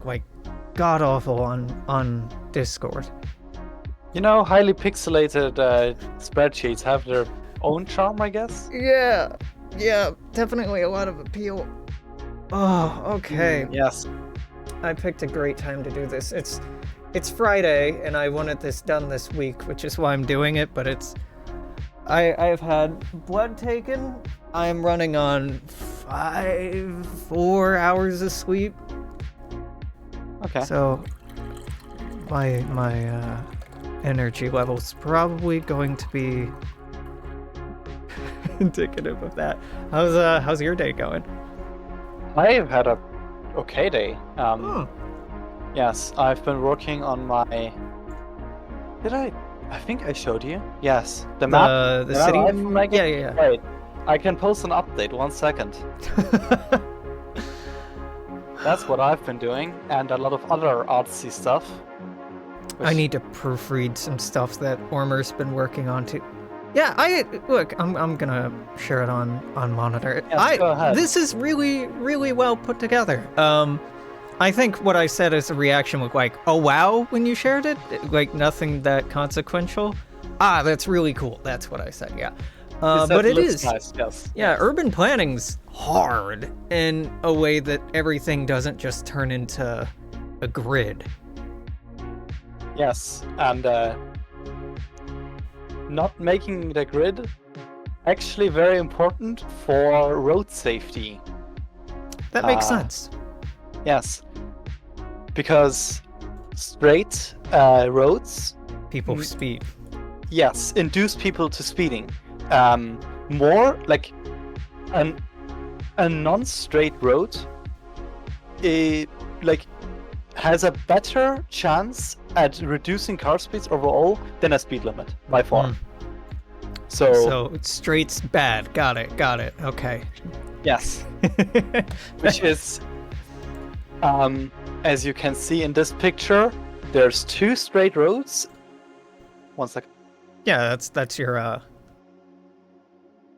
like god awful on Discord. You know, highly pixelated spreadsheets have their own charm, I guess. Yeah, definitely a lot of appeal. Oh, okay. Yes. I picked a great time to do this. It's Friday, and I wanted this done this week, which is why I'm doing it. But I've had blood taken. I'm running on 4 hours of sleep. Okay. So my energy level's probably going to be indicative of that. How's your day going? I've had a okay day. Yes, I've been working on my. Did I? I think I showed you. Yes, the map. The city. Yeah. Wait, I can post an update. 1 second. That's what I've been doing, and a lot of other artsy stuff. I need to proofread some stuff that Ormer's been working on too. Yeah, I'm gonna share it on Monitor. Yes, go ahead. This is really well put together. I think what I said as a reaction was like, oh wow, when you shared it, like nothing that consequential. Ah, that's really cool. That's what I said. Yeah. But it is nice, yes. Yeah, urban planning's hard in a way that everything doesn't just turn into a grid. Yes, and not making the grid actually very important for road safety. That makes sense. Yes, because straight roads people speed. Yes, induce people to speeding. More like a non-straight road, has a better chance at reducing car speeds overall than a speed limit by far. So straight's bad. Got it. Okay. Yes. Which is, as you can see in this picture, there's 2 straight roads. 1 second. Yeah, that's your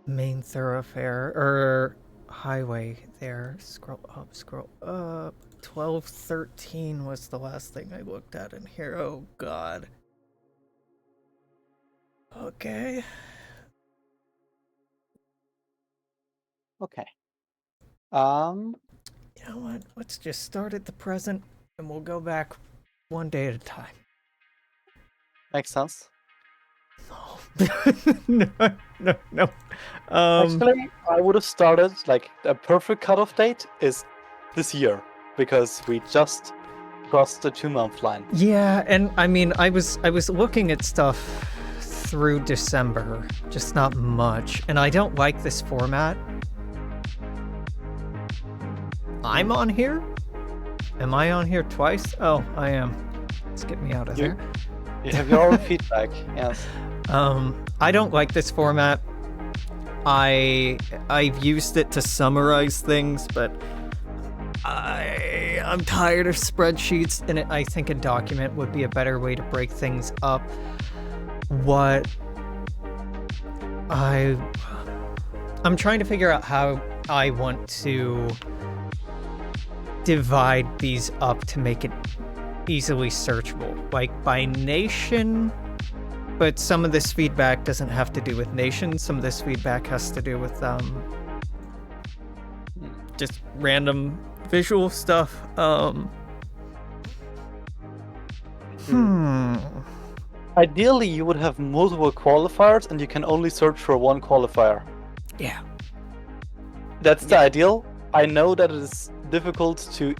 main thoroughfare or highway there. Scroll up. 1213 was the last thing I looked at in here. Oh god. Okay. Okay. You know what? Let's just start at the present and we'll go back one day at a time. Makes sense. No. Actually, I would have started like a perfect cutoff date is this year because we just crossed the 2-month line. Yeah, and I mean, I was looking at stuff through December, just not much, and I don't like this format. I'm on here? Am I on here twice? Oh, I am. Let's get me out of there. You have your own feedback, yes. I don't like this format. I've used it to summarize things, but I'm tired of spreadsheets, and I think a document would be a better way to break things up. I'm trying to figure out how I want to divide these up to make it easily searchable, like by nation. But some of this feedback doesn't have to do with nations. Some of this feedback has to do with just random visual stuff. Ideally, you would have multiple qualifiers, and you can only search for one qualifier. Yeah. That's the ideal. I know that it is difficult to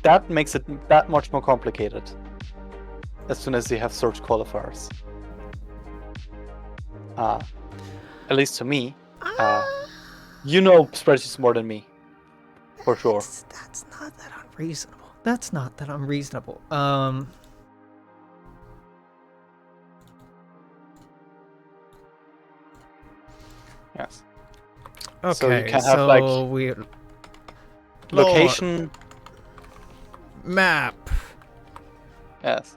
that makes it that much more complicated. As soon as you have search qualifiers. At least to me. You know spreadsheets more than me. For sure. That's not that unreasonable. Yes. Okay, so you can have location map. Yes.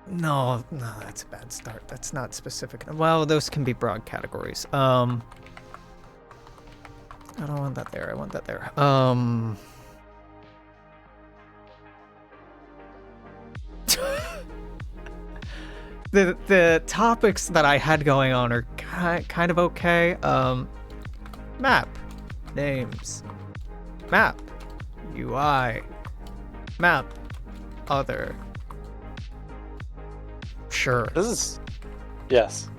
No, that's a bad start. That's not specific. Well, those can be broad categories. I don't want that there. I want that there. the topics that I had going on are kind of okay. Map, names, map, UI, map, other. Sure. This is, yes.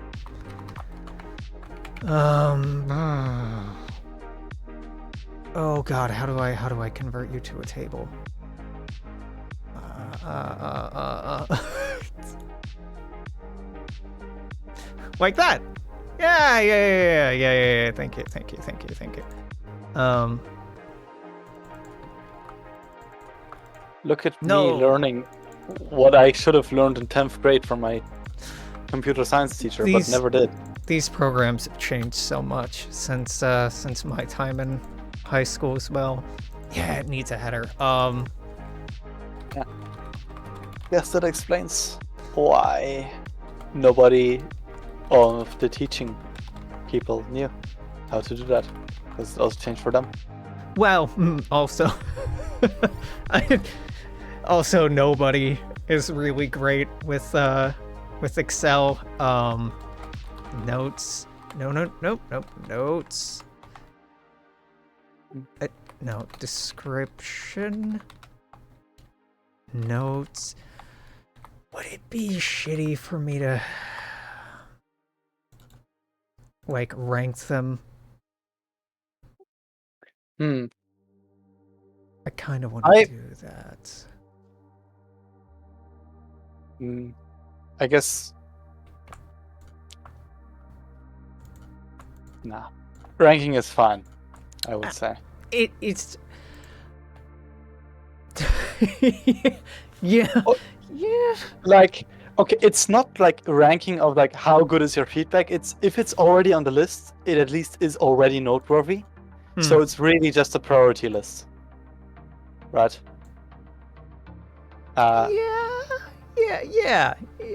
Oh God, how do I convert you to a table? Like that. Yeah. Thank you. Look at me No. learning what I should have learned in 10th grade from my computer science teacher, but never did. These programs have changed so much since my time in high school as well. Yeah, it needs a header. Yeah. Yes, that explains why nobody of the teaching people knew how to do that, because it also changed for them. Well, also, also nobody is really great with Excel. Notes. Notes. No, description. Notes. Would it be shitty for me to like rank them? I kind of want to do that. I guess. Nah. Ranking is fine, I would say. It's. Yeah. Oh. Yeah. Like, okay, it's not like ranking of like how good is your feedback. It's if it's already on the list, it at least is already noteworthy. So it's really just a priority list, right? Yeah.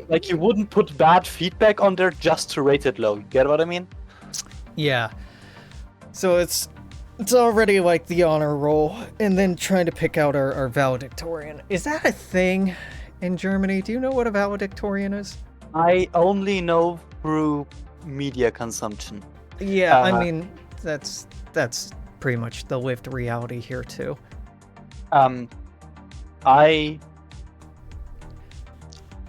Like you wouldn't put bad feedback on there just to rate it low. You get what I mean? Yeah. So it's already like the honor roll, and then trying to pick out our valedictorian. Is that a thing in Germany? Do you know what a valedictorian is? I only know through media consumption. Yeah, I mean that's pretty much the lived reality here too.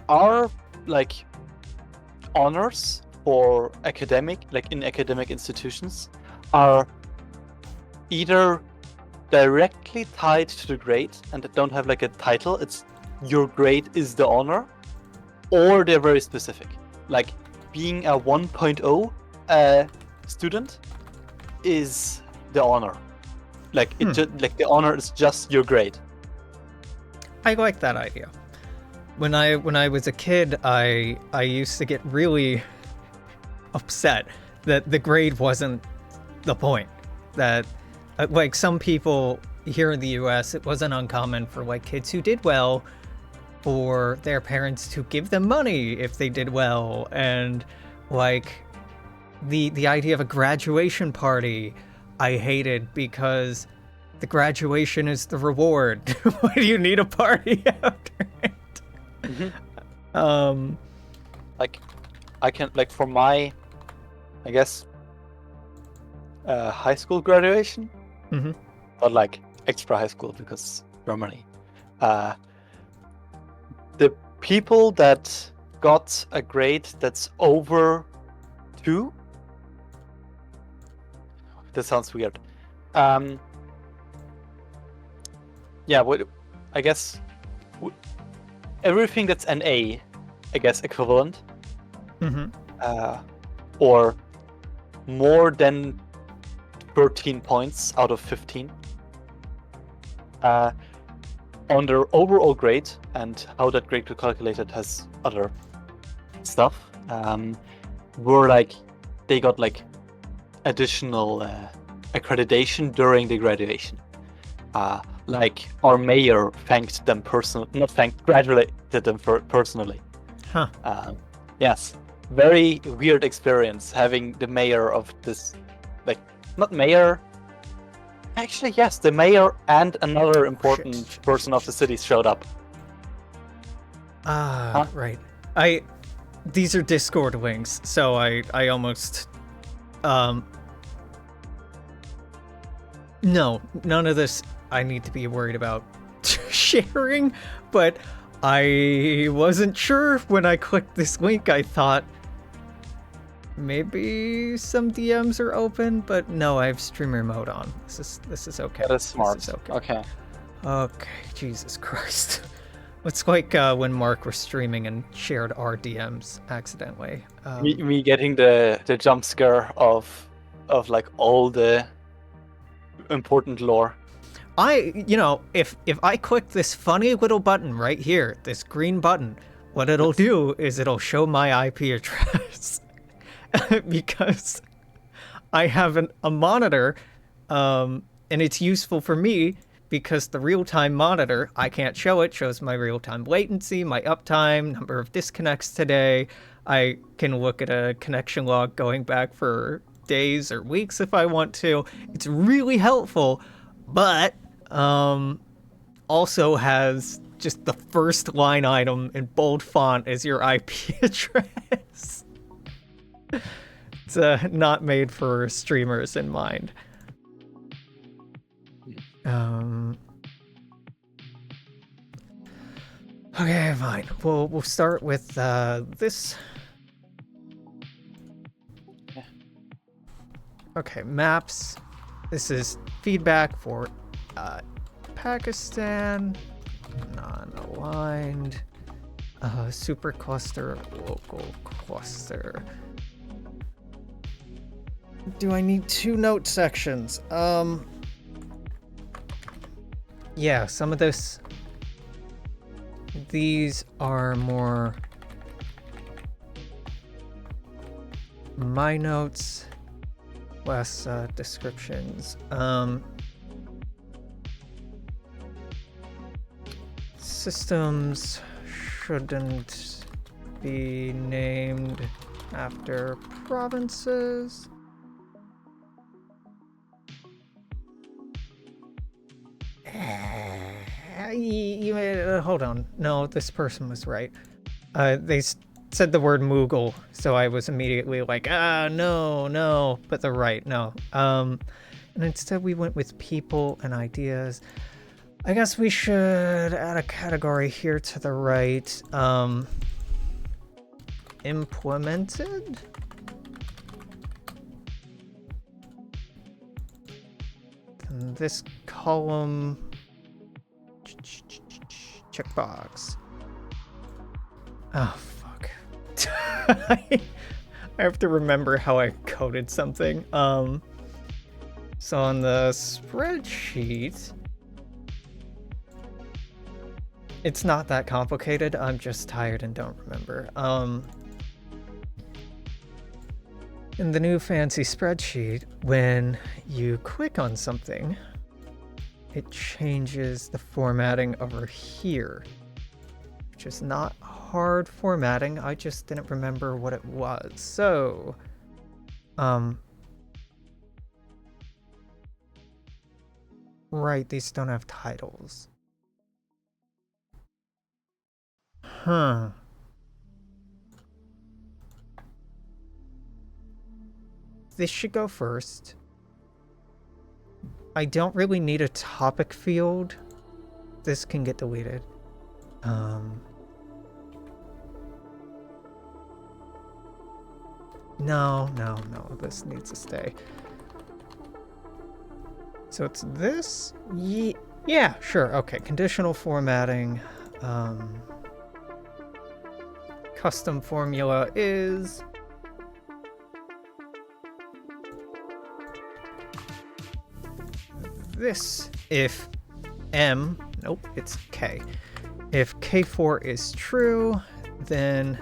Our like honors for academic, like in academic institutions, are either directly tied to the grade and don't have like a title. It's your grade is the honor, or they're very specific. Like being a 1.0 student is the honor. Like it just like the honor is just your grade. I like that idea. When I was a kid, I used to get really upset that the grade wasn't the point. That like some people here in the US, it wasn't uncommon for like kids who did well for their parents to give them money if they did well, and like the idea of a graduation party I hated because the graduation is the reward. Why do you need a party after it? Like I can like for my I guess high school graduation, but like extra high school because Germany. The people that got a grade that's over 2. That sounds weird. Yeah, I guess everything that's an A, I guess equivalent, or more than 13 points out of 15 on their overall grade, and how that grade was calculated has other stuff. Were like they got like additional accreditation during the graduation. Like our mayor thanked them congratulated them personally. Yes, very weird experience having the mayor of this, like not mayor. Actually, yes, the mayor and another important person of the city showed up. Right. these are Discord links, so I almost no, none of this I need to be worried about sharing, but I wasn't sure when I clicked this link. I thought maybe some DMs are open, but no, I have streamer mode on. This is okay. That is smart. This is okay. Okay. Okay, Jesus Christ. It's like when Mark was streaming and shared our DMs accidentally. Me getting the jump scare of like all the important lore. If I click this funny little button right here, this green button, what it'll do is it'll show my IP address because I have a monitor, and it's useful for me because the real-time monitor, I can't show it, shows my real-time latency, my uptime, number of disconnects today. I can look at a connection log going back for days or weeks if I want to. It's really helpful, but also has just the first line item in bold font as your IP address. It's not made for streamers in mind. Okay, fine. We'll start with this. Okay, maps. This is feedback for Pakistan, non-aligned, supercluster, local cluster. Do I need 2 note sections? Yeah, some of these are more my notes, less descriptions. Systems shouldn't be named after provinces. Hold on. No, this person was right. They said the word Moogle, so I was immediately like, no, but they're right, no. And instead we went with people and ideas. I guess we should add a category here to the right. Implemented? And this column, checkbox. Oh, fuck. I have to remember how I coded something. So on the spreadsheet, it's not that complicated. I'm just tired and don't remember. In the new fancy spreadsheet, when you click on something, it changes the formatting over here, which is not hard formatting. I just didn't remember what it was. So, right, these don't have titles. Huh. This should go first. I don't really need a topic field. This can get deleted. No, this needs to stay. So it's this? Yeah, sure, okay. Conditional formatting. Custom formula is... this if M, nope, it's K. If K4 is true, then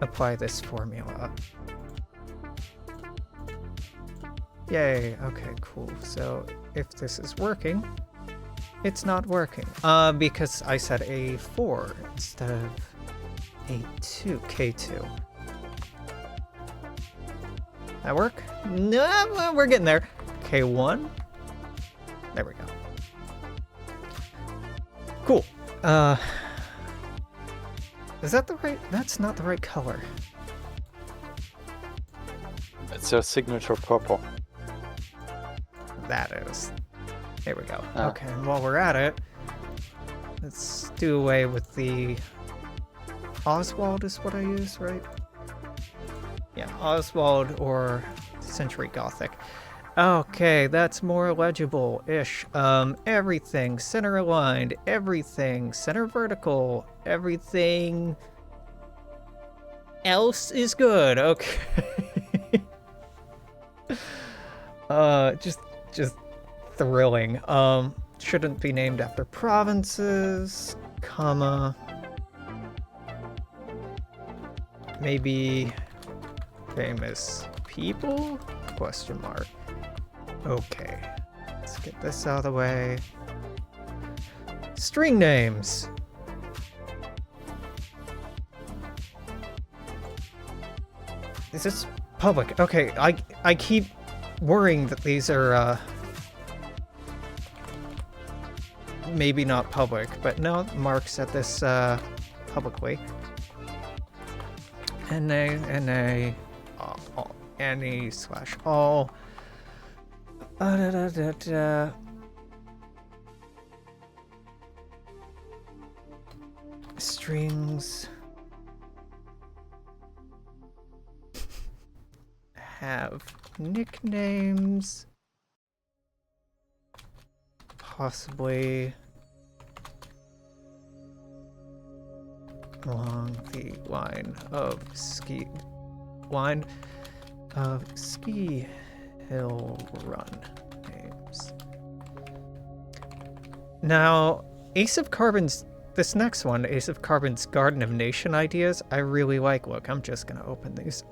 apply this formula. Yay, okay, cool. So if this is working, it's not working. Because I said A4 instead of A2, K2. That work? No, we're getting there. K1. There we go. Cool. Is that the right? That's not the right color. It's a signature purple. That is. There we go. Ah. Okay, and while we're at it, let's do away with the Oswald is what I use, right? Yeah, Oswald or Century Gothic. Okay, that's more legible-ish. Everything center aligned, everything center vertical, everything else is good. Okay. Just thrilling. Shouldn't be named after provinces, comma. Maybe famous people? Question mark. Okay. Let's get this out of the way. String names. Is this public? Okay, I keep worrying that these are maybe not public, but no, Mark said this publicly. NA any/all. Strings have nicknames, possibly along the line of ski hill run names. Now, Ace of Carbon's this next one, Ace of Carbon's Garden of Nation ideas, I really like. Look, I'm just gonna open these.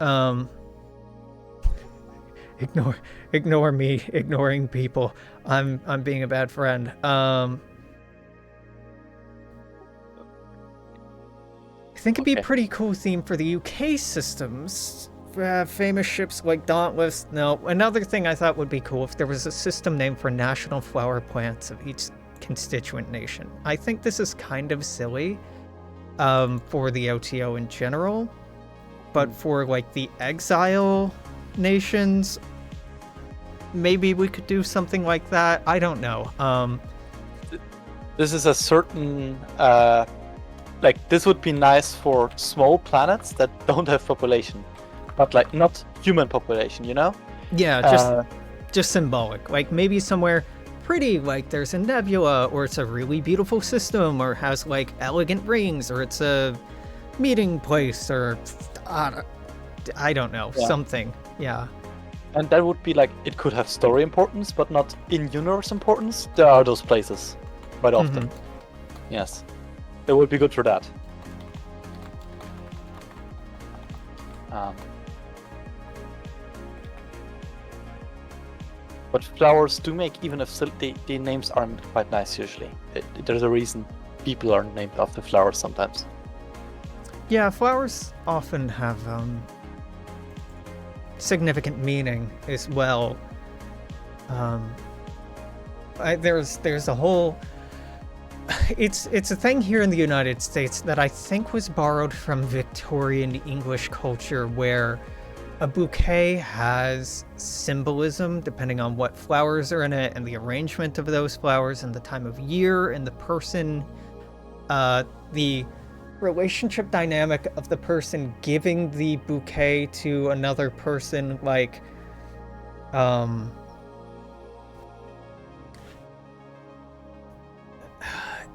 Ignore me, ignoring people. I'm being a bad friend. I think it'd be a pretty cool theme for the UK systems. Famous ships like Dauntless. No, another thing I thought would be cool if there was a system named for national flower plants of each constituent nation. I think this is kind of silly for the OTO in general, but for like the exile nations, maybe we could do something like that. I don't know. This is a certain like this would be nice for small planets that don't have population, but like not human population, you know? Yeah, just symbolic. Like maybe somewhere pretty, like there's a nebula, or it's a really beautiful system, or has like elegant rings, or it's a meeting place, or I don't know, something. Yeah. And that would be like, it could have story importance, but not in-universe importance. There are those places quite often. Yes. It would be good for that. But flowers do make, even if the names aren't quite nice usually. There's a reason people are named after flowers sometimes. Yeah, flowers often have significant meaning as well. There's a whole... It's a thing here in the United States that I think was borrowed from Victorian English culture, where a bouquet has symbolism depending on what flowers are in it and the arrangement of those flowers and the time of year and the person, the relationship dynamic of the person giving the bouquet to another person, like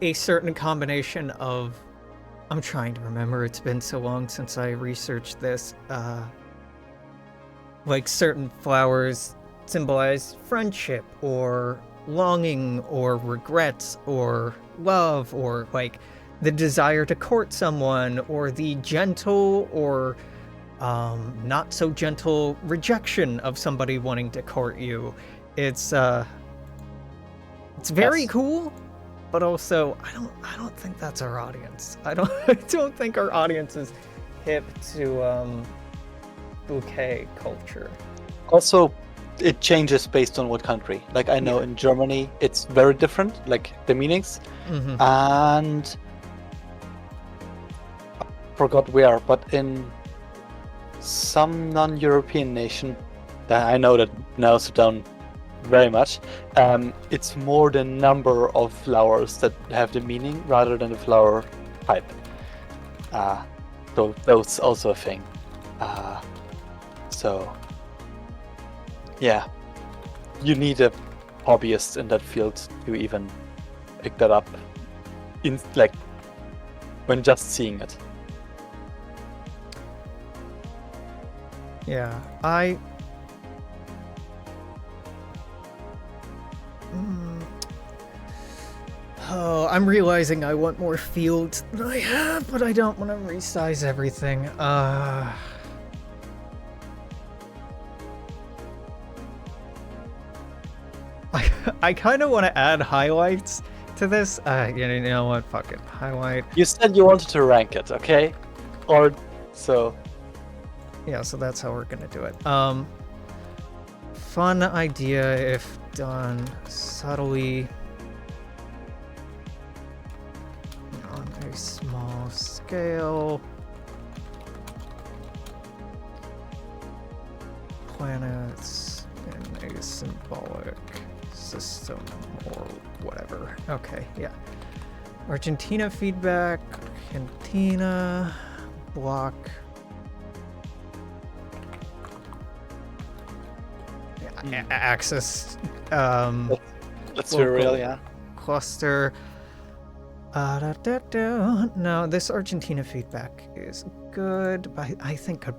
a certain combination of, I'm trying to remember, it's been so long since I researched this, like certain flowers symbolize friendship or longing or regrets or love, or like the desire to court someone, or the gentle or not so gentle rejection of somebody wanting to court you. It's very cool, but also I don't think that's our audience. I don't think our audience is hip to bouquet culture. Also, it changes based on what country. Like I know in Germany it's very different, like the meanings, and I forgot where, but in some non-European nation I know that narrows it down very much. It's more the number of flowers that have the meaning rather than the flower type. So that's also a thing. So yeah, you need a hobbyist in that field to even pick that up in like when just seeing it. Yeah, Oh, I'm realizing I want more fields than I have, but I don't want to resize everything. I kind of want to add highlights to this. You know what? Fuck it. Highlight. You said you wanted to rank it, okay? Or so. Yeah, so that's how we're gonna do it. Fun idea if done subtly on a small scale. Planets in a symbolic system or whatever. Okay, yeah. Argentina feedback, Argentina, block. Axis. Let's be real, yeah. Cluster. No, this Argentina feedback is good, but I think could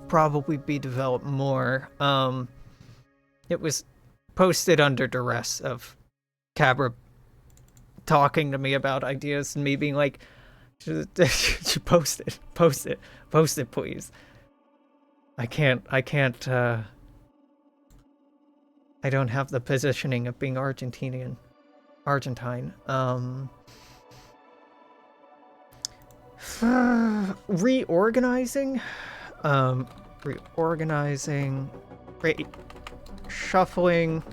probably be developed more. It was posted under duress of Cabra talking to me about ideas and me being like, post it, please. I can't, I don't have the positioning of being Argentine. Reorganizing, shuffling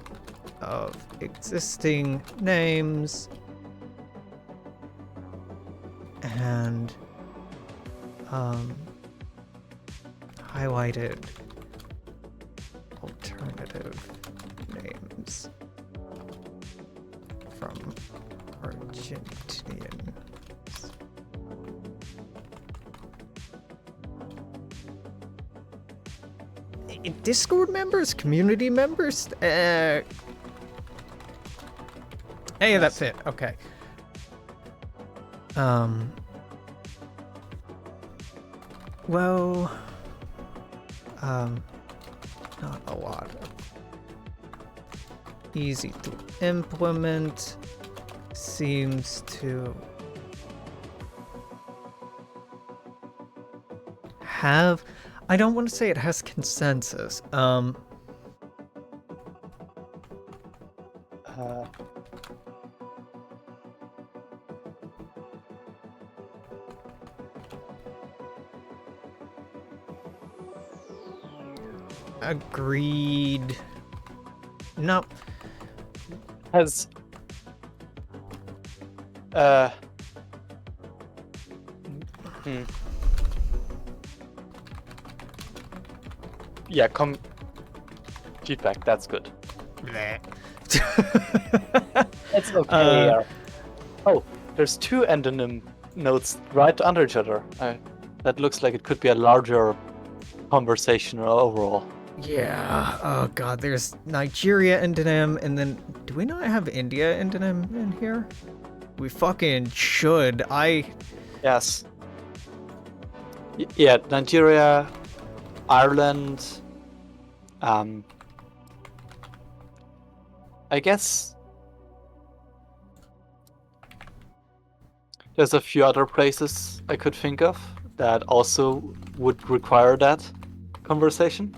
of existing names, and highlighted alternative names from Argentinian. Discord members, community members, hey, that's it. Okay. Well, not a lot. Easy to implement. Seems to have. I don't want to say it has consensus. Agreed. No. Has yeah, feedback, that's good. It's okay. Oh, there's two endonym notes right under each other. That looks like it could be a larger conversation overall. Yeah. Oh god, there's Nigeria endonym, and then do we not have India endonym in here? We fucking should. Yes. Yeah, Nigeria, Ireland. I guess there's a few other places I could think of that also would require that conversation.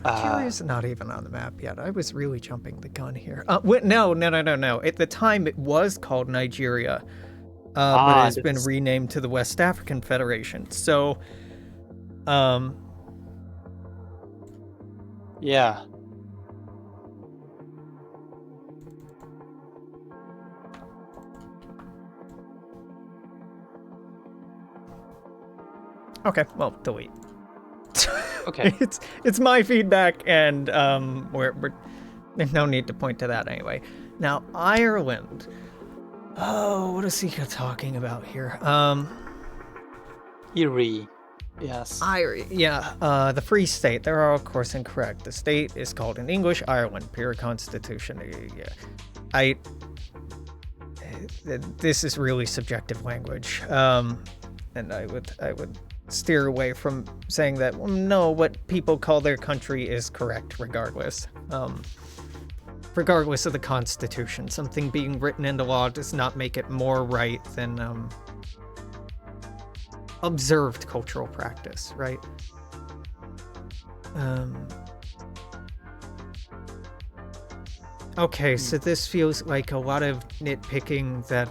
Nigeria's not even on the map yet. I was really jumping the gun here. No. At the time, it was called Nigeria, but it has been renamed to the West African Federation. So, yeah. Okay, well, delete. Okay. It's my feedback, and we're there's no need to point to that anyway. Now Ireland. Oh, what is he talking about here? Erie. Yes. The Free State. They're all, of course, incorrect. The state is called in English Ireland. Pure Constitution. Yeah. This is really subjective language. And I would steer away from saying that. Well, no, what people call their country is correct, regardless. Regardless of the Constitution, something being written into law does not make it more right than observed cultural practice, right? Okay, so this feels like a lot of nitpicking that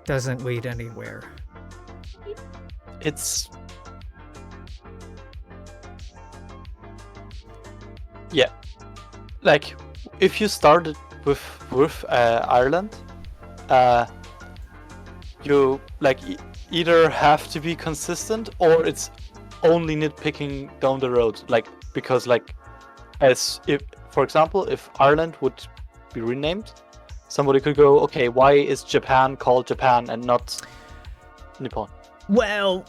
doesn't lead anywhere. It's... Yeah. Like, if you started with Ireland, you either have to be consistent or it's only nitpicking down the road. Because as if, for example, if Ireland would be renamed, somebody could go, okay, why is Japan called Japan and not Nippon? Well,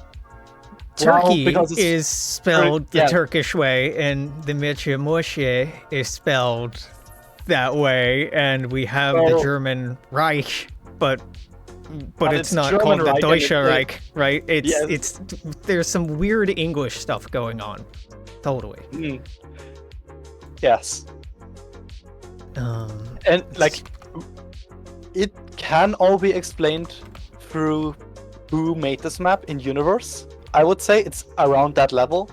Turkey is spelled the yeah. Turkish way, and the Michimoshe is spelled that way, and we have the German Reich, but it's not German called the Reich, Deutsche Reich, right? Yes. There's some weird English stuff going on, totally. Yes. And it can all be explained through who made this map in universe. I would say it's around that level,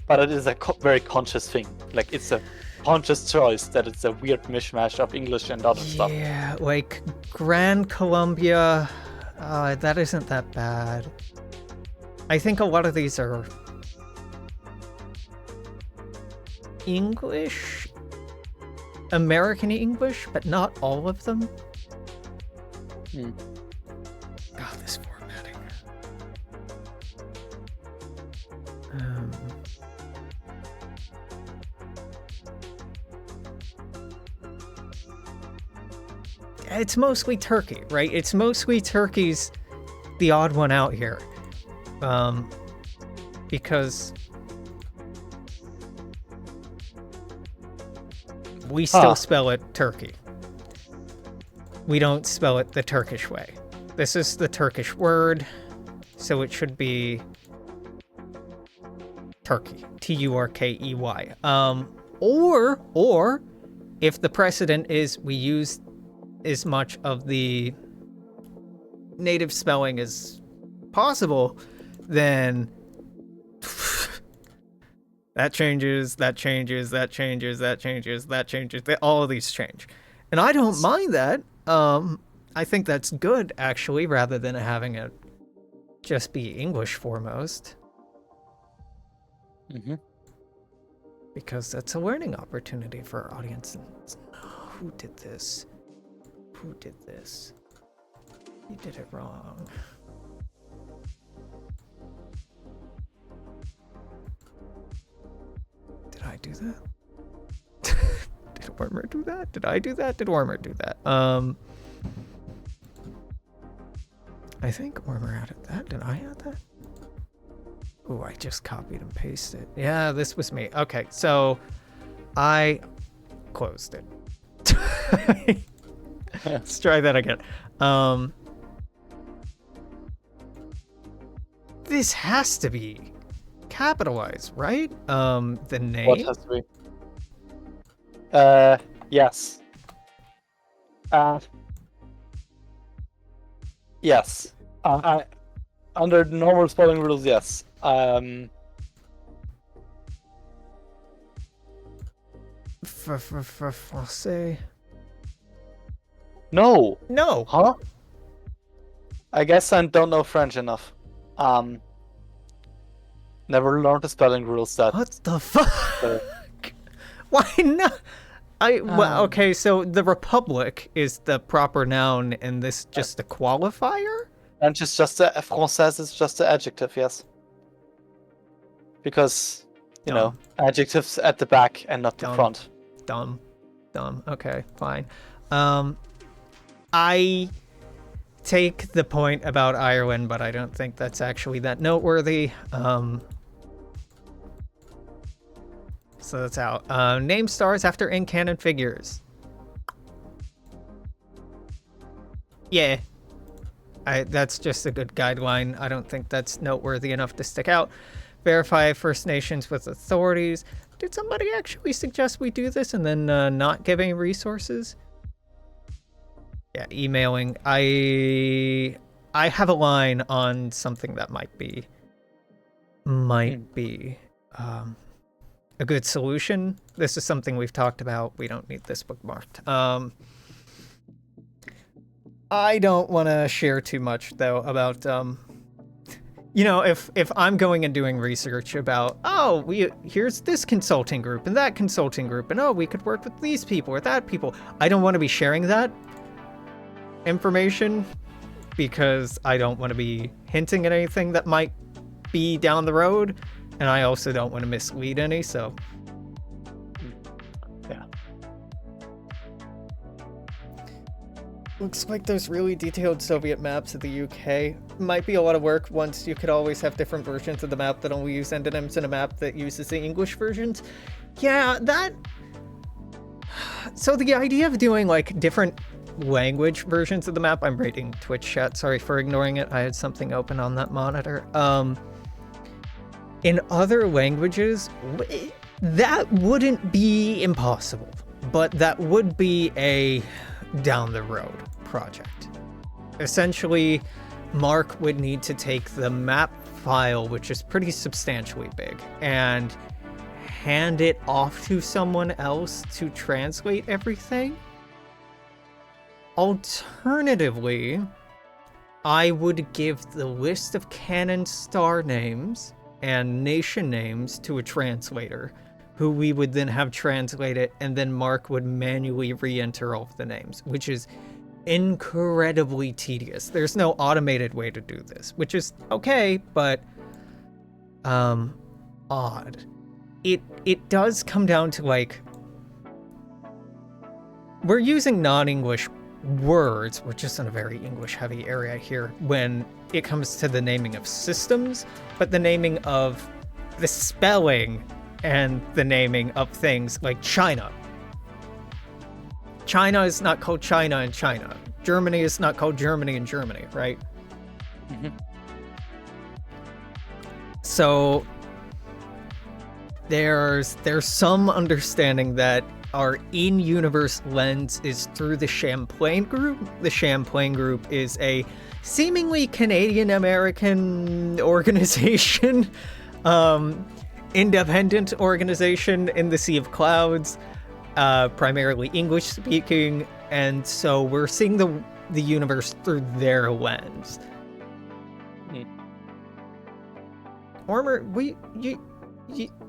but it is a very conscious thing. It's a conscious choice that it's a weird mishmash of English and other stuff. Yeah, like Grand Columbia, that isn't that bad. I think a lot of these are English, American English, but not all of them. God, this formatting. It's mostly Turkey, right? It's mostly Turkey's the odd one out here. Because we still spell it Turkey. We don't spell it the Turkish way. This is the Turkish word, so it should be Turkey. Turkey. Or if the precedent is we use as much of the native spelling as possible, then that changes, all of these change. And I don't mind that. I think that's good, actually, rather than having it just be English foremost. Because that's a learning opportunity for our audience. Who did this? Who did this? You did it wrong. Did I do that? Did Wormer do that? Did I do that? Did Wormer do that? I think Wormer added that. Did I add that? Oh, I just copied and pasted. Yeah, this was me. Okay, so I closed it. Let's try that again. This has to be capitalized, right? The name? What has to be? Yes. Yes. Under normal spelling rules, yes. Français. No. No. Huh? I guess I don't know French enough. Never learned the spelling rules that. What the fuck? Why not? Well, okay, so the Republic is the proper noun, and this just a qualifier? French is just française is just the adjective, yes. Because you know, adjectives at the back and not the Dumb. front. Dumb. Okay, fine. I take the point about Ireland, but I don't think that's actually that noteworthy. So that's out. Name stars after in-canon figures. Yeah. That's just a good guideline. I don't think that's noteworthy enough to stick out. Verify First Nations with authorities. Did somebody actually suggest we do this and then not give any resources? Yeah, emailing. I have a line on something that might be a good solution. This is something we've talked about. We don't need this bookmarked. I don't want to share too much though about you know, if I'm going and doing research about, oh, here's this consulting group and that consulting group, and oh, we could work with these people or that people. I don't want to be sharing that information because I don't want to be hinting at anything that might be down the road, and I also don't want to mislead any, so. Yeah. Looks like there's really detailed Soviet maps of the UK. Might be a lot of work once you could always have different versions of the map that only use endonyms and a map that uses the English versions. Yeah, that... So the idea of doing like different language versions of the map, I'm reading Twitch chat, sorry for ignoring it, I had something open on that monitor. In other languages, that wouldn't be impossible, but that would be a down the road project. Essentially, Mark would need to take the map file, which is pretty substantially big, and hand it off to someone else to translate everything. Alternatively, I would give the list of canon star names and nation names to a translator, who we would then have translate it, and then Mark would manually re-enter all of the names, which is incredibly tedious. There's no automated way to do this, which is okay, but odd. It does come down to, like, we're using non-English words, we're just in a very English-heavy area here when it comes to the naming of systems, but the naming of the spelling and the naming of things like China. China is not called China in China. Germany is not called Germany in Germany, right? Mm-hmm. So there's some understanding that our in-universe lens is through the Champlain Group. The Champlain Group is a seemingly Canadian-American organization, independent organization in the Sea of Clouds, primarily English-speaking, and so we're seeing the universe through their lens. Ormer,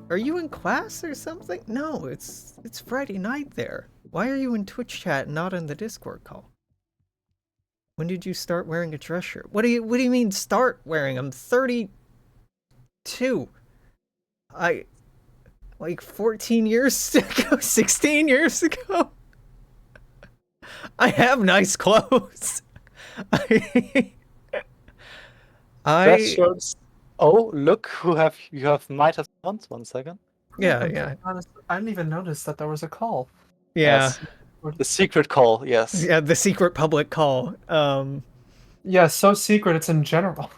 are you in class or something? No, it's Friday night there. Why are you in Twitch chat and not in the Discord call? When did you start wearing a dress shirt? What do you mean start wearing? I'm 32. Like 14 years ago, 16 years ago. I have nice clothes. Dress shirts. Oh, look who you might have once. 1 second. Yeah. Honestly, I didn't even notice that there was a call. Yeah. Yes. The secret call, yes. Yeah, the secret public call. Yeah, so secret it's in general.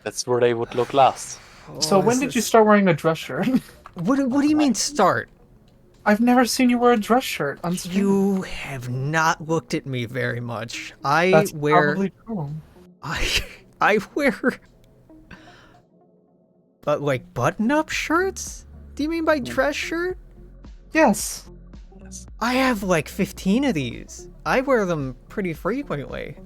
That's where they would look last. So when did you start wearing a dress shirt? What do you mean start? I've never seen you wear a dress shirt on stream. You have not looked at me very much. That's probably true. I wear but like button-up shirts? Do you mean by dress shirt? Yes. I have like 15 of these. I wear them pretty frequently.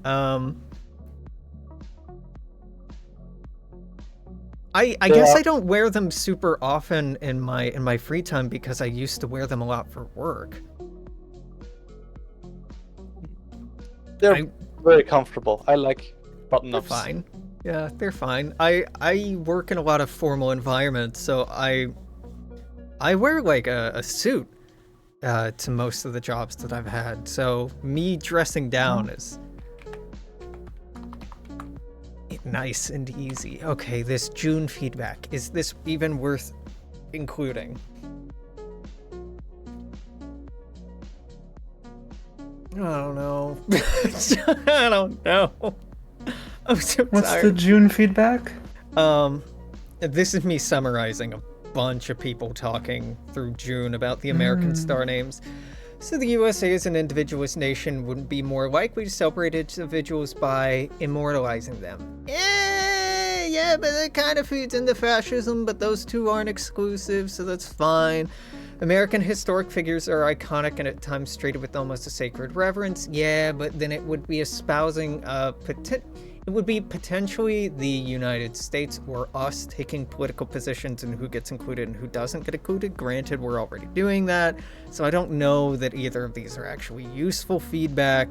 I guess I don't wear them super often in my free time because I used to wear them a lot for work. They're very comfortable. I like button-ups. Fine. Yeah, they're fine. I work in a lot of formal environments, so I wear like a suit to most of the jobs that I've had. So me dressing down is nice and easy. Okay, this June feedback. Is this even worth including? I don't know. I don't know. I'm so What's tired. the June feedback? This is me summarizing a bunch of people talking through June about the American star names. So the USA as an individualist nation wouldn't be more likely to celebrate individuals by immortalizing them. Yeah, but that kind of feeds into fascism, but those two aren't exclusive, so that's fine. American historic figures are iconic and at times treated with almost a sacred reverence. Yeah, but then it would be espousing it would be potentially the United States or us taking political positions and who gets included and who doesn't get included. Granted, we're already doing that, so I don't know that either of these are actually useful feedback.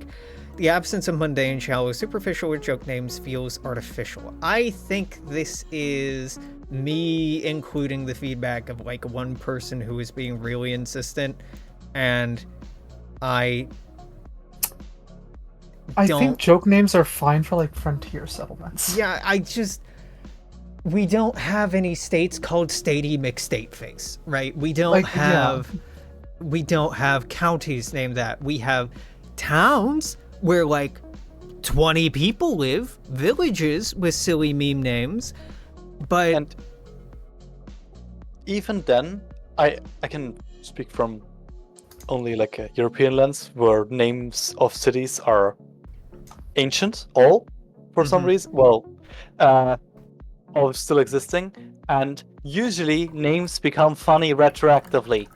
The absence of mundane, shallow, superficial, or joke names feels artificial. I think this is me including the feedback of like one person who is being really insistent, and I think joke names are fine for like frontier settlements. Yeah, we don't have any states called Statey McStateface, right? We don't have counties named that. We have towns where like 20 people live, villages with silly meme names, but And even then, I can speak from only like a European lens, where names of cities are ancient, all for some reason. Well, or still existing, and usually names become funny retroactively.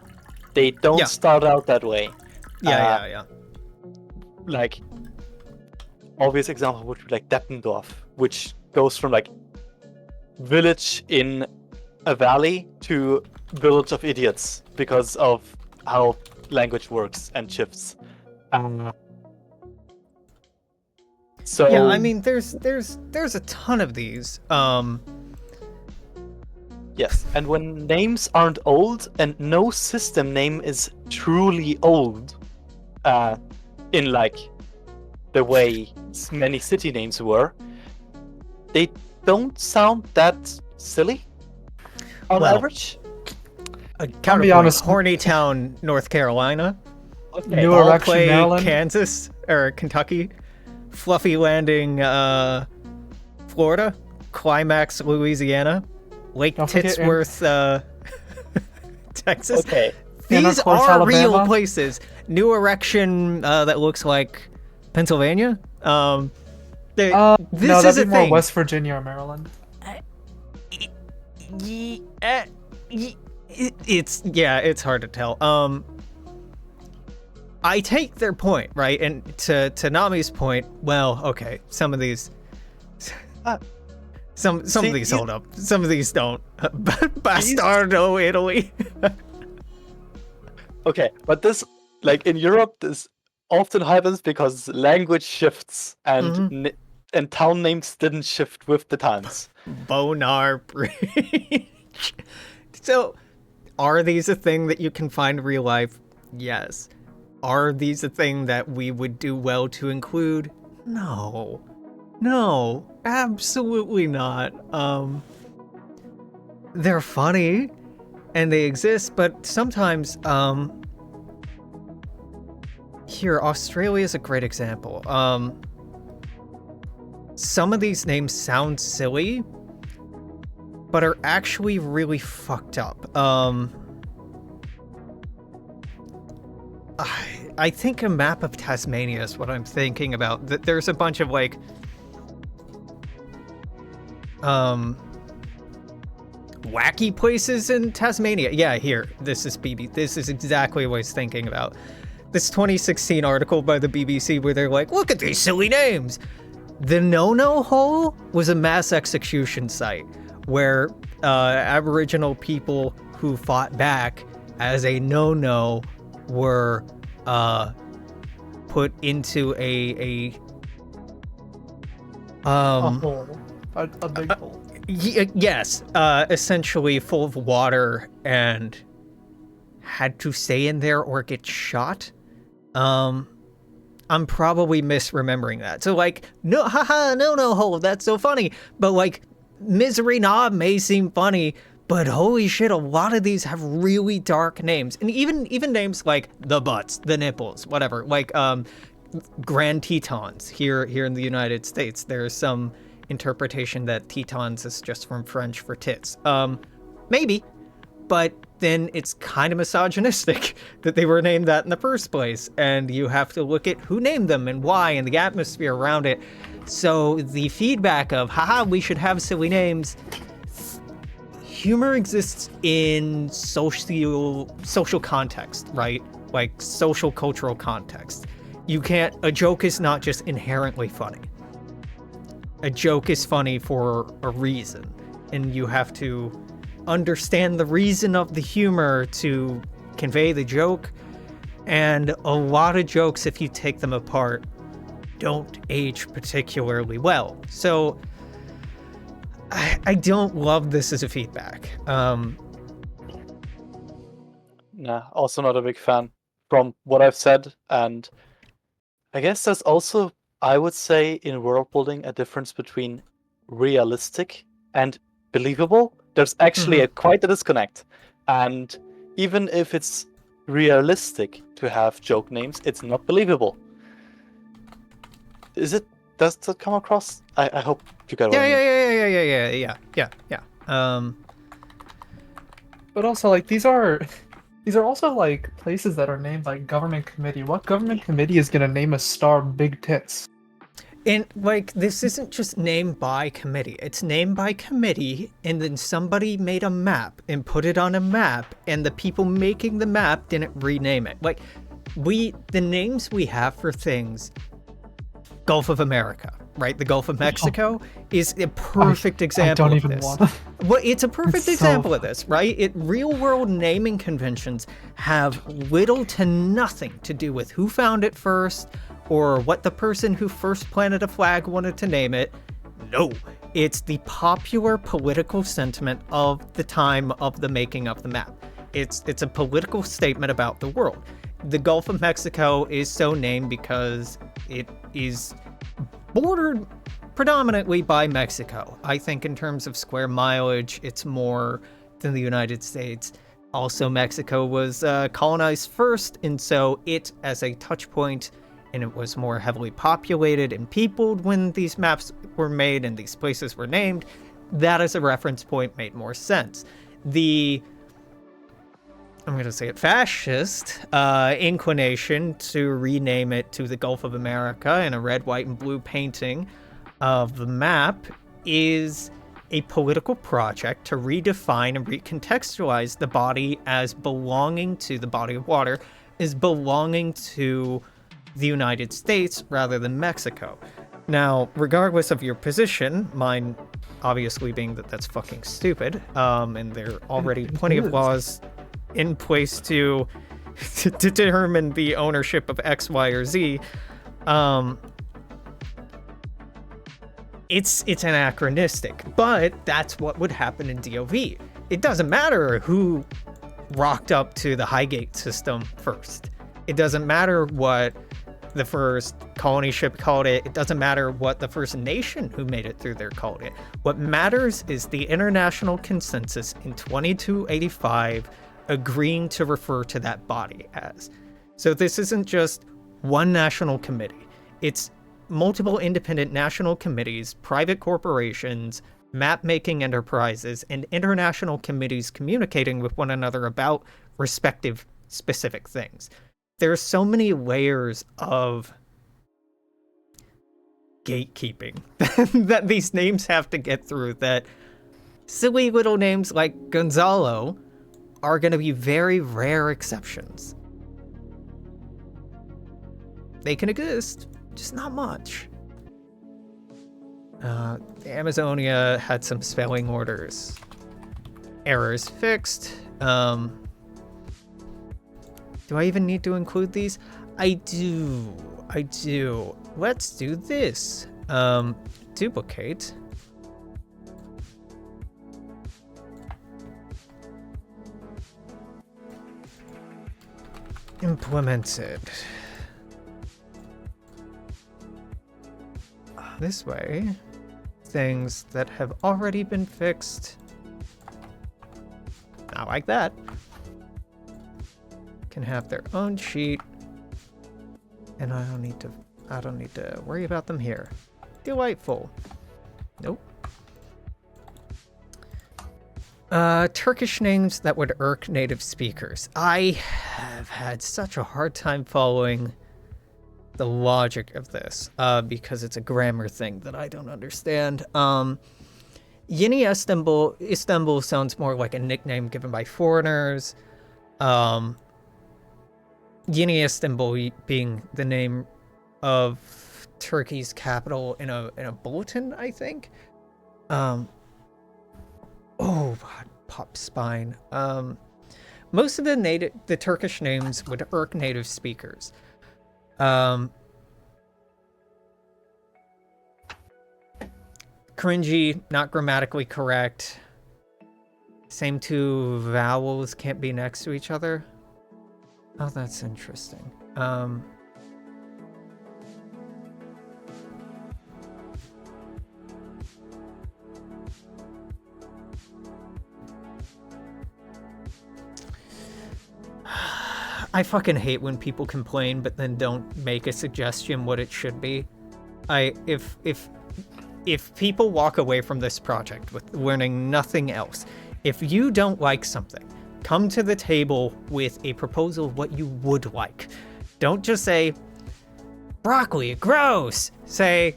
They don't start out that way. Yeah. Like, obvious example would be like Deppendorf, which goes from like village in a valley to village of idiots because of how language works and shifts. So yeah, I mean, there's a ton of these. Yes, and when names aren't old and no system name is truly old, in like the way many city names were, they don't sound that silly on average. I'll be honest. Hornytown, North Carolina. Okay. New Erection, Ballplay, Maryland. Kansas or Kentucky. Fluffy Landing, Florida. Climax, Louisiana. Lake Don't forget Titsworth, Texas. Okay. These Intercourse, are real Alabama. places. New Erection, that looks like Pennsylvania. This No, is that'd a be more thing. West Virginia or Maryland. It's hard to tell. I take their point, right? And to Nami's point, well, okay, some of these some of these hold up. Some of these don't. Bastardo, Italy. Okay, but this, like in Europe, this often happens because language shifts and and town names didn't shift with the times. Bonar Bridge. So, are these a thing that you can find in real life? Yes. Are these a thing that we would do well to include? No. No, absolutely not. They're funny and they exist, but sometimes, here, Australia's a great example. Some of these names sound silly, but are actually really fucked up. I think a map of Tasmania is what I'm thinking about. There's a bunch of like, wacky places in Tasmania. Yeah, here. This is This is exactly what I was thinking about. This 2016 article by the BBC where they're like, look at these silly names. The No-No Hole was a mass execution site where Aboriginal people who fought back as a no-no were put into a hole. A big hole. Yes, essentially full of water and had to stay in there or get shot. I'm probably misremembering that. So like, no, haha, no hole, that's so funny. But like, Misery Knob may seem funny, but holy shit, a lot of these have really dark names. And even names like the butts, the nipples, whatever. Like Grand Tetons here in the United States. There's some interpretation that Tetons is just from French for tits. Maybe, but then it's kind of misogynistic that they were named that in the first place. And you have to look at who named them and why and the atmosphere around it. So the feedback of, haha, we should have silly names. Humor exists in social context, right? Like social cultural context. A joke is not just inherently funny. A joke is funny for a reason, and you have to understand the reason of the humor to convey the joke. And a lot of jokes, if you take them apart, don't age particularly well. So I don't love this as a feedback. Nah, also not a big fan from what I've said. And I guess there's also, I would say, in world building, a difference between realistic and believable. There's actually quite a disconnect. And even if it's realistic to have joke names, it's not believable. Does that come across? I hope you got it. Yeah. But also, like, these are also like places that are named like government committee. What government committee is gonna name a star Big Tits? And like, this isn't just named by committee. It's named by committee, and then somebody made a map and put it on a map, and the people making the map didn't rename it. Like, the names we have for things, Gulf of America, right? The Gulf of Mexico is a perfect example I don't of even this. want. Well, it's a perfect It's so example of this, right? Real world naming conventions have little to nothing to do with who found it first or what the person who first planted a flag wanted to name it. No, it's the popular political sentiment of the time of the making of the map. It's a political statement about the world. The Gulf of Mexico is so named because it is bordered predominantly by Mexico. I think in terms of square mileage, it's more than the United States. Also, Mexico was colonized first, and so it, as a touch point, and it was more heavily populated and peopled when these maps were made and these places were named. That as a reference point made more sense. I'm going to say it, fascist inclination to rename it to the Gulf of America in a red, white, and blue painting of the map is a political project to redefine and recontextualize the body as belonging to the body of water, as belonging to the United States rather than Mexico. Now, regardless of your position, mine obviously being that that's fucking stupid, and there are already plenty of laws in place to determine the ownership of X, Y, or Z. It's anachronistic, but that's what would happen in DOV. It doesn't matter who rocked up to the Highgate system first. It doesn't matter what the first colony ship called it. It doesn't matter what the first nation who made it through there called it. What matters is the international consensus in 2285 agreeing to refer to that body as. So this isn't just one national committee. It's multiple independent national committees, private corporations, map-making enterprises, and international committees communicating with one another about respective specific things. There are so many layers of gatekeeping that these names have to get through that silly little names like Gonzalo are going to be very rare exceptions. They can exist, just not much. The Amazonia had some spelling errors fixed. Do I even need to include these? I do. Let's do this. Duplicate. implemented. This way, things that have already been fixed, not like that, can have their own sheet, and I don't need to worry about them here. Delightful. Nope. Turkish names that would irk native speakers. I have had such a hard time following the logic of this, because it's a grammar thing that I don't understand. Yeni Istanbul sounds more like a nickname given by foreigners. Yeni Istanbul being the name of Turkey's capital in a bulletin, I think. Oh God, pop spine. Most of the Turkish names would irk native speakers. Cringy, not grammatically correct. Same two vowels can't be next to each other. Oh, that's interesting. I fucking hate when people complain but then don't make a suggestion what it should be. If people walk away from this project with learning nothing else, if you don't like something, come to the table with a proposal of what you would like. Don't just say, broccoli, gross. Say,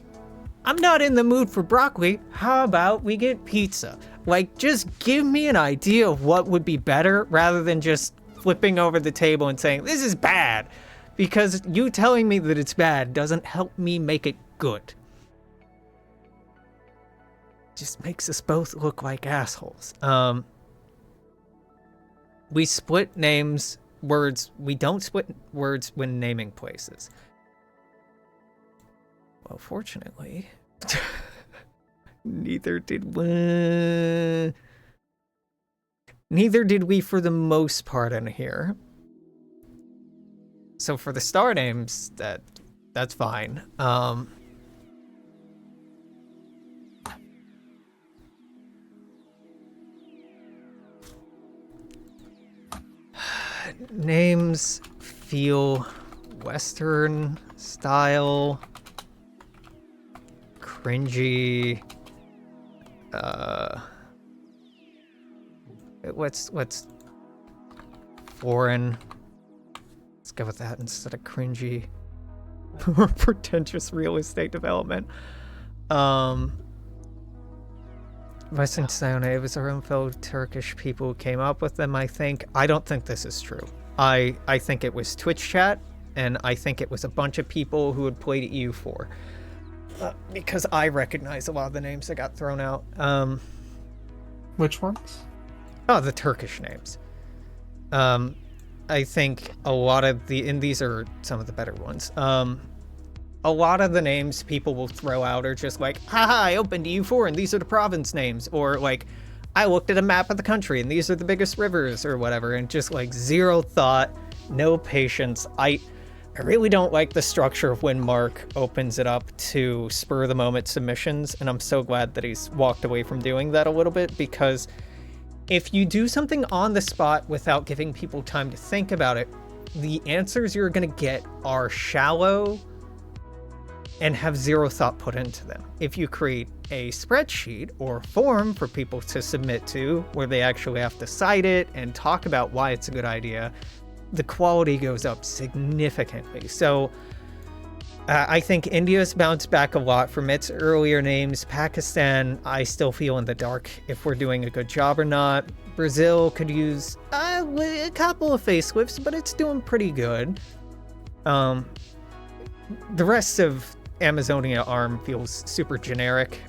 I'm not in the mood for broccoli. How about we get pizza? Like, just give me an idea of what would be better rather than just flipping over the table and saying, this is bad. Because you telling me that it's bad doesn't help me make it good. Just makes us both look like assholes. We split words. We don't split words when naming places. Well, fortunately, neither did we for the most part in here. So for the star names, that's fine. Names feel Western style, cringy. What's foreign? Let's go with that instead of cringy. Or pretentious real estate development. Western style names, our own fellow Turkish people came up with them, I think. I don't think this is true. I think it was Twitch chat, and I think it was a bunch of people who had played at EU4. Because I recognize a lot of the names that got thrown out. Which ones? Oh, the Turkish names. I think a lot of and these are some of the better ones. A lot of the names people will throw out are just like, haha, I opened EU4 and these are the province names. Or like, I looked at a map of the country and these are the biggest rivers or whatever. And just like zero thought, no patience. I really don't like the structure of when Mark opens it up to spur the moment submissions. And I'm so glad that he's walked away from doing that a little bit, because if you do something on the spot without giving people time to think about it, the answers you're going to get are shallow and have zero thought put into them. If you create a spreadsheet or form for people to submit to, where they actually have to cite it and talk about why it's a good idea, the quality goes up significantly. So I think India's bounced back a lot from its earlier names. Pakistan, I still feel in the dark if we're doing a good job or not. Brazil could use a couple of facelifts, but it's doing pretty good. The rest of Amazonia ARM feels super generic.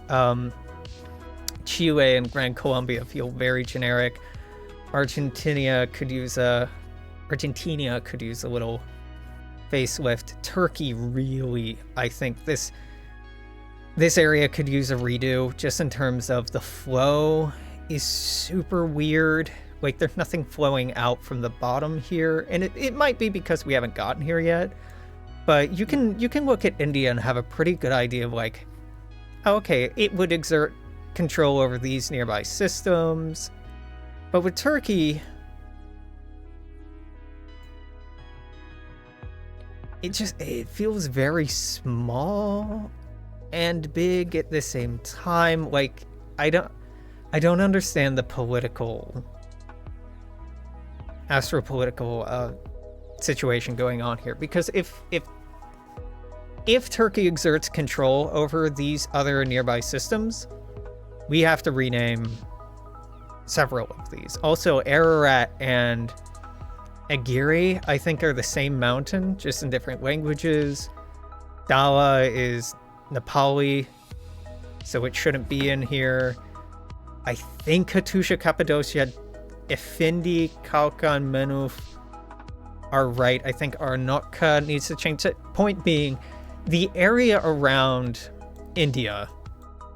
Chile and Gran Colombia feel very generic. Argentina could use a little facelift. Turkey, really, I think this area could use a redo, just in terms of the flow is super weird Like, there's nothing flowing out from the bottom here, and it might be because we haven't gotten here yet. But you can look at India and have a pretty good idea of like, oh, okay, it would exert control over these nearby systems. But with Turkey, it feels very small and big at the same time. Like, I don't understand the astropolitical situation going on here, because if Turkey exerts control over these other nearby systems, we have to rename several of these. Also, Ararat and Agiri, I think, are the same mountain, just in different languages. Dala is Nepali, so it shouldn't be in here. I think Hattusha, Cappadocia, Effendi, Kalkan, Menuf are right. I think Arnotka needs to change it. Point being, the area around India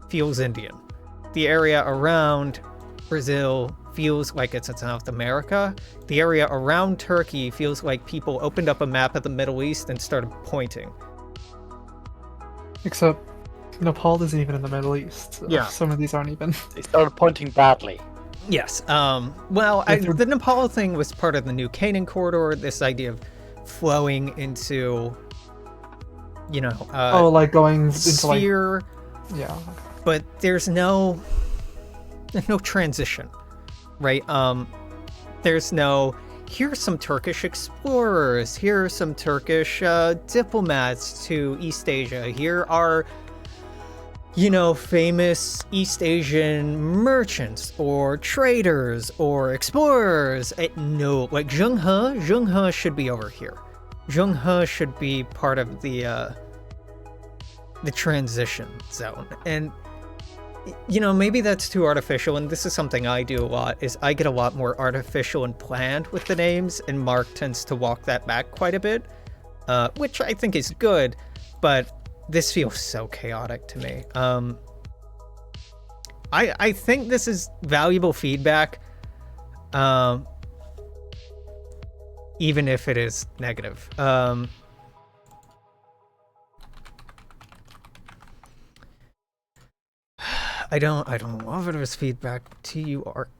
feels Indian. The area around Brazil feels like it's in South America. The area around Turkey feels like people opened up a map of the Middle East and started pointing. Except Nepal isn't even in the Middle East. So Yeah. some of these aren't even. They started pointing badly. Yes. The Nepal thing was part of the New Canaan corridor. This idea of flowing into, Like going into like sphere, yeah. but there's no transition, right? There's no, here's some Turkish explorers, here are some Turkish diplomats to East Asia, here are, famous East Asian merchants or traders or explorers. No, like Zheng He should be over here. Zheng He should be part of the transition zone. And maybe that's too artificial, and this is something I do a lot, is I get a lot more artificial and planned with the names, and Mark tends to walk that back quite a bit, which I think is good, but this feels so chaotic to me. I think this is valuable feedback, even if it is negative. I don't love it as feedback. TURKIYE.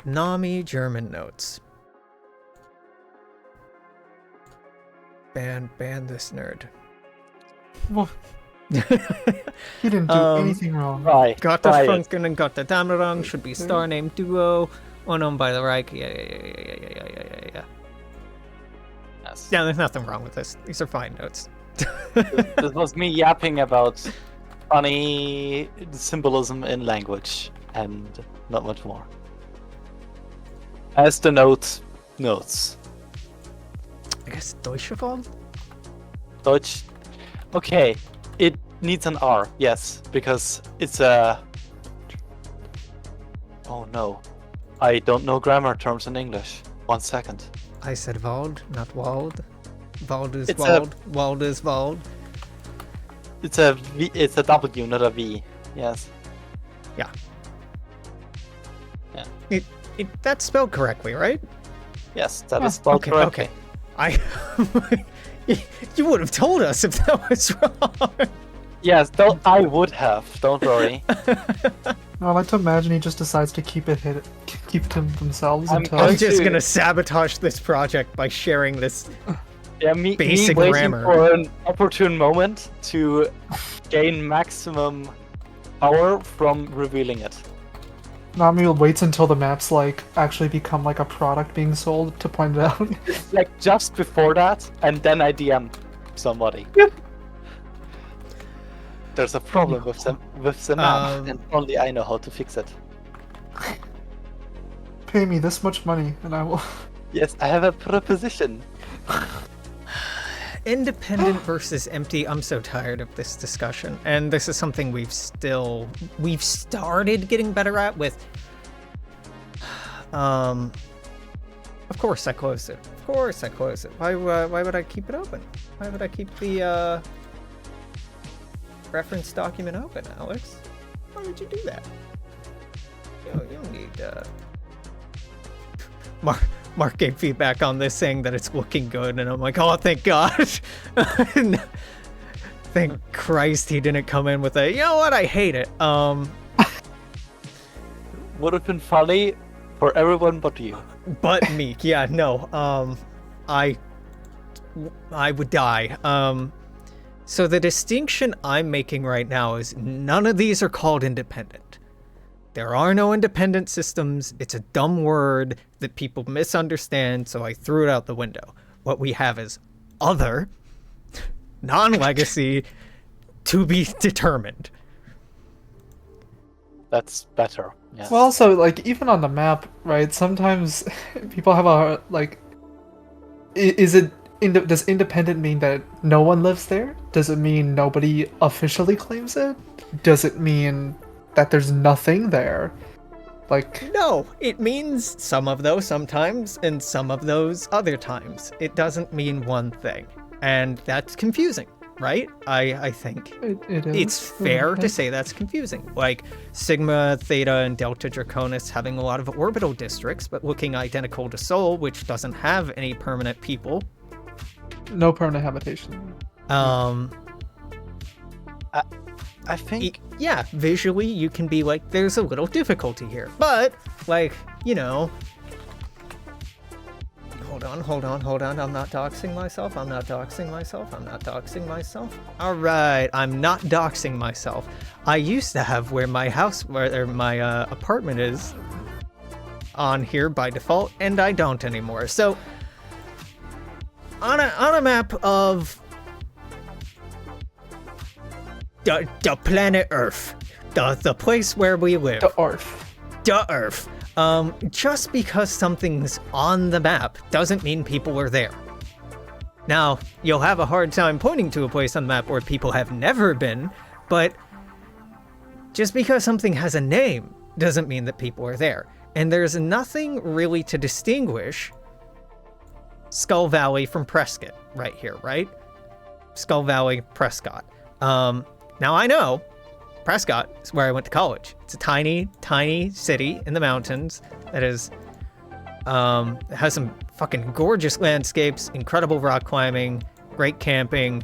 Nami German notes. Ban this nerd. Well, he didn't do anything wrong. Right. Got the right. Funken and got the Damerang should be star name duo. One owned by the Reich. Yeah. Yes. Yeah, there's nothing wrong with this. These are fine notes. This was me yapping about funny symbolism in language and not much more. As the notes. I guess Deutschewald? Deutsch. Okay, it needs an R, yes, because it's a. Oh no, I don't know grammar terms in English. 1 second. I said Wald, not Wald. Wald is It's Wald. Wald is Wald. It's a V. It's a W, not a V. Yes. That's spelled correctly, right? Yes, that is spelled okay, correctly. okay. You would have told us if that was wrong. Yes, I would have. Don't worry. No, I like to imagine he just decides to keep it to themselves I'm until. I'm going just to- gonna sabotage this project by sharing this. Yeah, me Basic waiting grammar. for an opportune moment to gain maximum power from revealing it. Nami waits until the maps like actually become like a product being sold to point it out. Like just before that, and then I DM somebody. Yep. There's a problem with the map, Um, and only I know how to fix it. Pay me this much money and I will. Yes, I have a proposition. Independent versus empty. I'm so tired of this discussion, and this is something we've started getting better at with. Of course I closed it. Of course I closed it. Why would I keep it open? Why would I keep the reference document open, Alex? Why would you do that? You don't need. Mark gave feedback on this, saying that it's looking good, and I'm like, oh, thank God. Thank Christ he didn't come in with a, you know what, I hate it. Would have been funny for everyone but you. But Meek, yeah, no. I would die. So the distinction I'm making right now is none of these are called independent. There are no independent systems. It's a dumb word that people misunderstand, so I threw it out the window. What we have is other, non-legacy, to be determined. That's better. Yeah. Well, also, like, even on the map, right? Sometimes people have a like. Is it does independent mean that no one lives there? Does it mean nobody officially claims it? Does it mean that there's nothing there? Like, No, it means some of those sometimes and some of those other times. It doesn't mean one thing. And that's confusing, right? I think. it is. It's fair to say that's confusing. Like Sigma, Theta, and Delta Draconis having a lot of orbital districts, but looking identical to Sol, which doesn't have any permanent people. No permanent habitation. I think Yeah, visually you can be like, there's a little difficulty here. But, like, you know... Hold on. I'm not doxing myself. Alright, I'm not doxing myself. I used to have where my apartment is on here by default, and I don't anymore. So, on a map of the planet Earth, the place where we live, The Earth. just because something's on the map doesn't mean people are there. Now, you'll have a hard time pointing to a place on the map where people have never been, but just because something has a name doesn't mean that people are there. And there's nothing really to distinguish Skull Valley from Prescott right here, right? Skull Valley, Prescott. Now I know Prescott is where I went to college. It's a tiny, tiny city in the mountains that is, has some fucking gorgeous landscapes, incredible rock climbing, great camping,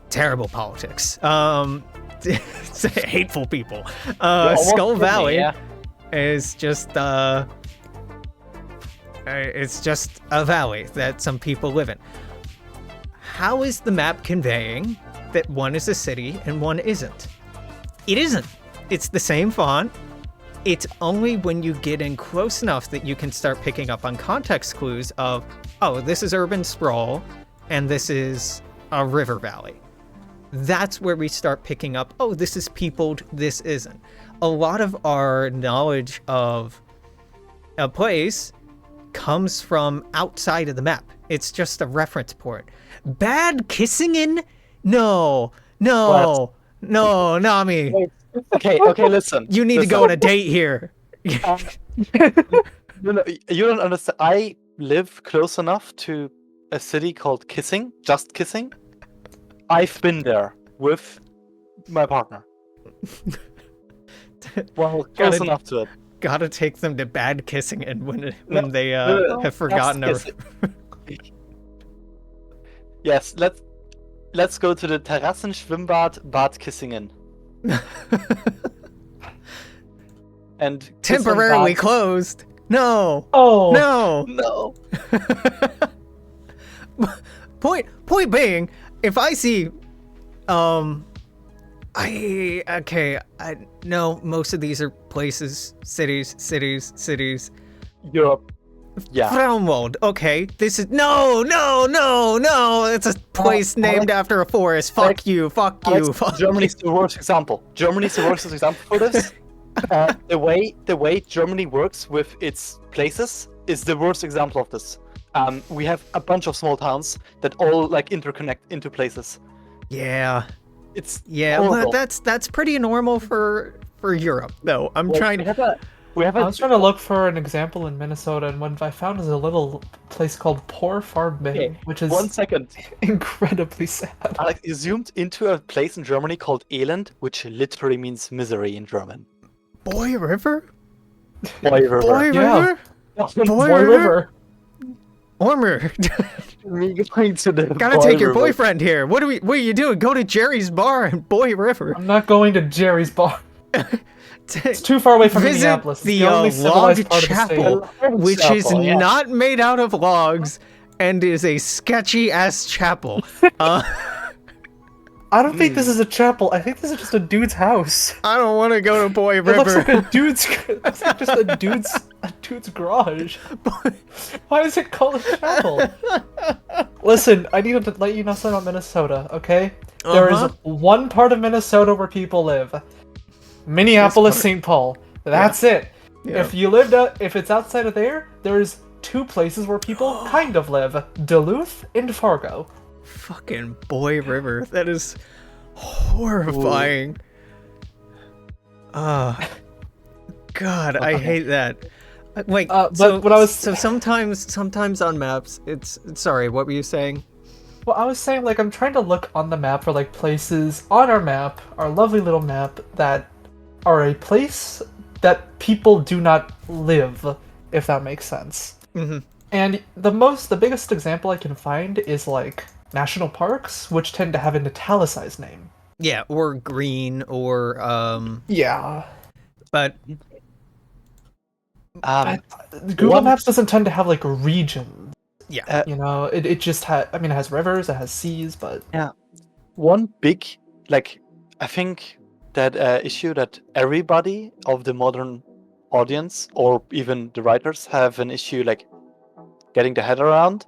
terrible politics. It's hateful people. Skull Valley is just, it's just a valley that some people live in. How is the map conveying that one is a city and one isn't? It isn't. It's the same font. It's only when you get in close enough that you can start picking up on context clues of, oh, this is urban sprawl and this is a river valley. That's where we start picking up, oh, this is peopled, this isn't. A lot of our knowledge of a place comes from outside of the map. It's just a reference point. Bad Kissingen? No, Nami. Okay, listen. You need to go on a date here. No, you don't understand. I live close enough to a city called Kissing, just Kissing. I've been there with my partner. Well, close enough to it. Gotta take them to Bad Kissingen when they have forgotten. Yes, let's go to the Terrassenschwimmbad Bad Kissingen. And temporarily closed. No. Oh No. Point being, if I see, I know most of these are places, cities. Europe. Yeah. Frauenwald. Okay, this is no. It's a place named after a forest. Fuck you. Germany's the worst example. For this. The way Germany works with its places is the worst example of this. We have a bunch of small towns that all like interconnect into places. Yeah. It's well, horrible. that's pretty normal for Europe though. I'm trying to. We have I was trying to look for an example in Minnesota, and what I found is a little place called Poor Farm Bay, Okay, which is 1 second. incredibly sad. Alex, you zoomed into a place in Germany called Elend, which literally means misery in German. Boy River? Boy River. Boy Yeah. River? Boy Boy River? River. Ormer, Me going to the gotta Boy take your River. boyfriend here. What are you doing? Go to Jerry's bar in Boy River. I'm not going to Jerry's bar. It's too far away from Visit Minneapolis. It's the only log civilized part of the chapel, state. which is Chapel, yeah. not made out of logs and is a sketchy ass chapel. I don't think this is a chapel. I think this is just a dude's house. I don't want to go to Boy It looks like River. a dude's. It looks like just a dude's garage. Why is it called a chapel? Listen, I need to let you know something about Minnesota. Okay, there is one part of Minnesota where people live. Minneapolis, St. Paul. That's it. Yeah. If you lived, if it's outside of there, there's two places where people kind of live: Duluth and Fargo. Fucking Boy River. That is horrifying. God, I hate that. Like, but so, what I was- so sometimes on maps, it's sorry. What were you saying? Well, I was saying, like, I'm trying to look on the map for, like, places on our map, our lovely little map, that are a place that people do not live, if that makes sense. Mm-hmm. And the biggest example I can find is, like, national parks, which tend to have an italicized name. Yeah, or green, or Yeah. but Google One- Maps doesn't tend to have, like, regions. yeah, You know, it just has, I mean, it has rivers, it has seas, but... one big, like, I think that issue that everybody of the modern audience, or even the writers, have an issue, like, getting their head around,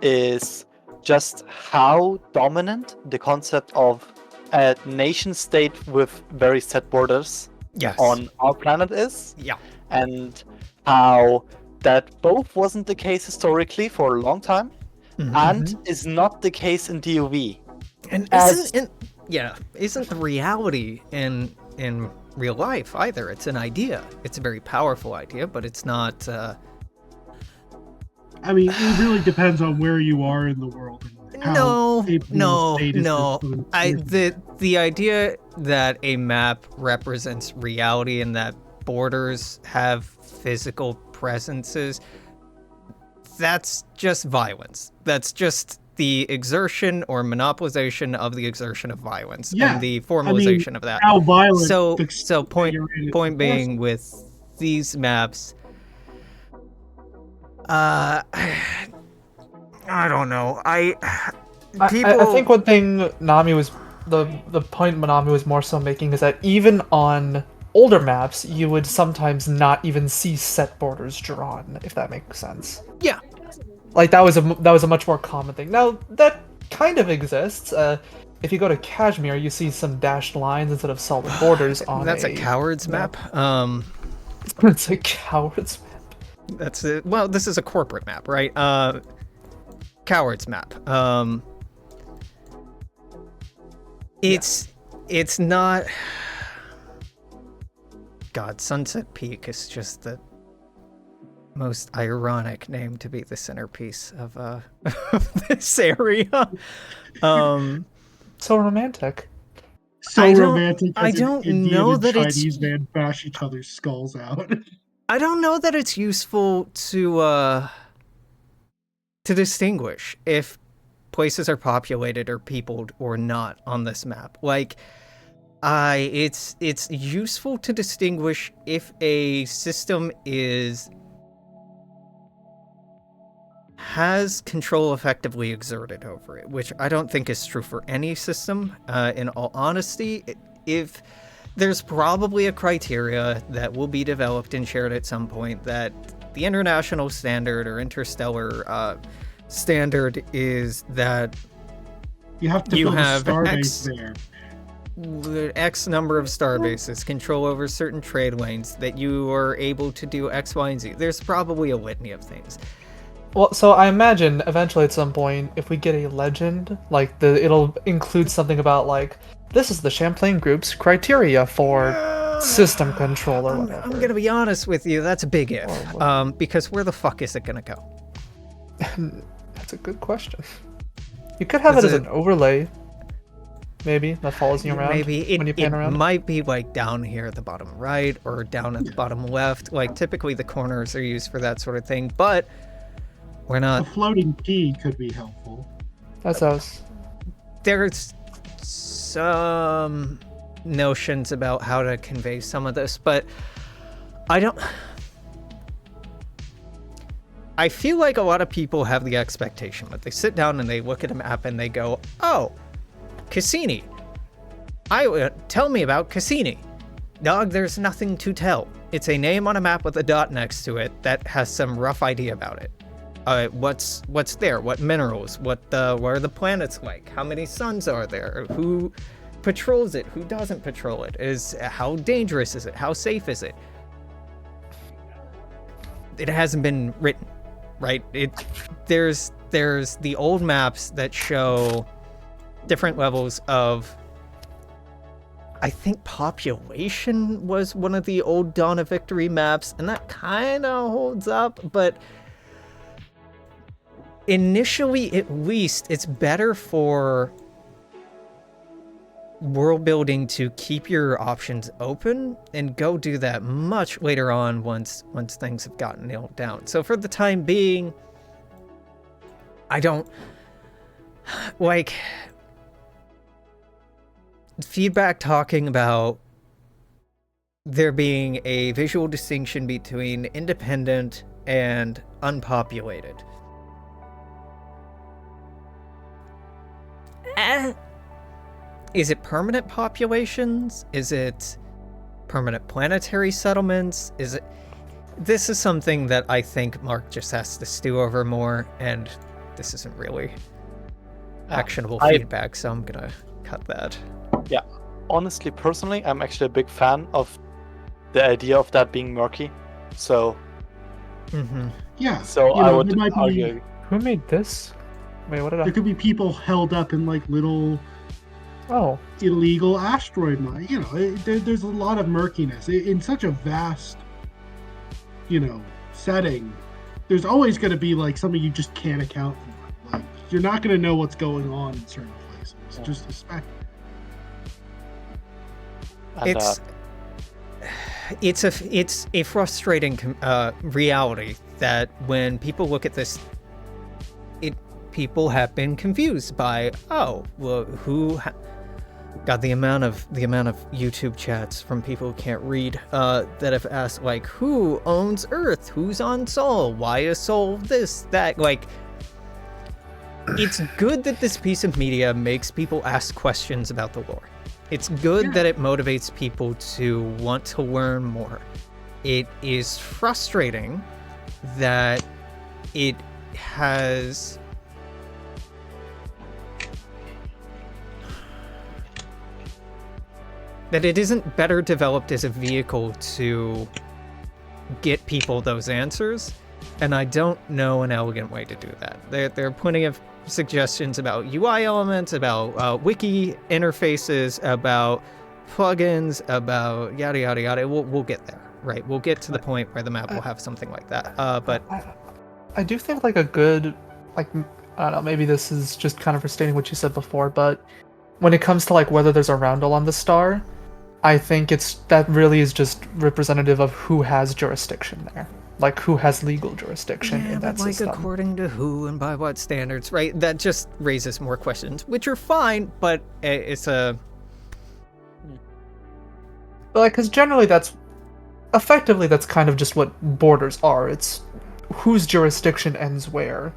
is just how dominant the concept of a nation state with very set borders yes, on our planet is, yeah, and how that both wasn't the case historically for a long time, and is not the case in DOV. and as- isn't the reality in real life either. It's an idea. It's a very powerful idea, but it's not. I mean, it really depends on where you are in the world. And how stable the state is No. to- The idea that a map represents reality and that borders have physical presences, that's just violence. That's just the exertion or monopolization of the exertion of violence Yeah, and the formalization of that. how violent. So the state point you're in is point being possible. with these maps, I don't know. I People, think one thing Nami was the point Nami was more so making is that even on older maps, you would sometimes not even see set borders drawn, if that makes sense. yeah, Like that was a much more common thing. Now that kind of exists. If you go to Kashmir, you see some dashed lines instead of solid borders on. that's a coward's map. It's a coward's map. That's it. Well, this is a corporate map, right? Coward's map. It's not. God, Sunset Peak is just the most ironic name to be the centerpiece of of this area. So romantic. So I don't- romantic. I as an don't Indian know and that it's- Chinese man bash each other's skulls out. I don't know that it's useful to distinguish if places are populated or peopled or not on this map. Like, it's useful to distinguish if a system has control effectively exerted over it, which I don't think is true for any system. In all honesty, if there's probably a criteria that will be developed and shared at some point that the international standard or interstellar standard is that You have to You build have a starbase X- there. X number of star bases, control over certain trade lanes, that you are able to do X, Y, and Z. There's probably a litany of things. Well, so I imagine eventually at some point, if we get a legend, like it'll include something about like this is the Champlain Group's criteria for system control or I'm whatever. gonna be honest with you. That's a big if. Because where the fuck is it gonna go? That's a good question. You could have Is it as it- an overlay, maybe, that follows you around Maybe when you it pan around. might be like down here at the bottom right or down at the bottom left. Like typically the corners are used for that sort of thing, but we're A not. floating key could be helpful. That's us. There's some notions about how to convey some of this, but I don't. I feel like a lot of people have the expectation that they sit down and they look at a map and they go, "Oh, Cassini. Tell me about Cassini." Dog, there's nothing to tell. It's a name on a map with a dot next to it that has some rough idea about it. What's there? What minerals? What are the planets like? How many suns are there? Who patrols it? Who doesn't patrol it? How dangerous is it? How safe is it? It hasn't been written, right? There's the old maps that show different levels of. I think population was one of the old Dawn of Victory maps, and that kind of holds up, but initially, at least, it's better for world building to keep your options open and go do that much later on once things have gotten nailed down. So for the time being, I don't like feedback talking about there being a visual distinction between independent and unpopulated. Is it permanent populations? Is it permanent planetary settlements? This is something that I think Mark just has to stew over more, and this isn't really actionable feedback, so I'm gonna cut that. Yeah, honestly, personally, I'm actually a big fan of the idea of that being murky. So, Yeah. I would there might be- argue. Who made this? Wait, what did There I? could be people held up in like little Oh, illegal asteroid mine. There's a lot of murkiness in such a vast, setting. There's always going to be like something you just can't account for. Like you're not going to know what's going on in certain places. Yeah. Just expect. And, It's a frustrating reality that when people look at this, people have been confused by, oh, well, God, the amount of YouTube chats from people who can't read that have asked, like, who owns Earth? Who's on Sol? Why is Sol this, that? Like, it's good that this piece of media makes people ask questions about the lore. It's good that it motivates people to want to learn more. It is frustrating that it has that it isn't better developed as a vehicle to get people those answers, and I don't know an elegant way to do that. There are plenty of suggestions about UI elements, about wiki interfaces, about plugins, about yada yada yada. We'll get there, right? We'll get to the point where the map will have something like that. But I do think like a good, like, I don't know, maybe this is just kind of restating what you said before, but when it comes to like whether there's a roundel on the star, I think that really is just representative of who has jurisdiction there. Like who has legal jurisdiction in that but like system. according to who and by what standards, right? That just raises more questions, which are fine, but it's a... But like, because generally that's kind of just what borders are. It's whose jurisdiction ends where.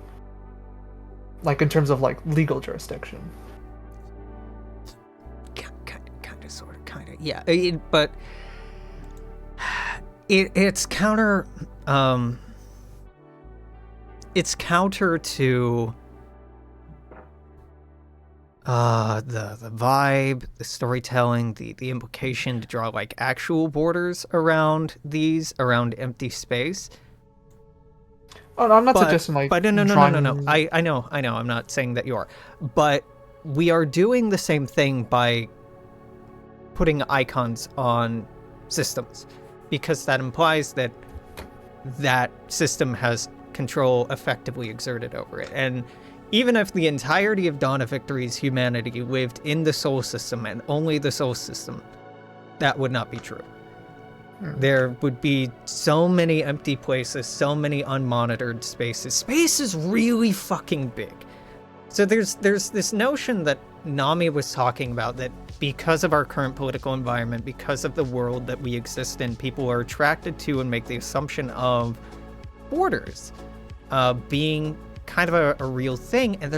Like in terms of like legal jurisdiction. Kind of, sort of, kind of, yeah. But it's counter. It's counter to the vibe, the storytelling, the implication to draw like actual borders around empty space. Oh, no, I'm not suggesting like. But no. drawing- I know. I'm not saying that you are, but we are doing the same thing by putting icons on systems, because that implies that that system has control effectively exerted over it. And even if the entirety of Dawn of Victory's humanity lived in the Sol system and only the Sol system, that would not be true. There would be so many empty places, so many unmonitored spaces. Space is really fucking big. So there's this notion that Nami was talking about, that because of our current political environment, because of the world that we exist in, people are attracted to and make the assumption of borders being kind of a real thing, and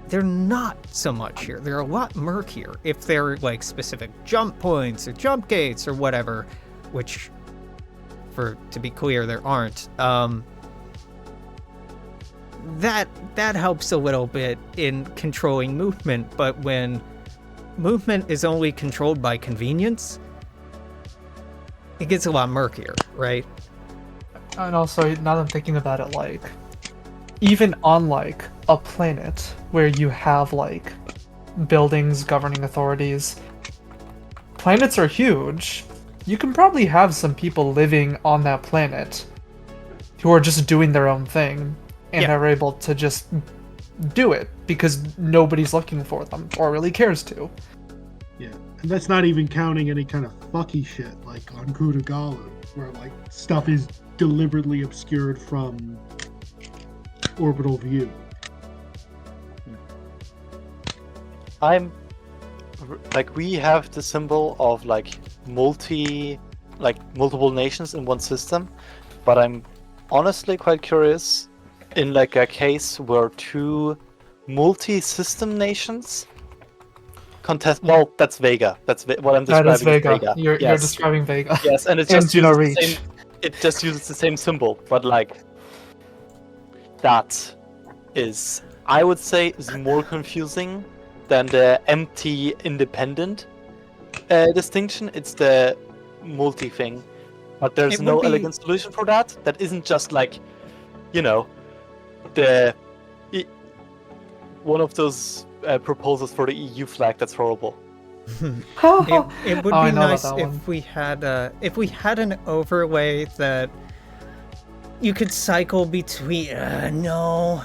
they're not so much here. They're a lot murkier. If they're like specific jump points or jump gates or whatever, which, to be clear, there aren't. That helps a little bit in controlling movement, but when movement is only controlled by convenience, it gets a lot murkier, right? And also, now that I'm thinking about it, like, even on, like, a planet where you have, like, buildings, governing authorities, planets are huge. You can probably have some people living on that planet who are just doing their own thing and are able to just do it because nobody's looking for them or really cares to. Yeah, and that's not even counting any kind of fucky shit like on Kutagalu, where like stuff is deliberately obscured from orbital view. We have the symbol of multiple nations in one system, but I'm honestly quite curious in like a case where two multi-system nations contest. Well, that's Vega. That's what I'm describing. That is Vega. Vega. You're Yes. describing Vega. Yes, and it And just Juno uses the Reach. same. It just uses the same symbol, but like that is, I would say, is more confusing than the empty independent distinction. It's the multi thing, but there's It no would be- elegant solution for that. That isn't just like, one of those proposals for the EU flag. That's horrible. It would Oh, I be know about nice that one. if we had an overlay that you could cycle between. No,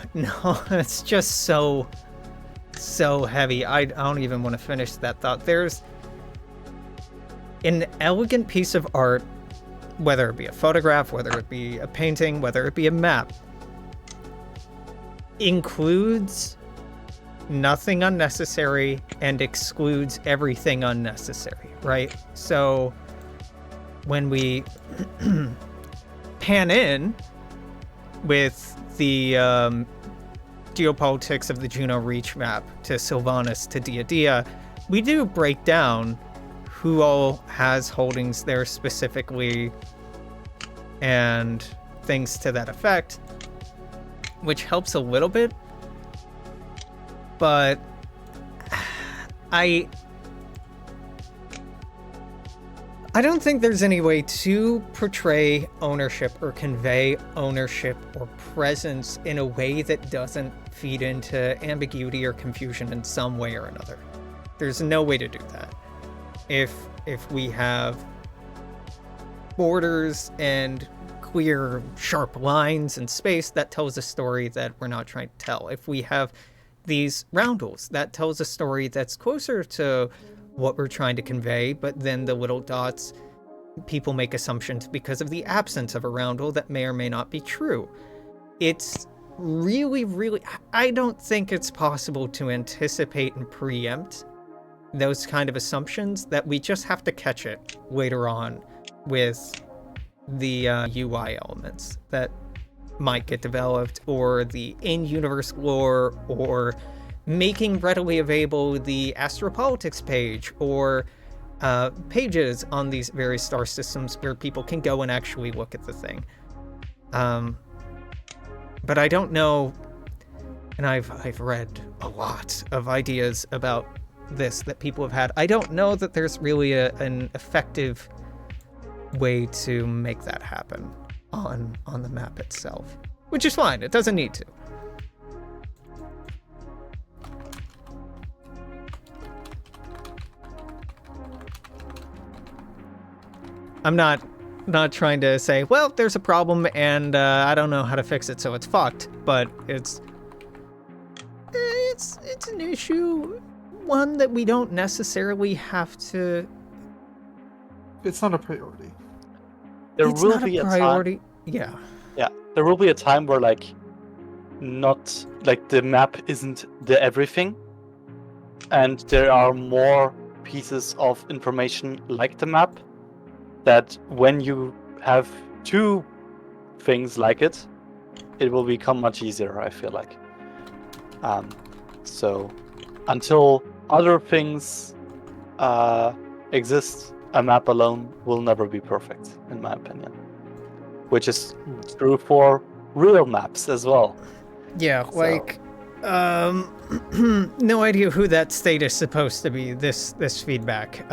it's just so heavy. I don't even want to finish that thought. There's an elegant piece of art, whether it be a photograph, whether it be a painting, whether it be a map, includes nothing unnecessary and excludes everything unnecessary, right? So when we pan in with the geopolitics of the Juno Reach map to Sylvanas to Dia, we do break down who all has holdings there specifically and things to that effect, which helps a little bit. But I don't think there's any way to portray ownership or convey ownership or presence in a way that doesn't feed into ambiguity or confusion in some way or another. There's no way to do that. If we have borders and clear, sharp lines and space, that tells a story that we're not trying to tell. If we have these roundels, that tells a story that's closer to what we're trying to convey, but then the little dots, people make assumptions because of the absence of a roundel that may or may not be true. It's really, I don't think it's possible to anticipate and preempt those kind of assumptions, that we just have to catch it later on with the UI elements that might get developed, or the in-universe lore, or making readily available the astropolitics page, or pages on these various star systems where people can go and actually look at the thing. But I don't know, and I've read a lot of ideas about this that people have had. I don't know that there's really an effective way to make that happen on the map itself, which is fine. It doesn't need to. I'm not trying to say, well, there's a problem and I don't know how to fix it, so it's fucked. But it's an issue, one that we don't necessarily have to. It's not a priority. There It's will not be a a priority. Yeah. Yeah, there will be a time where not like the map isn't the everything, and there are more pieces of information like the map that when you have two things like it, it will become much easier, I feel like. So until other things exist, a map alone will never be perfect, in my opinion. Which is true for real maps as well. Yeah, So- like, no idea who that state is supposed to be, this feedback.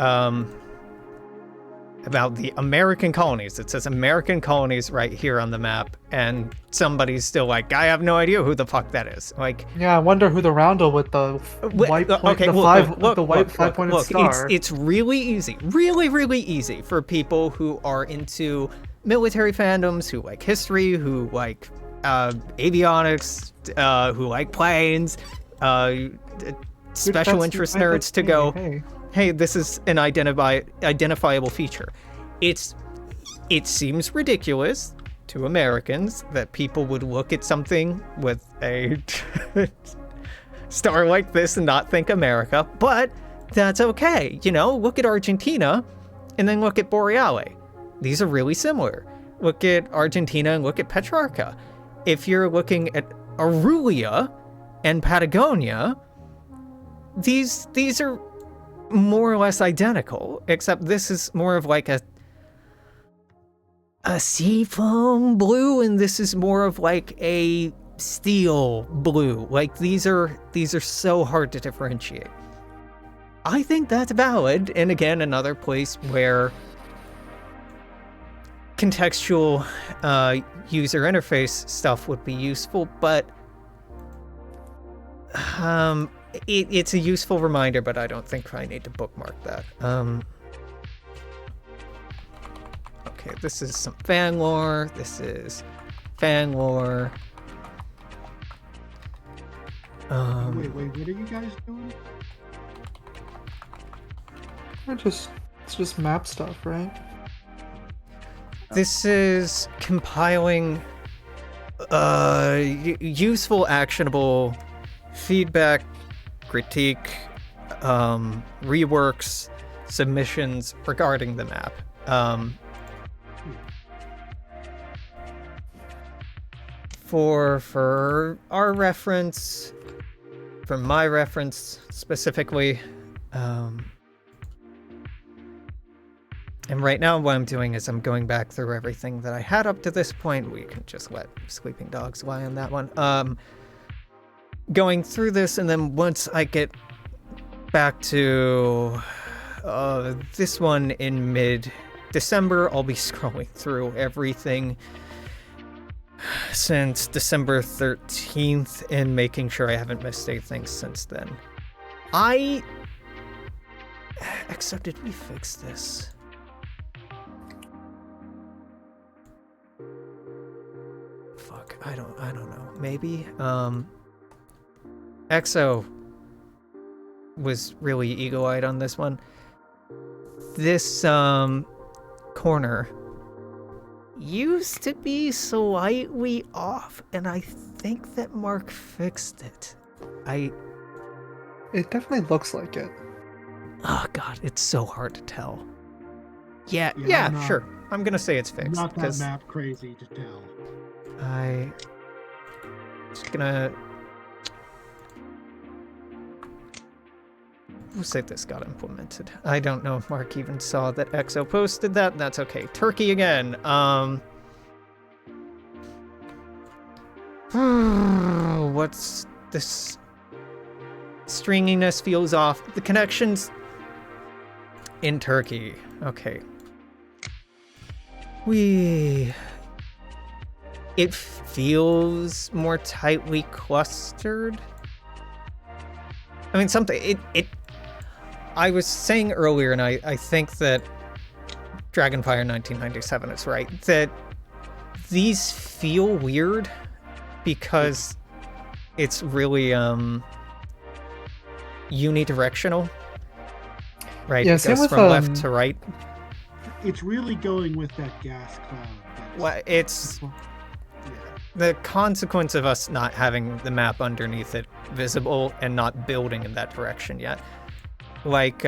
About the American colonies. It says American colonies right here on the map, and somebody's still like, I have no idea who the fuck that is. Like, Yeah, I wonder who the roundel with the white point, the white five-pointed star. It's really easy, really easy for people who are into military fandoms, who like history, who like avionics, who like planes, special interest nerds to go, hey, this is an identifiable feature. It seems ridiculous to Americans that people would look at something with a star like this and not think America, but that's okay. You know, look at Argentina and then look at Boreale. These are really similar. Look at Argentina and look at Petrarca. If you're looking at Arulia and Patagonia, these are more or less identical, except this is more of like a seafoam blue, and this is more of like a steel blue. Like these are so hard to differentiate. I think that's valid, and again, another place where contextual user interface stuff would be useful, but it's a useful reminder, but I don't think I need to bookmark that. Okay, this is some fan lore. This is fan lore. Wait, what are you guys doing? It's just map stuff, right? This is compiling useful, actionable feedback, critique, reworks, submissions regarding the map. For our reference, for my reference specifically, and right now what I'm doing is I'm going back through everything that I had up to this point. We can just let sleeping dogs lie on that one. Going through this, and then once I get back to this one in mid-December, I'll be scrolling through everything since December 13th and making sure I haven't missed anything since then. Except, did we fix this? Fuck, I don't know. Maybe. EXO was really eagle-eyed on this one. This corner used to be slightly off, and I think that Mark fixed it. It definitely looks like it. Oh god, it's so hard to tell. Yeah, Yeah, I'm not- sure. I'm gonna say it's I'm fixed not that because map crazy to tell. just gonna. We'll say this got implemented. I don't know if Mark even saw that EXO posted that. That's okay. Turkey again. What's this? Stringiness feels off. The connections in Turkey. Okay. It feels more tightly clustered. I mean, I was saying earlier, and I think that Dragonfire 1997 is right, that these feel weird because it's really unidirectional, right? Yeah, It same goes with, from left to right. It's really going with that gas cloud. Well, it's Yeah. the consequence of us not having the map underneath it visible and not building in that direction yet. Like,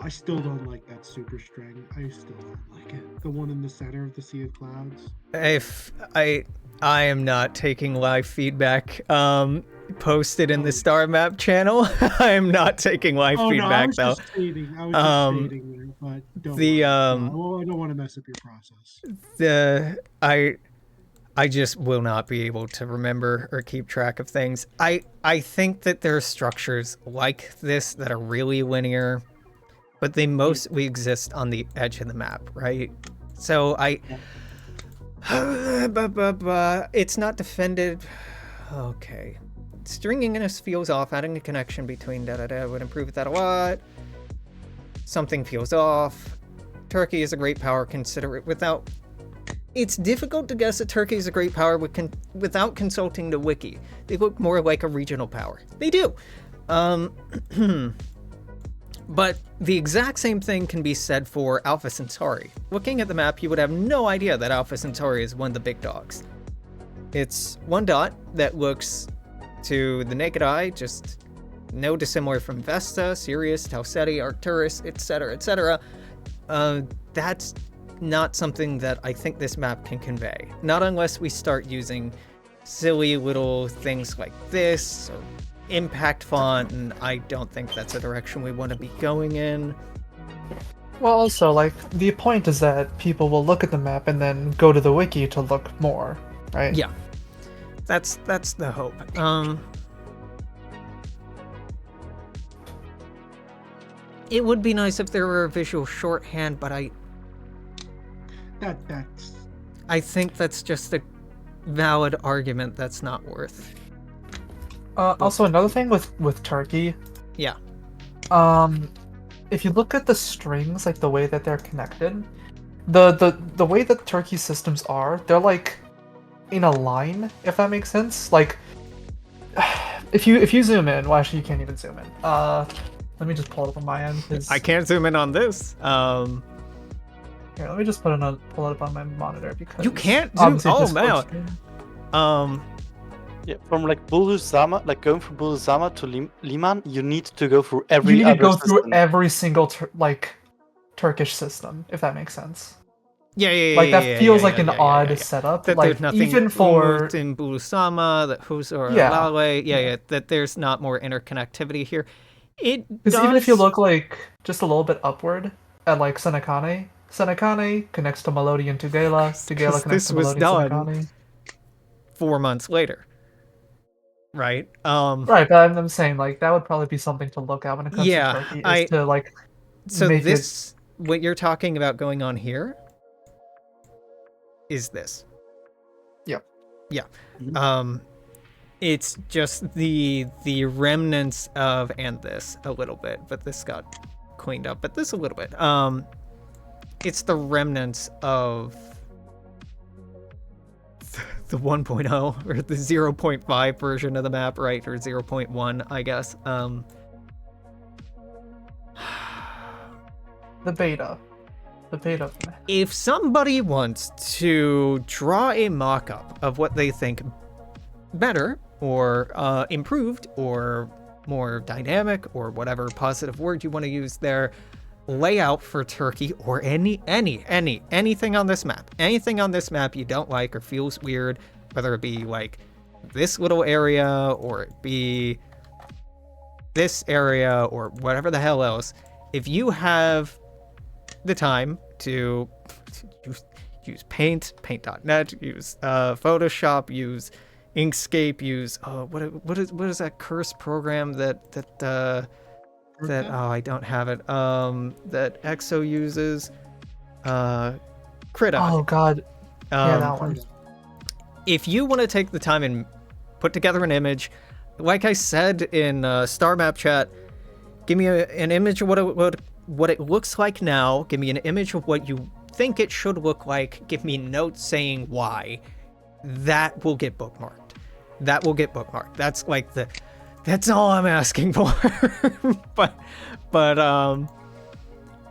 I still don't like that super string. I still don't like it. The one in the center of the Sea of Clouds. if I am not taking live feedback posted in the Star Map channel. I am not taking live Oh no, I feedback was though. just fading. I was just fading there, but don't the, worry. I don't want to mess up your process. I just will not be able to remember or keep track of things. I think that there are structures like this that are really linear, but they mostly exist on the edge of the map, right? So it's not defended. Okay. Stringiness feels off. Adding a connection between would improve that a lot. Something feels off. Turkey is a great power. Consider it without. It's difficult to guess that Turkey is a great power without consulting the wiki. They look more like a regional power. They do. But the exact same thing can be said for Alpha Centauri. Looking at the map, you would have no idea that Alpha Centauri is one of the big dogs. It's one dot that looks, to the naked eye, just no dissimilar from Vesta, Sirius, Tau Ceti, Arcturus, etc., etc. That's not something that I think this map can convey. Not unless we start using silly little things like this, or impact font, and I don't think that's a direction we want to be going in. Well, also, like, the point is that people will look at the map and then go to the wiki to look more, right? Yeah. That's the hope. It would be nice if there were a visual shorthand, but That's I think that's just a valid argument that's not worth. Also, another thing with Turkey, Yeah. if you look at the strings, like the way that they're connected, the way that Turkey systems are, they're like in a line, if that makes sense. Like, if you zoom in, well, actually, you can't even zoom in. Let me just pull it up on my end. 'Cause... I can't zoom in on this. Here, let me just pull it up on my monitor because You can't zoom. obviously Oh Discord man. stream- Yeah, from like Bulusama, like going from Bulusama to Liman, you need to go through You every need to other go system. through every single Turkish system, if that makes sense. Yeah. Like that feels like an yeah, odd yeah. setup. That like there's nothing even for in Bulusama, that Husor, Yeah. Lale, yeah, that there's not more interconnectivity here. It because even if you does- look like just a little bit upward at like Senekane connects to Melody and Tugela. Tugela 'Cause connects this to was Melody done and Senekane. 4 months later, right? Right, but I'm saying like that would probably be something to look at when it comes Yeah, to Turkey. Is to like So make this, what you're talking about going on here, is this. Yep. Yeah. Mhm. It's just the remnants of, and this a little bit, but this got cleaned up, but this a little bit. It's the remnants of the 1.0 or the 0.5 version of the map, right? Or 0.1, I guess. the beta. If somebody wants to draw a mock-up of what they think better or improved or more dynamic or whatever positive word you want to use there, layout for Turkey or anything on this map, anything on this map you don't like or feels weird, whether it be like this little area or it be this area or whatever the hell else, if you have the time to use paint.net, use Photoshop, use Inkscape, use what is that cursed program that I don't have it, that EXO uses, Cridon. Oh god, yeah, that one. If you want to take the time and put together an image, like I said in Star Map chat, give me an image of what what it looks like now. Give me an image of what you think it should look like. Give me notes saying why. That will get bookmarked. That will get bookmarked. That's like that's all I'm asking for. but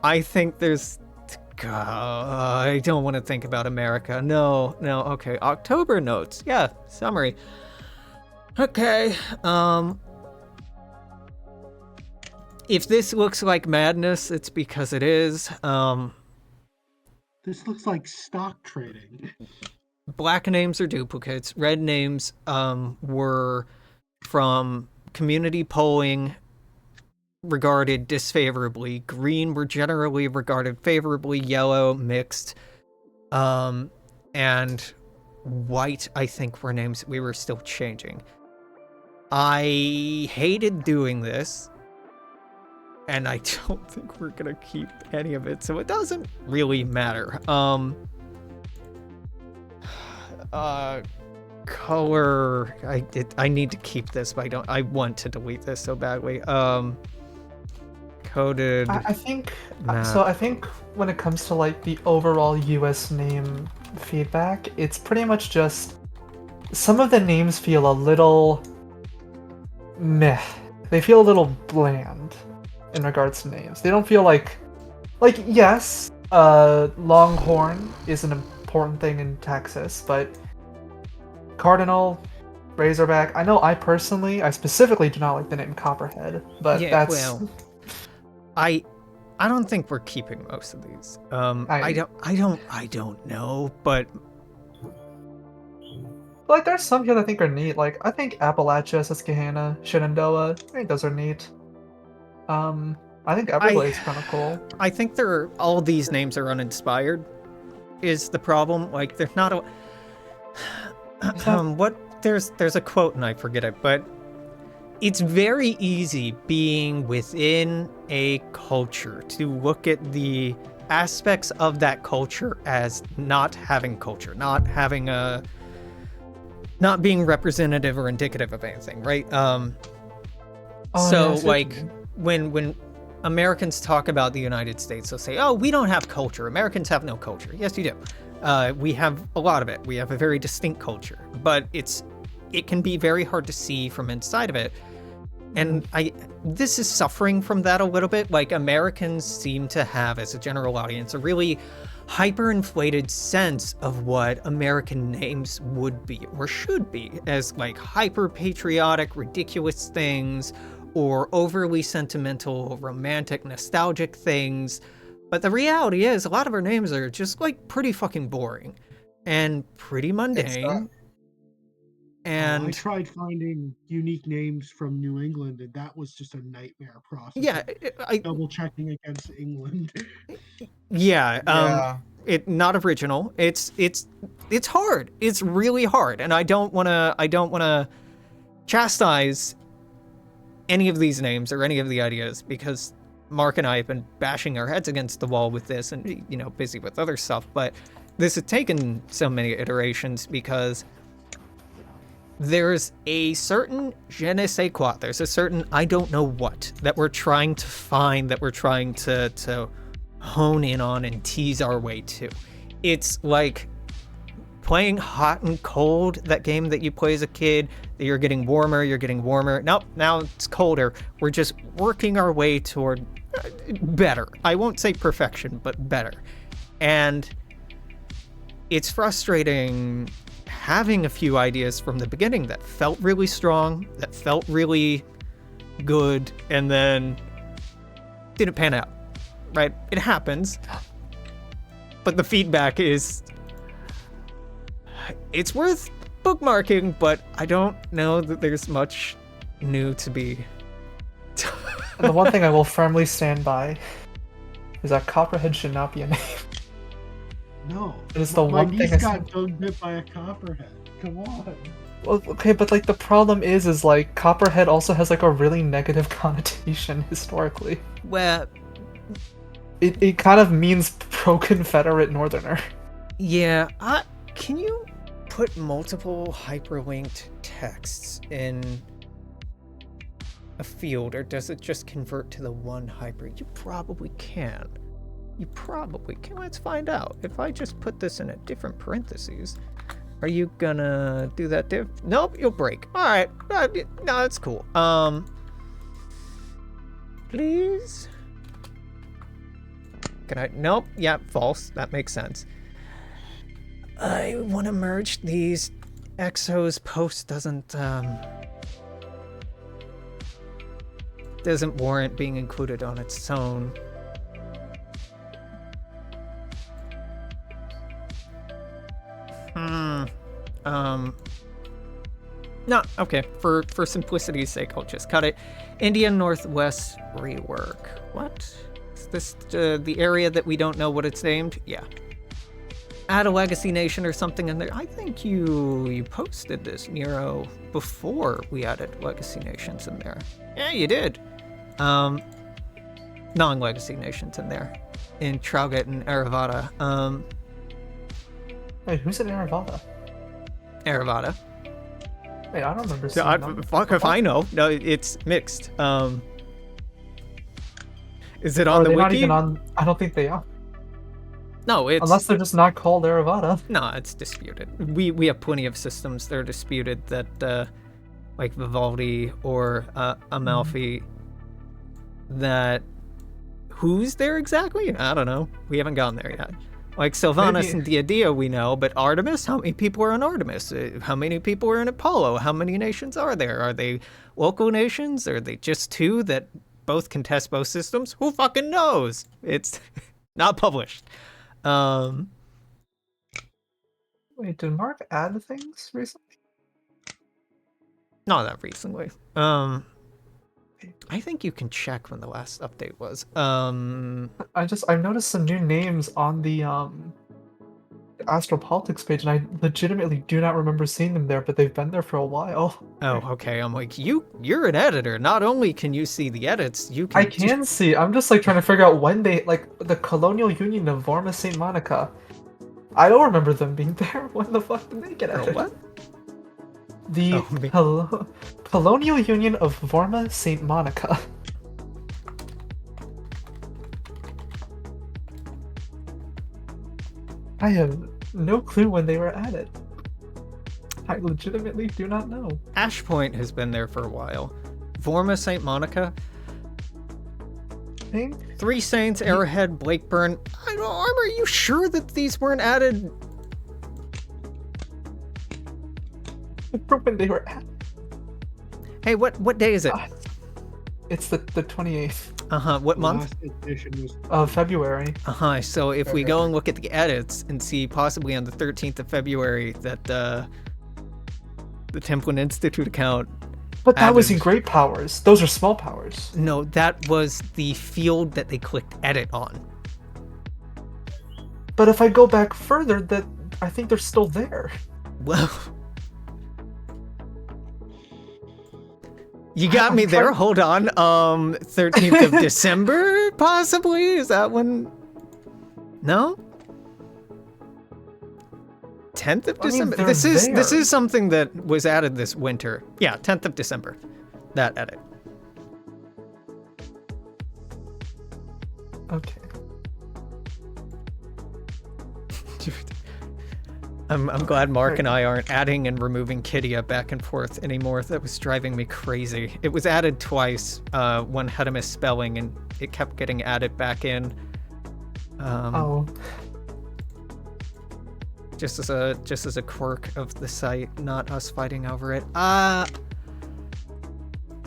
I think there's I don't want to think about America. No. Okay. October notes. Yeah. Summary. Okay. If this looks like madness, it's because it is. This looks like stock trading. Black names are duplicates. Red names were from community polling regarded disfavorably. Green were generally regarded favorably. Yellow mixed. And white, I think, were names we were still changing. I hated doing this, and I don't think we're gonna keep any of it, so it doesn't really matter. Color, I need to keep this, but I want to delete this so badly. Coded. I think map. so. I think when it comes to like the overall US name feedback, it's pretty much just some of the names feel a little meh. They feel a little bland in regards to names. They don't feel like yes, Longhorn is an important thing in Texas, but Cardinal, Razorback. I know I specifically do not like the name Copperhead, but Yeah, that's well, I don't think we're keeping most of these. I don't know, but like there's some here that I think are neat. Like I think Appalachia, Susquehanna, Shenandoah. I think those are neat. I think Everglades kind of cool. I think all these names are uninspired. Is the problem? Like they're not there's a quote and I forget it, but it's very easy being within a culture to look at the aspects of that culture as not having culture, not being representative or indicative of anything, right? So like when Americans talk about the United States, they'll say, "Oh, we don't have culture. Americans have no culture." Yes, you do. We have a lot of it. We have a very distinct culture, but it can be very hard to see from inside of it. And this is suffering from that a little bit. Like Americans seem to have, as a general audience, a really hyperinflated sense of what American names would be or should be as like hyper patriotic, ridiculous things, or overly sentimental, romantic, nostalgic things. But the reality is a lot of our names are just like pretty fucking boring and pretty mundane. And I tried finding unique names from New England, and that was just a nightmare process. yeah, Double checking against England. Yeah. It not original. It's hard. It's really hard, and I don't wanna chastise any of these names or any of the ideas because Mark and I have been bashing our heads against the wall with this, and busy with other stuff. But this has taken so many iterations because there's a certain je ne sais quoi. There's a certain I don't know what that we're trying to find, that we're trying to hone in on and tease our way to. It's like playing hot and cold, that game that you play as a kid, that you're getting warmer. Nope, now it's colder. We're just working our way toward better. I won't say perfection, but better. And it's frustrating having a few ideas from the beginning that felt really strong, that felt really good, and then didn't pan out, right? It happens. But the feedback is, it's worth bookmarking, but I don't know that there's much new to be. And the one thing I will firmly stand by is that Copperhead should not be a name. No. It is the My one niece thing got dug bit by a copperhead. Come on. Well, okay, but like the problem is like Copperhead also has like a really negative connotation historically. Well, It kind of means pro-Confederate Northerner. yeah, can you put multiple hyperlinked texts in a field, or does it just convert to the one hybrid? You probably can. You probably can. Let's find out. If I just put this in a different parentheses, are you gonna do that div? Nope, you'll break. All right. No, that's cool. Please? Can I? Nope. Yeah, false. That makes sense. I want to merge these. Exo's post doesn't warrant being included on its own. No, okay. For simplicity's sake, I'll just cut it. Indian Northwest rework. What? Is this the area that we don't know what it's named? Yeah. Add a Legacy Nation or something in there. I think you posted this, Nero, before we added Legacy Nations in there. Yeah, you did. Non-Legacy Nations in there. In Traugat and Aravada. Wait, who's in Aravada? Aravada. Wait, I don't remember seeing them. Fuck if I know. No, it's mixed. Is it on the They're not wiki? even on. I don't think they are. No, it's Unless they're just not called Aravada. no, it's disputed. We have plenty of systems that are disputed that like Vivaldi or Amalfi that who's there exactly? I don't know. We haven't gotten there yet. Like Sylvanas and Diadia we know, but Artemis, how many people are in Artemis? How many people are in Apollo? How many nations are there? Are they local nations? Are they just two that both contest both systems? Who fucking knows? It's not published. Wait, did Mark add things recently? Not that recently. I think you can check when the last update was. I've noticed some new names on the Astropolitics page, and I legitimately do not remember seeing them there, but they've been there for a while. Oh, okay. I'm like, you're an editor. Not only can you see the edits, you can. I can see. I'm just like trying to figure out when they the Colonial Union of Vorma St. Monica. I don't remember them being there. When the fuck did they get added? What? The Colonial Union of Vorma St. Monica. I have no clue when they were added. I legitimately do not know. Ashpoint has been there for a while. Vorma St. Monica. Three Saints, Arrowhead, Blakeburn. Are you sure that these weren't added? When they were added. Hey, what day is it? It's the 28th. What month? Last edition was Of February. So if we go and look at the edits and see possibly on the 13th of February that the Templin Institute account. But that was in added- Great Powers. Those are small powers. No, that was the field that they clicked edit on. But if I go back further, that I think they're still there. Well, you got me there. Hold on. 13th of December, possibly? Is that when? No? 10th of I mean, December. they're This is there. something that was added this winter. Yeah, 10th of December. That edit. Okay. I'm glad Mark and I aren't adding and removing Kydia back and forth anymore. That was driving me crazy. It was added twice, one had a misspelling and it kept getting added back in. Just as a quirk of the site, not us fighting over it.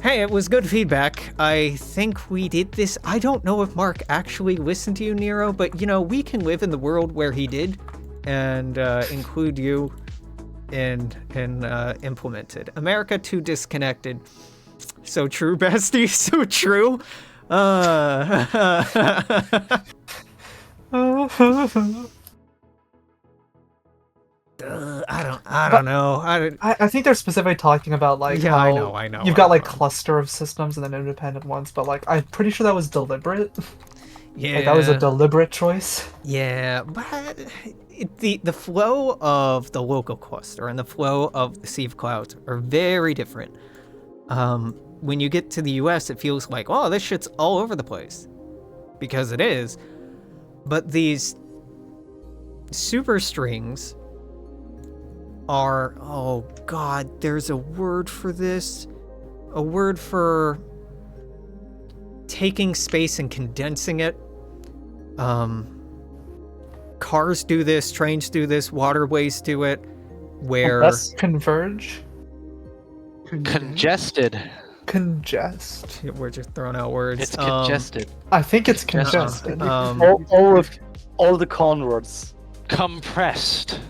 Hey, it was good feedback. I think we did this. I don't know if Mark actually listened to you, Nero, but we can live in the world where he did and include you and implemented. America too disconnected. So true, bestie. So true. I don't know. I think they're specifically talking about like Yeah, how I know. you've got like cluster of systems and then independent ones, but like I'm pretty sure that was deliberate. Yeah. Like that was a deliberate choice. Yeah, but the flow of the local cluster and the flow of the Sea of Clouds are very different. when you get to the US, it feels like, oh, this shit's all over the place. Because it is. But these superstrings are, oh god, there's a word for this. A word for taking space and condensing it. Cars do this, trains do this, waterways do it, where... That's- Converge? Congested. Congest. We're just throwing out words. It's congested. I think it's Congested. congested. all the con words. Compressed.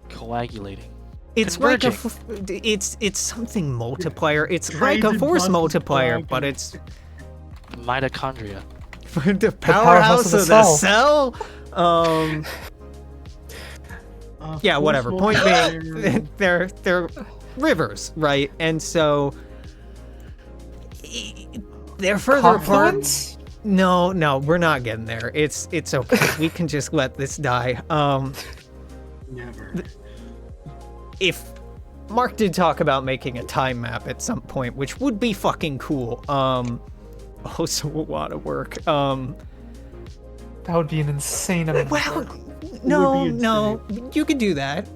Coagulating. It's like a, Converging. it's something multiplier. It's Trains like a and force buses multiplier, colliding. but it's Mitochondria. the powerhouse of the cell. Yeah, whatever. Force Point multiplier. being, they're rivers, right? And so they're further apart. Confluence? No, we're not getting there. It's okay. We can just let this die. Never. If Mark did talk about making a time map at some point, which would be fucking cool. Also a lot of work. That would be an insane amount of Well, work. no, you could do that.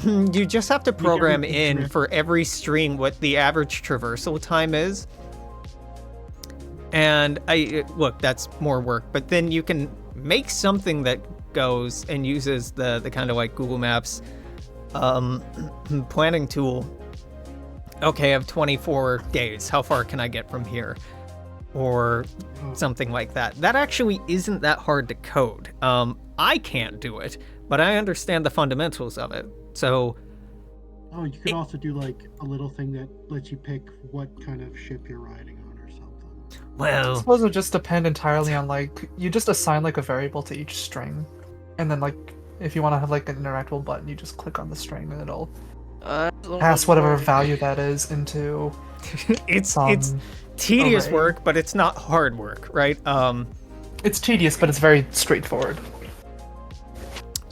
You just have to program everything in drift. for every string what the average traversal time is. And look, that's more work, but then you can make something that goes and uses the kind of like Google Maps planning tool. Okay, I have 24 days. How far can I get from here? Or something like that. That actually isn't that hard to code. I can't do it, but I understand the fundamentals of it. So Oh, you could also do like a little thing that lets you pick what kind of ship you're riding on or something. I well, suppose it would just depend entirely on like you just assign like a variable to each string, and then like if you want to have like an interactable button, you just click on the string and it'll pass whatever value that is into it's some tedious array. work, but it's not hard work, right? It's tedious, but it's very straightforward.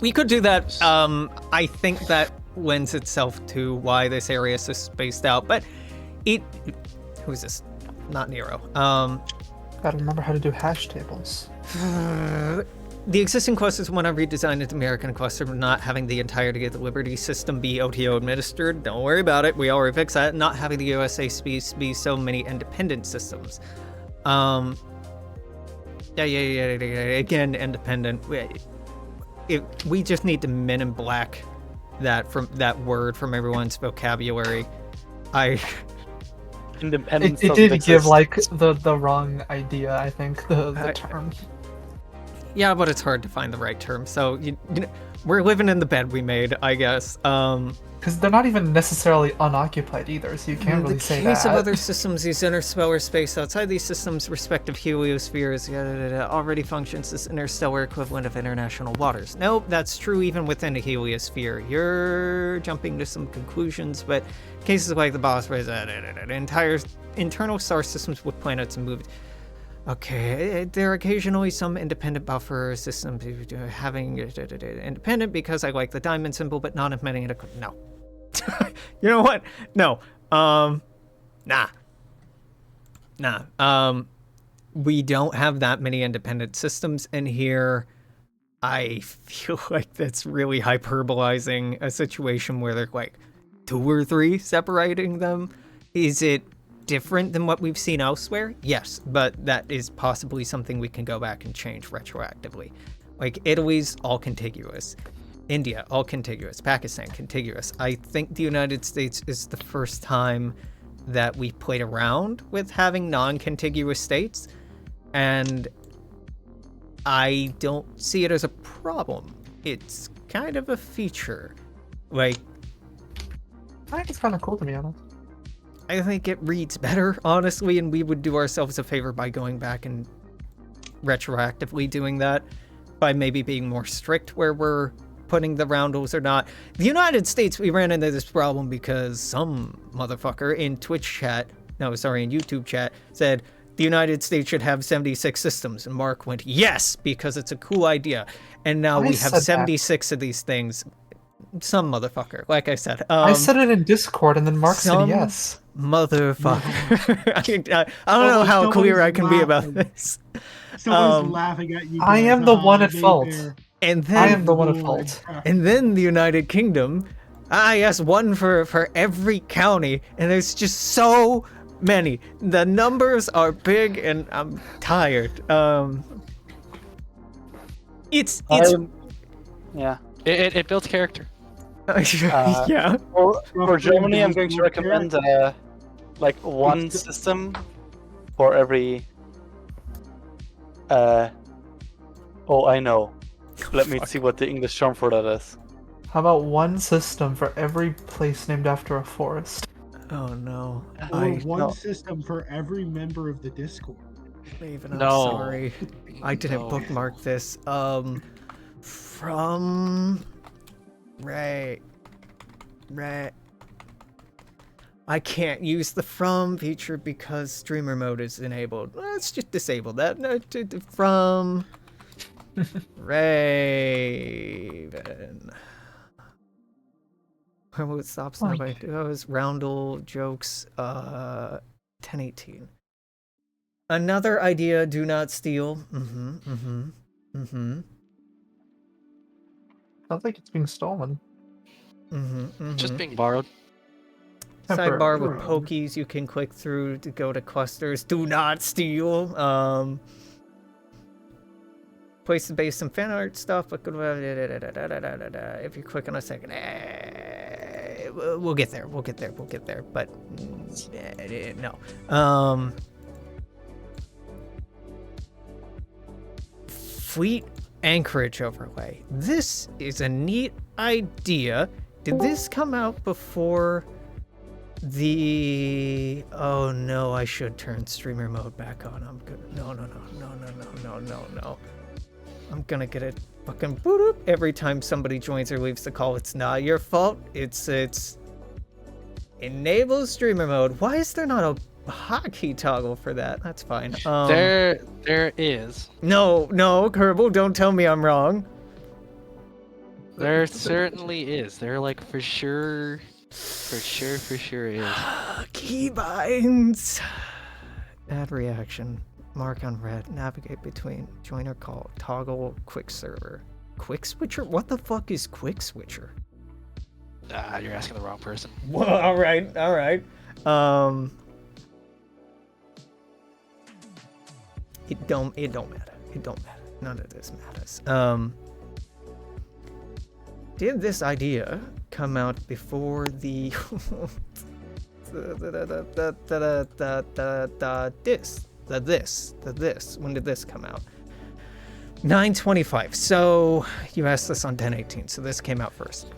We could do that. I think that lends itself to why this area is so spaced out. But who's this? Not Nero. Gotta remember how to do hash tables. The existing clusters want to redesign its American cluster, not having the entirety of the Liberty system be OTO administered. Don't worry about it. We already fixed that. Not having the USA space be so many independent systems. Yeah. Again, independent. We just need to men in black that word from everyone's vocabulary. Independence It doesn't did give exist. like the wrong idea, I think, the term. Yeah, but it's hard to find the right term. So you know, we're living in the bed we made, I guess. Because they're not even necessarily unoccupied either, so you can't In really the say case that. of other systems, use interstellar space outside these systems' respective heliospheres already functions as interstellar equivalent of international waters. Nope, that's true even within a heliosphere. You're jumping to some conclusions, but cases like the Boss Rays, entire internal star systems with planets moved. Okay, there are occasionally some independent buffer systems having independent because I like the diamond symbol, but not admitting it. No. You know what? No. Nah. We don't have that many independent systems in here. I feel like that's really hyperbolizing a situation where they're like 2 or 3 separating them. Is it different than what we've seen elsewhere? Yes, but that is possibly something we can go back and change retroactively. Like Italy's all contiguous. India, all contiguous. Pakistan, contiguous. I think the United States is the first time that we played around with having non-contiguous states, and I don't see it as a problem. It's kind of a feature. Like, I think it's kind of cool, to be honest. I think it reads better, honestly, and we would do ourselves a favor by going back and retroactively doing that, by maybe being more strict where we're putting the roundels or not. The United States, we ran into this problem because some motherfucker in in YouTube chat said the United States should have 76 systems, and Mark went, yes, because it's a cool idea. And now I we said have that. 76 of these things. some motherfucker. Like I said, I said it in Discord, and then Mark said some yes. motherfucker. I don't know how Someone's clear I can be about laughing. this. Someone's Um, laughing at you. I guys. am the one at They fault. there. And I then am the one at Boy. fault. And then the United Kingdom, yes, one for every county, and there's just so many. The numbers are big, and I'm tired. It's Yeah. It builds character. yeah. For Germany, I'm going to Don't recommend like one It's- system for every. Oh, I know. Let me see what the English term for that is. How about one system for every place named after a forest? Oh no. Or I one no. system for every member of the Discord. even. I'm No. sorry. I didn't No. bookmark this. From right. I can't use the from feature because streamer mode is enabled. Let's just disable that. No, from Raven. Where would it stop by? Those roundel jokes. 1018. Another idea. Do not steal. Sounds like it's being stolen. Just being borrowed. Sidebar with Temporary. pokies, you can click through to go to clusters. Do not steal. Place to base some fan art stuff, but if you click on a second, we'll get there. But no. Fleet Anchorage overlay. This is a neat idea. Did this come out before the... Oh no, I should turn streamer mode back on. I'm good. No. I'm gonna get it fucking boot every time somebody joins or leaves the call. It's not your fault. It's enable streamer mode. Why is there not a hotkey toggle for that? That's fine. There is. No, Kerbal, don't tell me I'm wrong. There certainly is. There like for sure is. Keybinds. Add reaction. Mark on red. Navigate between. Joiner call. Toggle. Quick server. Quick switcher? What the fuck is quick switcher? You're asking the wrong person. Well, all right. It don't matter. None of this matters. Did this idea come out before the this? When did this come out? 9/25. So you asked this on 10/18. So this came out first.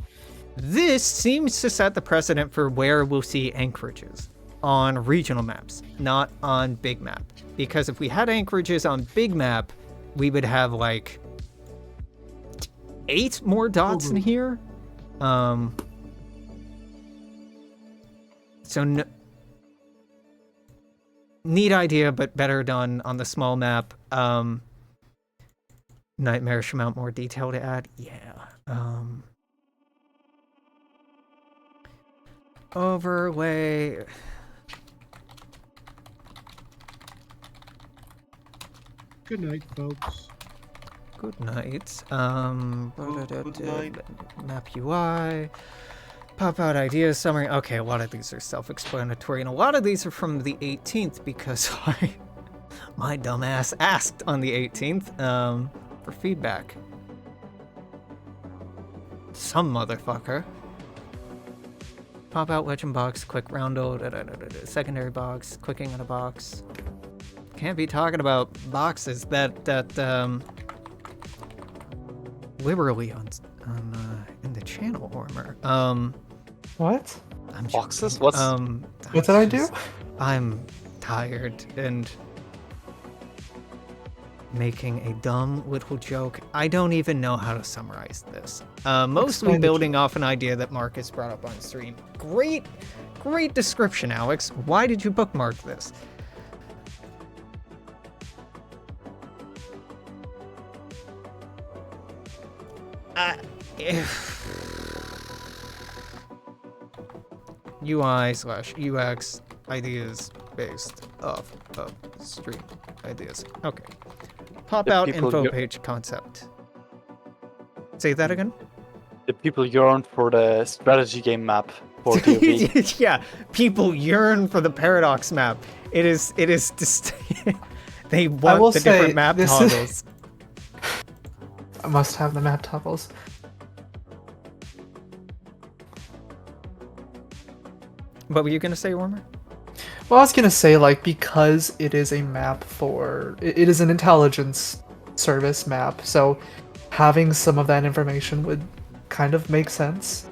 This seems to set the precedent for where we'll see anchorages on regional maps, not on big map. Because if we had anchorages on big map, we would have like 8 more dots in here. So neat idea, but better done on the small map. Nightmarish amount more detail to add. Yeah. Overlay. Good night, folks. Good night. Good night. Map UI. Pop out ideas summary. Okay, a lot of these are self-explanatory, and a lot of these are from the 18th because my dumbass asked on the 18th for feedback. Some motherfucker. Pop out legend box, click roundel, secondary box, clicking on a box. Can't be talking about boxes that liberally on in the channel warmer. What? I'm Boxes? joking. What's What did I do? I'm tired and making a dumb little joke. I don't even know how to summarize this. Mostly Explain the building off an idea that Marcus brought up on stream. Great description, Alex. Why did you bookmark this? UI/UX ideas based off of stream ideas. Okay. Pop The out people info you- page concept. Say that again? The people yearn for the strategy game map for DOV. Yeah, people yearn for the Paradox map. It is they want will the say, different map this is- toggles. I must have the map toggles. What were you gonna say, Warmer? Well, I was gonna say, like, because it is a map for... It is an intelligence service map, so having some of that information would kind of make sense.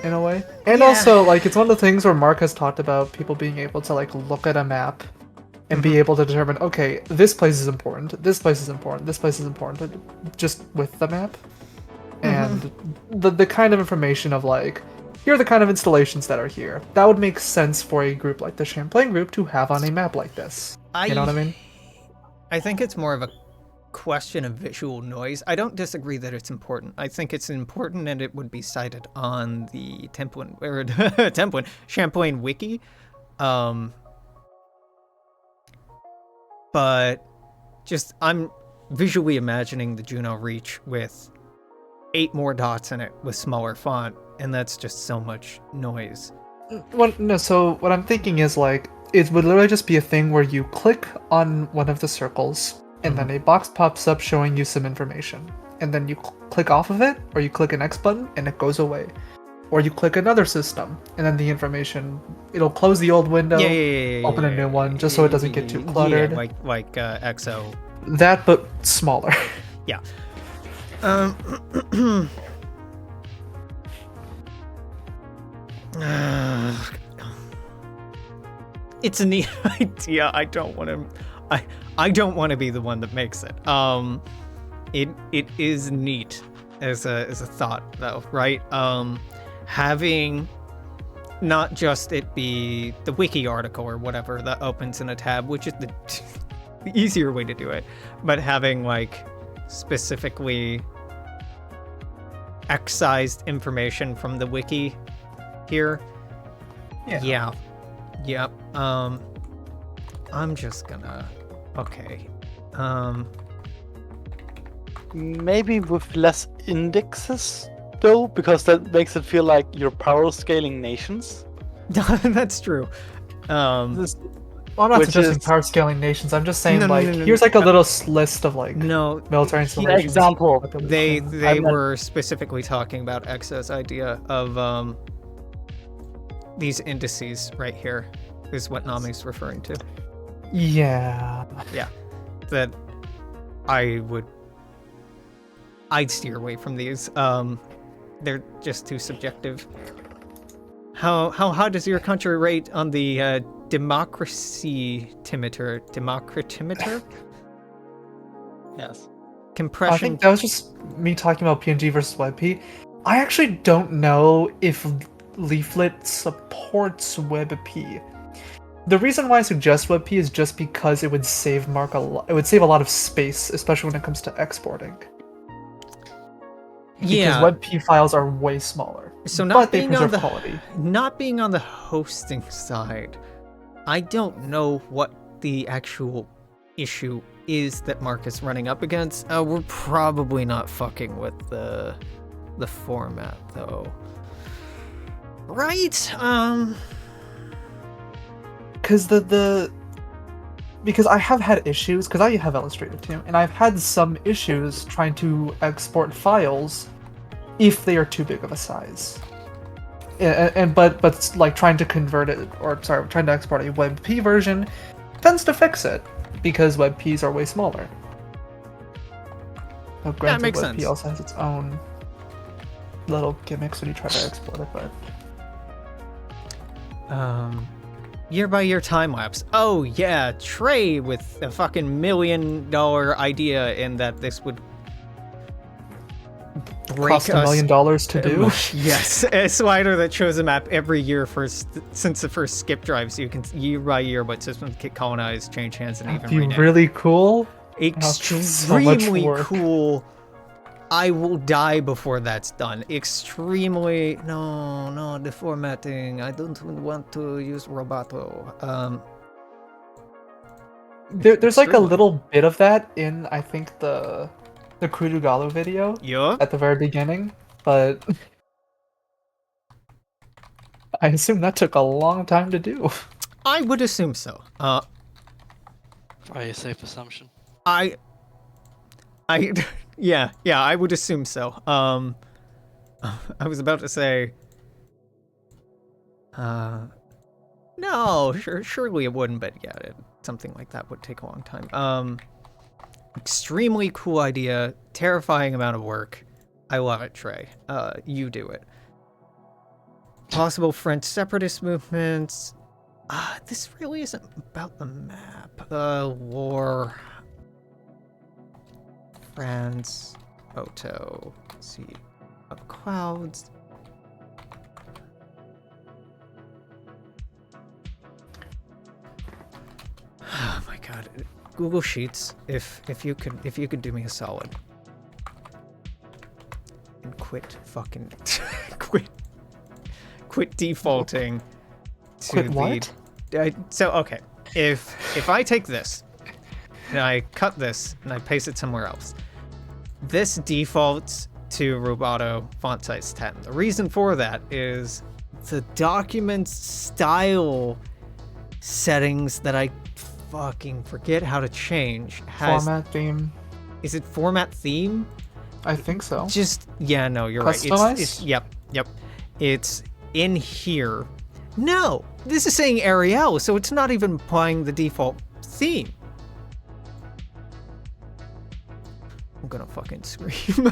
In a way. And Yeah. also, like, it's one of the things where Mark has talked about people being able to, like, look at a map and be able to determine, okay, this place is important, this place is important, this place is important, just with the map. And the kind of information of, like, here are the kind of installations that are here. That would make sense for a group like the Champlain group to have on a map like this. You know what I mean? I think it's more of a question of visual noise. I don't disagree that it's important. I think it's important and it would be cited on the Champlain wiki. But just I'm visually imagining the Juno Reach with 8 more dots in it with smaller font, and that's just so much noise. So what I'm thinking is, like, it would literally just be a thing where you click on one of the circles, and then a box pops up showing you some information. And then you click off of it, or you click an X button, and it goes away. Or you click another system, and then the information, it'll close the old window, open a new one, just so it doesn't get too cluttered. Yeah, like XO. That, but smaller. Yeah. It's a neat idea. I don't want to. I don't want to be the one that makes it. It is neat as a thought though, right? Having not just it be the wiki article or whatever that opens in a tab, which is the easier way to do it, but having like specifically excised information from the wiki here. Yeah. Yep. I'm just gonna. Okay. Maybe with less indexes, though, because that makes it feel like you're power scaling nations. That's true. This- Well, I'm not Which suggesting is- power scaling nations. I'm just saying, No, like, no. here's like a little list of like No, military For installations. example, they I meant- were specifically talking about Exo's idea of these indices right here is what Nami's referring to. Yeah. That I'd steer away from these. They're just too subjective. How high does your country rate on the democracy-timeter? Democratimeter? yes. I Compression. think that was just me talking about PNG versus WebP. I actually don't know if Leaflet supports WebP. The reason why I suggest WebP is just because it would save Mark it would save a lot of space, especially when it comes to exporting. Yeah. Because WebP files are way smaller. So not but they being on preserve the quality. not being on the hosting side, I don't know what the actual issue is that Mark is running up against. We're probably not fucking with the format though, right? Because because I have had issues, because I have Illustrator too, and I've had some issues trying to export files if they are too big of a size. But like trying to convert it, trying to export a WebP version tends to fix it because WebPs are way smaller. Now, granted, makes WebP sense. also has its own little gimmicks when you try to export it, but Year by year time lapse. Oh yeah, Trey with a fucking $1 million idea in that this would break cost $1 million to do. Yes, a slider that shows a map every year since the first skip drive, so you can year by year what systems get colonized, change hands, and That'd even be rename. really cool. so much Extremely work. cool. I will die before that's done. Extremely... No, the formatting. I don't want to use Roboto. There's like a Certainly. little bit of that in, I think, the Kurugalo video Yeah? at the very beginning, but I assume that took a long time to do. I would assume so. Probably a safe assumption. I yeah, I would assume so. I was about to say no, surely it wouldn't, but yeah, something like that would take a long time. Extremely cool idea, terrifying amount of work. I love it, Trey. You do it. Possible French separatist movements. This really isn't about the map. War. France. Photo. Sea of clouds. Oh my god. Google Sheets, if you could do me a solid. And quit fucking quit defaulting to Quit what? So okay, if I take this and I cut this and I paste it somewhere else, this defaults to Roboto font size 10. The reason for that is the document style settings that I fucking forget how to change has Format theme. Is it format theme? I think so. Just yeah, no, you're right. Customize? Yep. It's in here. No, this is saying Arial, so it's not even applying the default theme. I'm gonna fucking scream.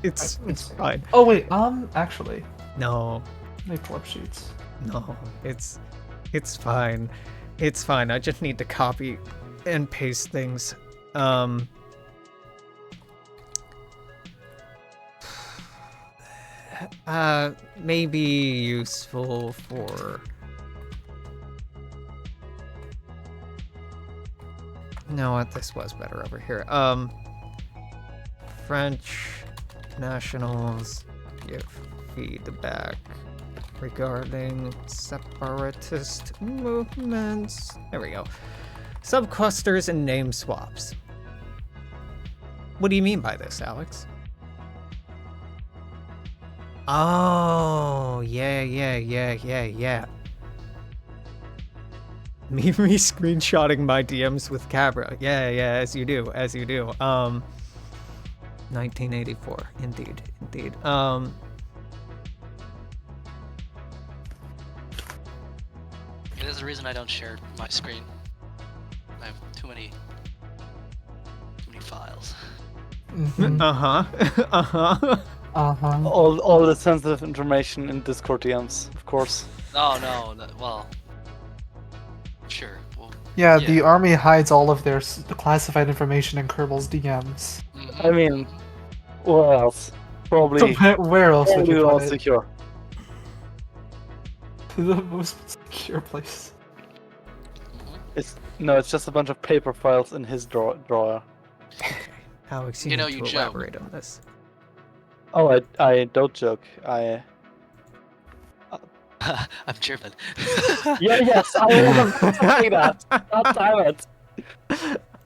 it's fine. Oh wait, actually, No, let me pull up Sheets. no, it's fine. It's fine. I just need to copy and paste things. Maybe useful for... No, what? This was better over here. French nationals give feedback regarding separatist movements. There we go. Subclusters and name swaps. What do you mean by this, Alex? Oh, yeah. Me screenshotting my DMs with Cabra. Yeah, as you do. 1984, indeed. It is the reason I don't share my screen. I have too many files. Mhm. Uh-huh. All the sensitive information in Discord DMs, of course. No, well, sure. Well, Yeah, Yeah. the army hides all of their classified information in Kerbal's DMs. mhm. I mean, where else? Probably, Where else would probably you all put it? secure. The most secure place. It's just a bunch of paper files in his drawer. Alex, you You know, need you to joke. elaborate on this. Oh, I don't joke. I'm German. Yes, I was about to say that. God damn it.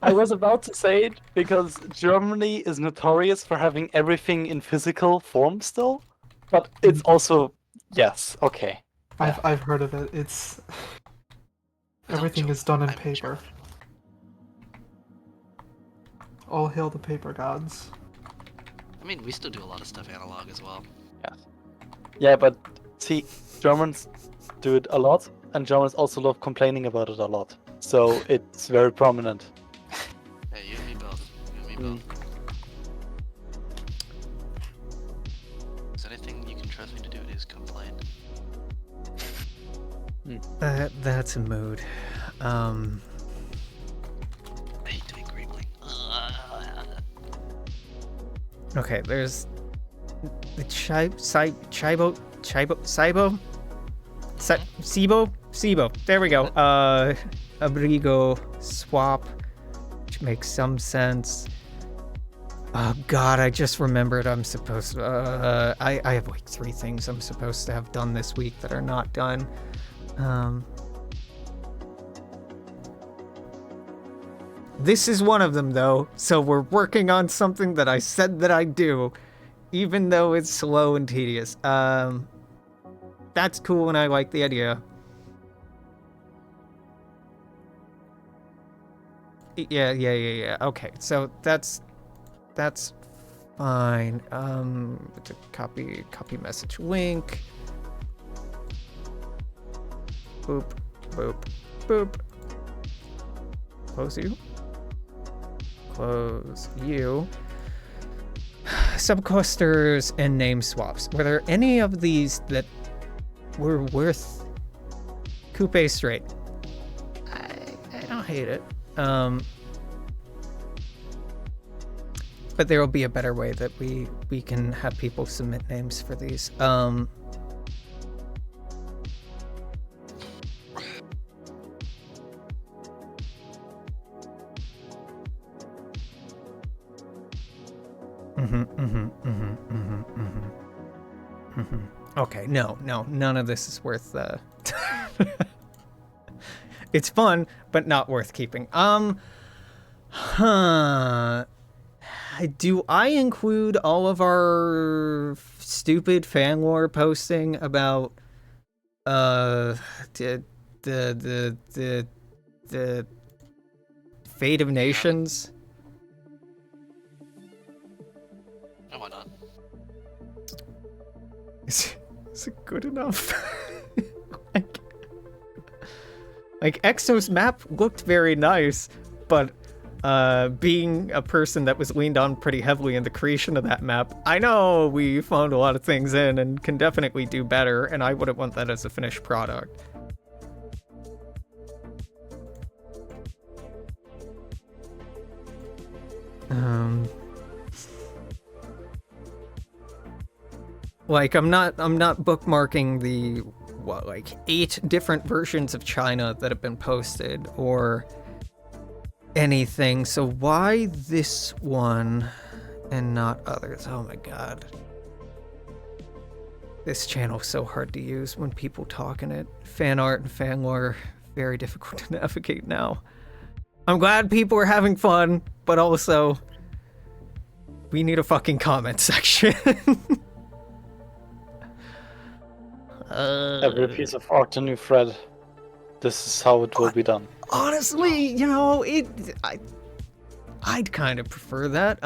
I was about to say it because Germany is notorious for having everything in physical form still, but it's also yes, okay. I've heard of it. It's everything joke. is done in I'm paper. German. All hail the paper gods. I mean, we still do a lot of stuff analog as well. Yeah, but see, Germans do it a lot, and Germans also love complaining about it a lot. So it's very prominent. Yeah, you and me both. Is there anything you can trust me to do? It is complain. That's a mood. I hate doing greebling. Okay, there's the Sibo. There we go. Abrigo swap, which makes some sense. Oh God, I just remembered I'm supposed to, I have like 3 things I'm supposed to have done this week that are not done. This is one of them though, so we're working on something that I said that I'd do, even though it's slow and tedious. That's cool and I like the idea. Yeah. Okay, so that's fine. To copy message link. Boop, boop, boop. Close you. Close you. Subclusters and name swaps. Were there any of these that were worth coupe straight? I don't hate it. But there will be a better way that we can have people submit names for these. Okay, no, none of this is worth it's fun, but not worth keeping. Do I include all of our stupid fan lore posting about the fate of nations? Oh, why not? Is it good enough? like Exo's map looked very nice, but being a person that was leaned on pretty heavily in the creation of that map, I know we found a lot of things in and can definitely do better, and I wouldn't want that as a finished product. Like I'm not bookmarking the like 8 different versions of China that have been posted or anything. So why this one and not others? Oh my god. This channel's so hard to use when people talk in it. Fan art and fan lore, very difficult to navigate now. I'm glad people are having fun, but also we need a fucking comment section. Every piece of art a new thread. This is how it will be done. Honestly, you know, I'd kind of prefer that.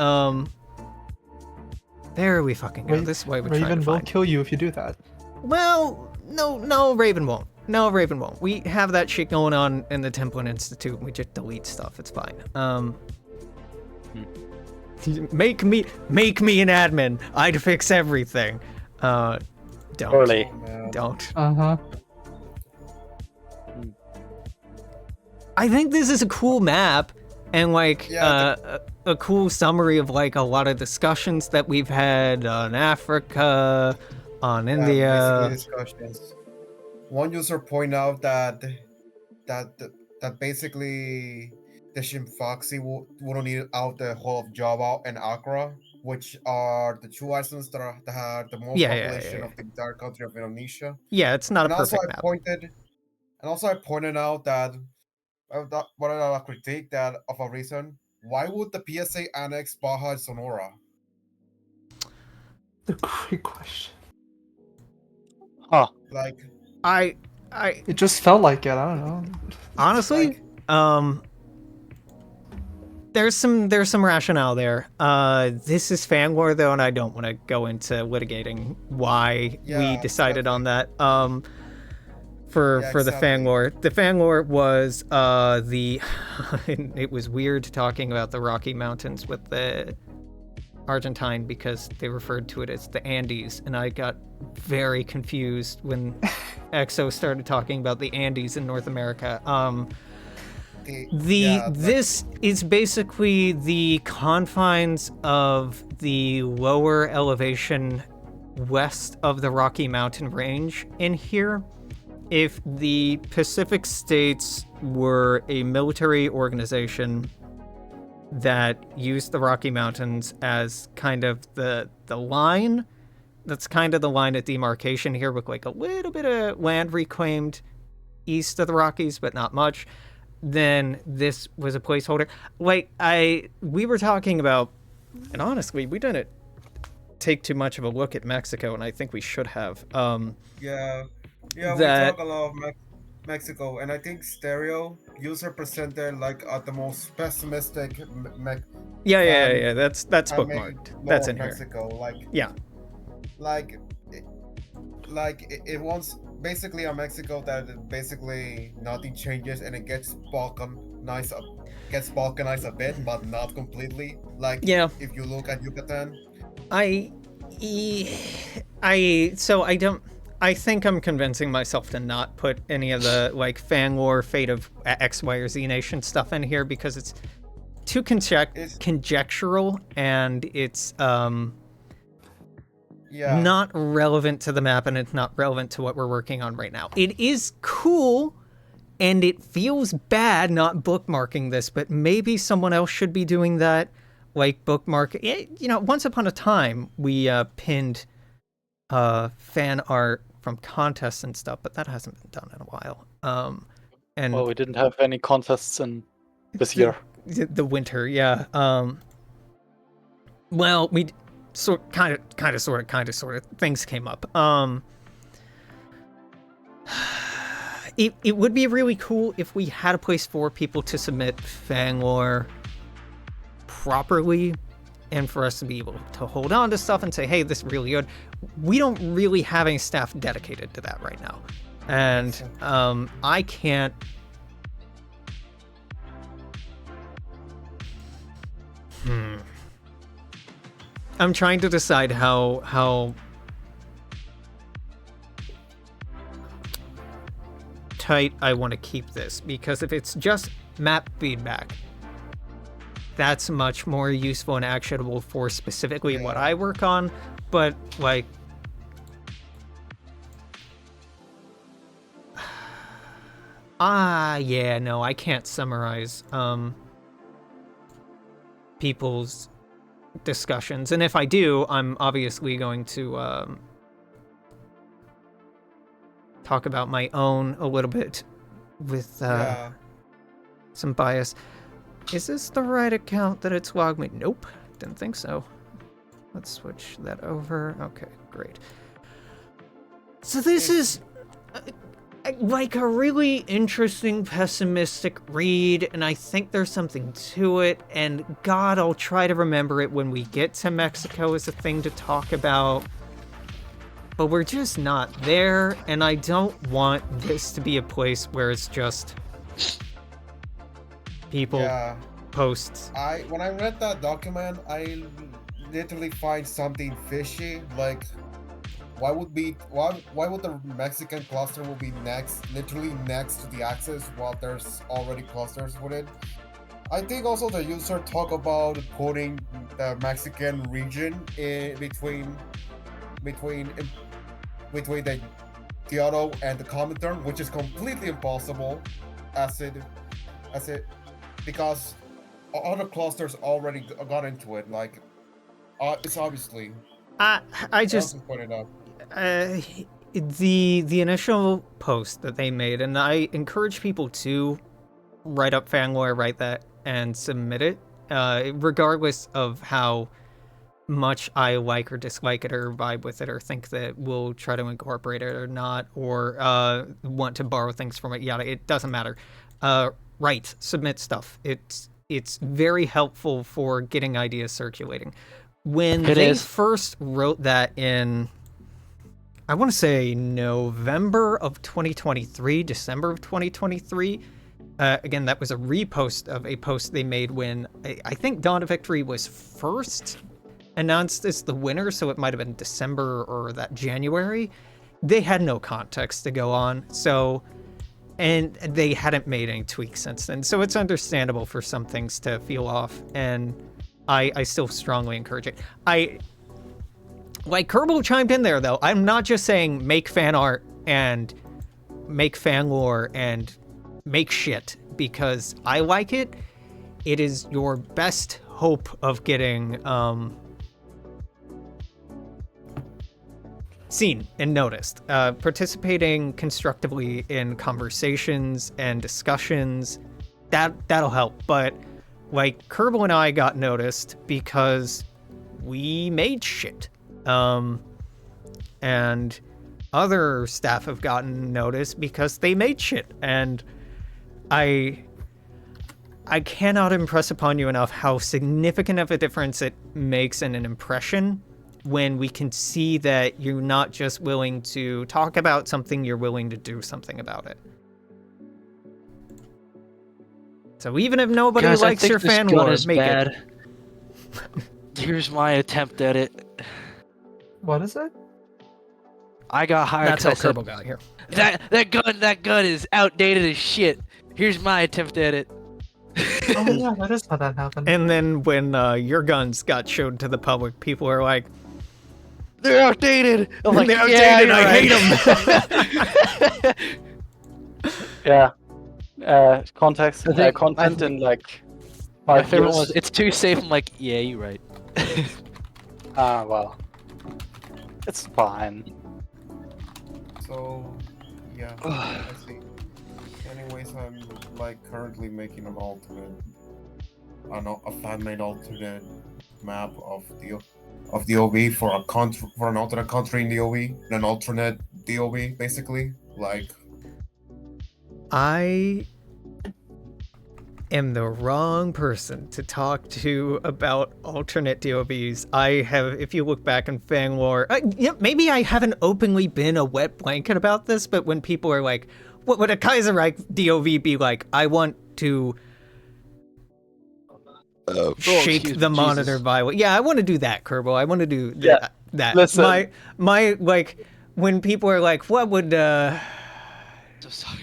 There we fucking go. This way we're trying Raven to will find. kill you if you do that. Well, no, Raven won't. No, Raven won't. We have that shit going on in the Templin Institute. We just delete stuff. It's fine. Make me an admin. I'd fix everything. Don't. Early. Don't. Uh-huh. I think this is a cool map and like a cool summary of like a lot of discussions that we've had on Africa, on India. Basically discussions. One user point out that basically the Shimfaxi wouldn't need out the whole of Java and Accra, which are the 2 islands that have the most population of the entire country of Indonesia. Yeah, it's not a perfect map. I pointed out that what I critique that of a reason. Why would the PSA annex Baja and Sonora? The great question. Huh. Like, It just felt like it. I don't know. honestly, there's some rationale there. This is fan lore though, and I don't want to go into litigating why we decided on that. For the fan lore. The fan lore was it was weird talking about the Rocky Mountains with the Argentine because they referred to it as the Andes, and I got very confused when EXO started talking about the Andes in North America. This is basically the confines of the lower elevation west of the Rocky Mountain range in here. If the Pacific States were a military organization that use the Rocky Mountains as kind of the line. That's kind of the line of demarcation here, with like a little bit of land reclaimed east of the Rockies, but not much. Then this was a placeholder. Like we were talking about, and honestly, we didn't take too much of a look at Mexico, and I think we should have. Yeah, we that- talk a lot of Mexico, and I think Stereo user presented like the most pessimistic. Yeah. That's I mean, bookmarked. law That's of in here. Mexico. Like Yeah. It wants basically a Mexico that basically nothing changes and it gets balkanized a bit, but not completely. Like Yeah. if you look at Yucatan. I think I'm convincing myself to not put any of the like fan lore, fate of X, Y, or Z nation stuff in here because it's too conjectural and it's not relevant to the map, and it's not relevant to what we're working on right now. It is cool, and it feels bad not bookmarking this, but maybe someone else should be doing that, like bookmark. Once upon a time, we pinned fan art from contests and stuff, but that hasn't been done in a while. And Well, we didn't have any contests in this year. The winter, yeah. Well, we kind of things came up. It would be really cool if we had a place for people to submit fan lore properly, and for us to be able to hold on to stuff and say, hey, this is really good. We don't really have any staff dedicated to that right now, and I can't. I'm trying to decide how tight I want to keep this, because if it's just map feedback, that's much more useful and actionable for specifically what I work on. But like, no, I can't summarize people's discussions, and if I do, I'm obviously going to talk about my own a little bit with some bias. Is this the right account that it's logged me? Nope, didn't think so. Let's switch that over. Okay, great. So this is like a really interesting pessimistic read, and I think there's something to it, and God, I'll try to remember it when we get to Mexico as a thing to talk about. But we're just not there, and I don't want this to be a place where it's just people posts. When I read that document, I literally find something fishy. Like, why would the Mexican cluster will be literally next to the axis while there's already clusters with it? I think also the user talk about putting the Mexican region in between the Kyoto and the Comintern, which is completely impossible, because other clusters already got into it. Like, it's obviously. I just pointed out. The initial post that they made, and I encourage people to write up fan lore, write that, and submit it, regardless of how much I like or dislike it or vibe with it or think that we'll try to incorporate it or not, or want to borrow things from it. Yada, it doesn't matter. Write, submit stuff. It's very helpful for getting ideas circulating. When they first wrote that in, I want to say November of 2023, December of 2023. Again, that was a repost of a post they made when I think Dawn of Victory was first announced as the winner, so it might have been December or that January. They had no context to go on, so, and they hadn't made any tweaks since then, so it's understandable for some things to feel off, and I still strongly encourage it. Like Kerbal chimed in there, though. I'm not just saying make fan art and make fan lore and make shit because I like it. it is your best hope of getting seen and noticed. Participating constructively in conversations and discussions, that'll help. But like Kerbal and I got noticed because we made shit. And other staff have gotten noticed because they made shit. And I cannot impress upon you enough how significant of a difference it makes in an impression when we can see that you're not just willing to talk about something, you're willing to do something about it. So even if nobody Guys, I likes think your this fan gun war, is make bad. it. Here's my attempt at it. What is it? I got hired. That's how 'cause I said, Kerbal got here. that gun is outdated as shit. Here's my attempt at it. Oh yeah, that is how that happened. And then when your guns got showed to the public, people are like, They're outdated. I'm like, they're yeah, outdated, you're I right. hate them. Yeah. Context, I think- content, and like My 5 favorite years. one was, it's too safe. I'm like, yeah, you're right. Ah, well, it's fine. So, yeah, I see. Anyways, I'm like currently making an alternate, a fan-made alternate map of the OB for a for an alternate country in the OB, an alternate DOB, basically. Like, I am the wrong person to talk to about alternate DOBs. I have, if you look back in fan lore, yeah, maybe I haven't openly been a wet blanket about this, but when people are like, what would a Kaiserreich DOV be like? I want to shake excuse the me, monitor Jesus. violently. Yeah, I want to do that, Kerbal. I want to do Yeah, that. listen. My like, when people are like, what would So sorry.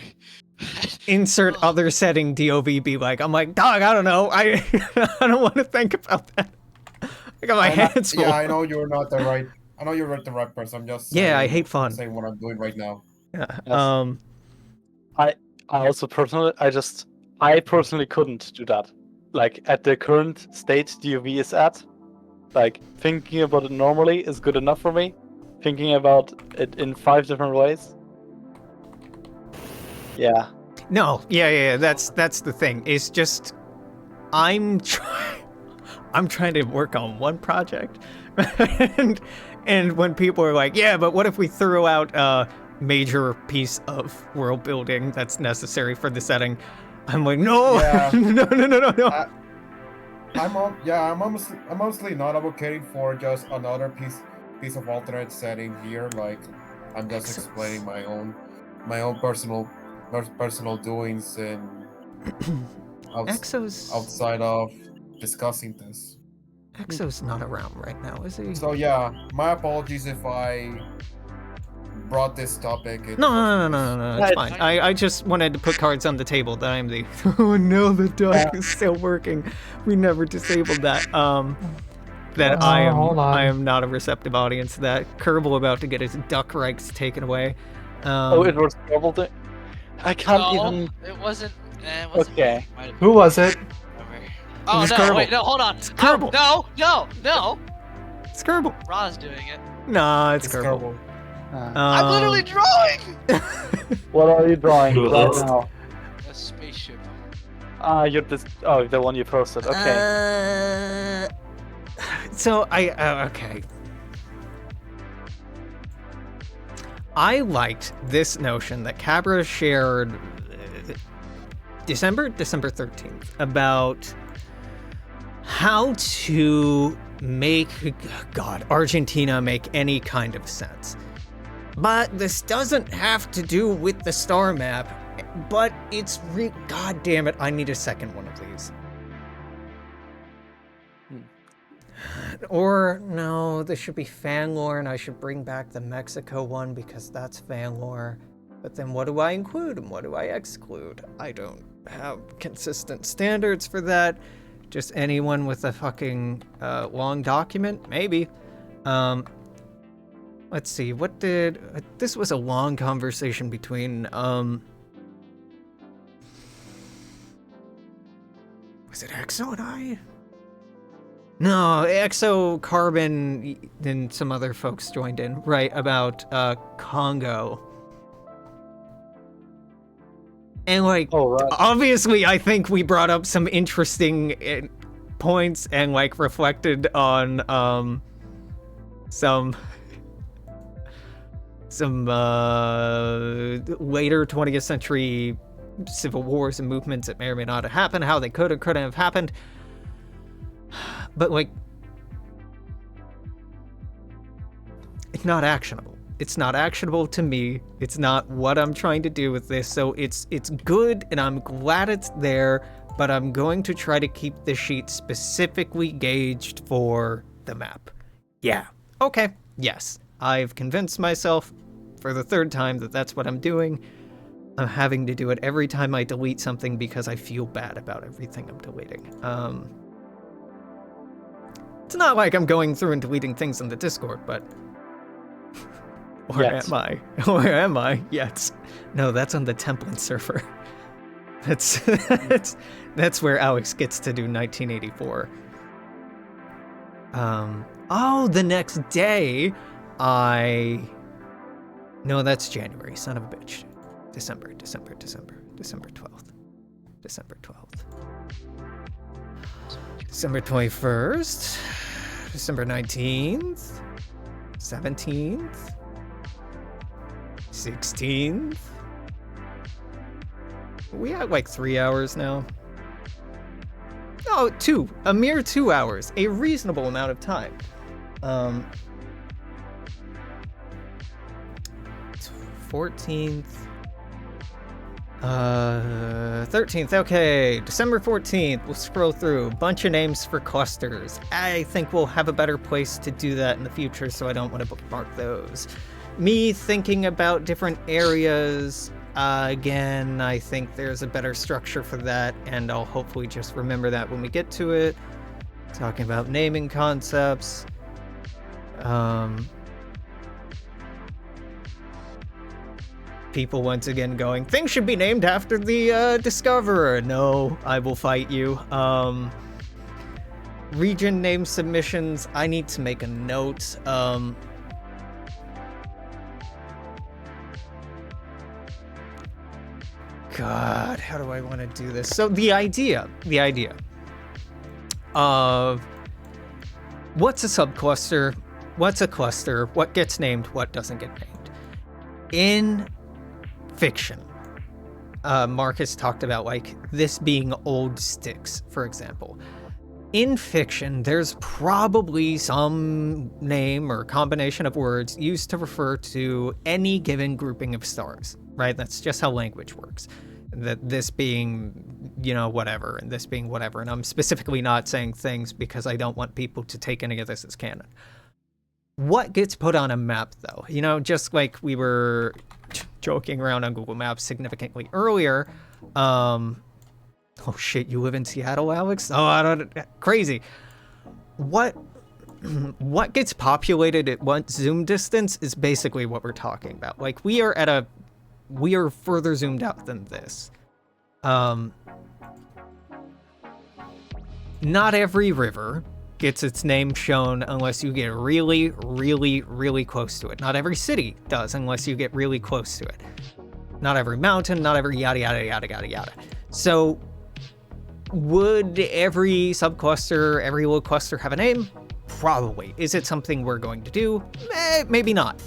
insert other setting DOV be like? I'm like, dog, I don't know. I don't want to think about that. I got my hands full. yeah, I know you're not the right. I know you're not the right person. I'm just Yeah, I saying- hate fun. saying what I'm doing right now. Yeah. Yes. I also personally, I personally couldn't do that. Like at the current state DOV is at, like thinking about it normally is good enough for me. Thinking about it in 5 different ways. Yeah. No, yeah. That's the thing. It's just I'm trying to work on one project, and when people are like, yeah, but what if we threw out a major piece of world building that's necessary for the setting? I'm like, no, Yeah. no. I'm honestly not advocating for just another piece of alternate setting here. Like, I'm just Exos. explaining my own personal doings and Exo's outside of discussing this. Exo's not around right now, is he? So yeah, my apologies if I brought this topic. in the No, first place. it's fine. I just wanted to put cards on the table that I'm the oh no, the duck is still working. We never disabled that. That hold on. I am not a receptive audience to that. Kerbal about to get his duck rights taken away. Oh, it was double thing. I can't No, even. it wasn't. It wasn't Okay. Might have Who was it? been over. Oh was no! Kerbal. Wait, no, hold on. It's Kerbal. No! It's Kerbal. Ra's doing it. Nah, it's It's Kerbal. Kerbal. I'm literally drawing What are you drawing right now? a spaceship. You're this. Oh, the one you posted. Okay. So okay. I liked this notion that Cabra shared December 13th about how to make Argentina make any kind of sense. But this doesn't have to do with the star map, but it's god damn it, I need a second one of these. Or no, this should be fan lore, and I should bring back the Mexico one because that's fan lore. But then what do I include and what do I exclude? I don't have consistent standards for that. Just anyone with a fucking long document? Maybe. Let's see, what did... this was a long conversation between, was Was it Exo and I? No, Exo, Carbon, and some other folks joined in, right, about Congo. And like, Oh, right. obviously, I think we brought up some interesting points and like reflected on some later 20th century civil wars and movements that may or may not have happened, how they could or couldn't have happened. But like, it's not actionable. It's not actionable to me. It's not what I'm trying to do with this. So it's good and I'm glad it's there, but I'm going to try to keep the sheet specifically gauged for the map. Yeah. Okay. Yes. I've convinced myself for the third time that that's what I'm doing. I'm having to do it every time I delete something because I feel bad about everything I'm deleting. It's not like I'm going through and deleting things in the Discord, but... Or Yet. am I? Or am I? Yes. No, that's on the template server. That's where Alex gets to do 1984. Oh, the next day, No, that's January, son of a bitch. December 12th. December 12th. December 21st. December 19th. 17th. 16th. We had like 3 hours now. Oh, 2. A mere 2 hours. A reasonable amount of time. 14th. 13th. Okay. December 14th. We'll scroll through. Bunch of names for clusters. I think we'll have a better place to do that in the future, so I don't want to bookmark those. Me thinking about different areas. Again, I think there's a better structure for that, and I'll hopefully just remember that when we get to it. Talking about naming concepts. People once again going, things should be named after the discoverer. No, I will fight you. Region name submissions. I need to make a note. God, how do I want to do this? So the idea of what's a subcluster, what's a cluster, what gets named, what doesn't get named. In fiction, Marcus talked about like this being old sticks, for example. In fiction, there's probably some name or combination of words used to refer to any given grouping of stars, right? That's just how language works. That this being, whatever, and this being whatever. And I'm specifically not saying things because I don't want people to take any of this as canon. What gets put on a map, though? Just like we were joking around on Google Maps significantly earlier. Oh shit, you live in Seattle, Alex? Oh, I don't... Crazy. What gets populated at what zoom distance is basically what we're talking about. Like, we are further zoomed out than this. Not every river gets its name shown unless you get really, really, really close to it. Not every city does unless you get really close to it. Not every mountain, not every yada, yada, yada, yada, yada. So, would every subcluster, every little cluster have a name? Probably. Is it something we're going to do? Maybe not.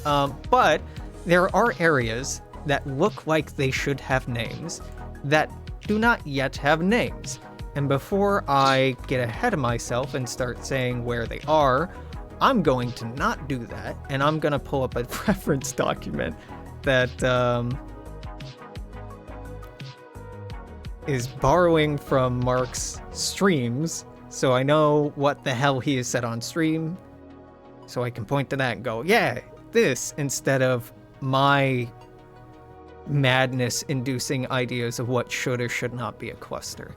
But there are areas that look like they should have names that do not yet have names. And before I get ahead of myself and start saying where they are, I'm going to not do that, and I'm going to pull up a reference document that is borrowing from Mark's streams, so I know what the hell he has said on stream, so I can point to that and go, yeah, this, instead of my madness-inducing ideas of what should or should not be a cluster.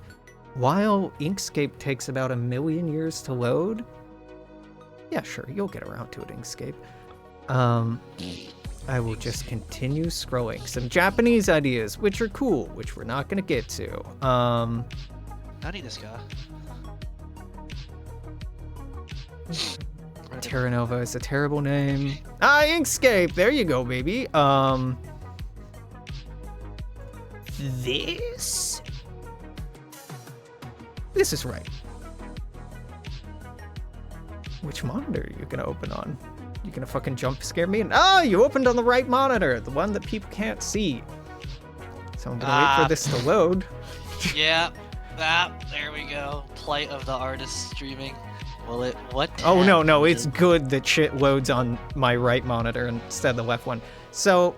While Inkscape takes about 1 million years to load, yeah, sure, you'll get around to it, Inkscape. I will just continue scrolling. Some Japanese ideas, which are cool, which we're not going to get to. Not this guy. Terra Nova is a terrible name. Inkscape. There you go, baby. This is right. Which monitor are you gonna open on? You gonna fucking jump scare me? You opened on the right monitor, the one that people can't see. So I'm gonna wait for this to load. Yeah. There we go. Plight of the artist streaming. Will it? What? Oh no, it's good that shit loads on my right monitor instead of the left one. So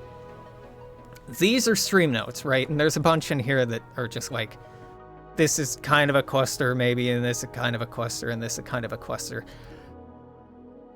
these are stream notes, right? And there's a bunch in here that are just like, this is kind of a cluster maybe, and this is kind of a cluster, and this is kind of a cluster.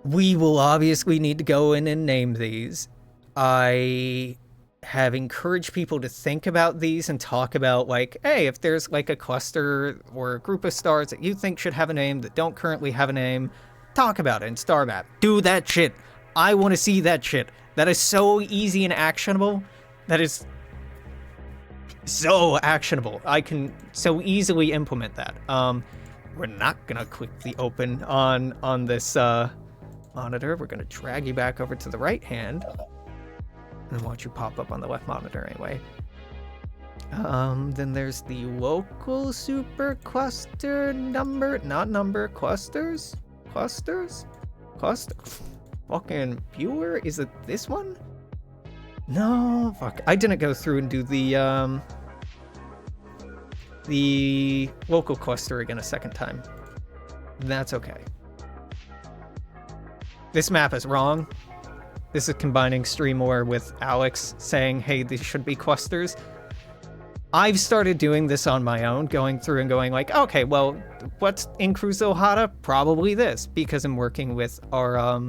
We will obviously need to go in and name these. I have encouraged people to think about these and talk about, like, hey, if there's like a cluster or a group of stars that you think should have a name that don't currently have a name, talk about it in Star Map. Do that shit. I want to see that shit. That is so easy and actionable. That is so actionable. I can so easily implement that. We're not gonna click the open on this monitor. We're gonna drag you back over to the right hand and watch you pop up on the left monitor anyway. Then there's the local super cluster clusters? Fucking viewer? Is it this one? No, fuck. I didn't go through and do the local cluster again a second time. That's okay. This map is wrong. This is combining Streamlore with Alex saying, hey, these should be clusters. I've started doing this on my own, going through and going like, okay, well, what's in Cruzo Hada? Probably this, because I'm working with our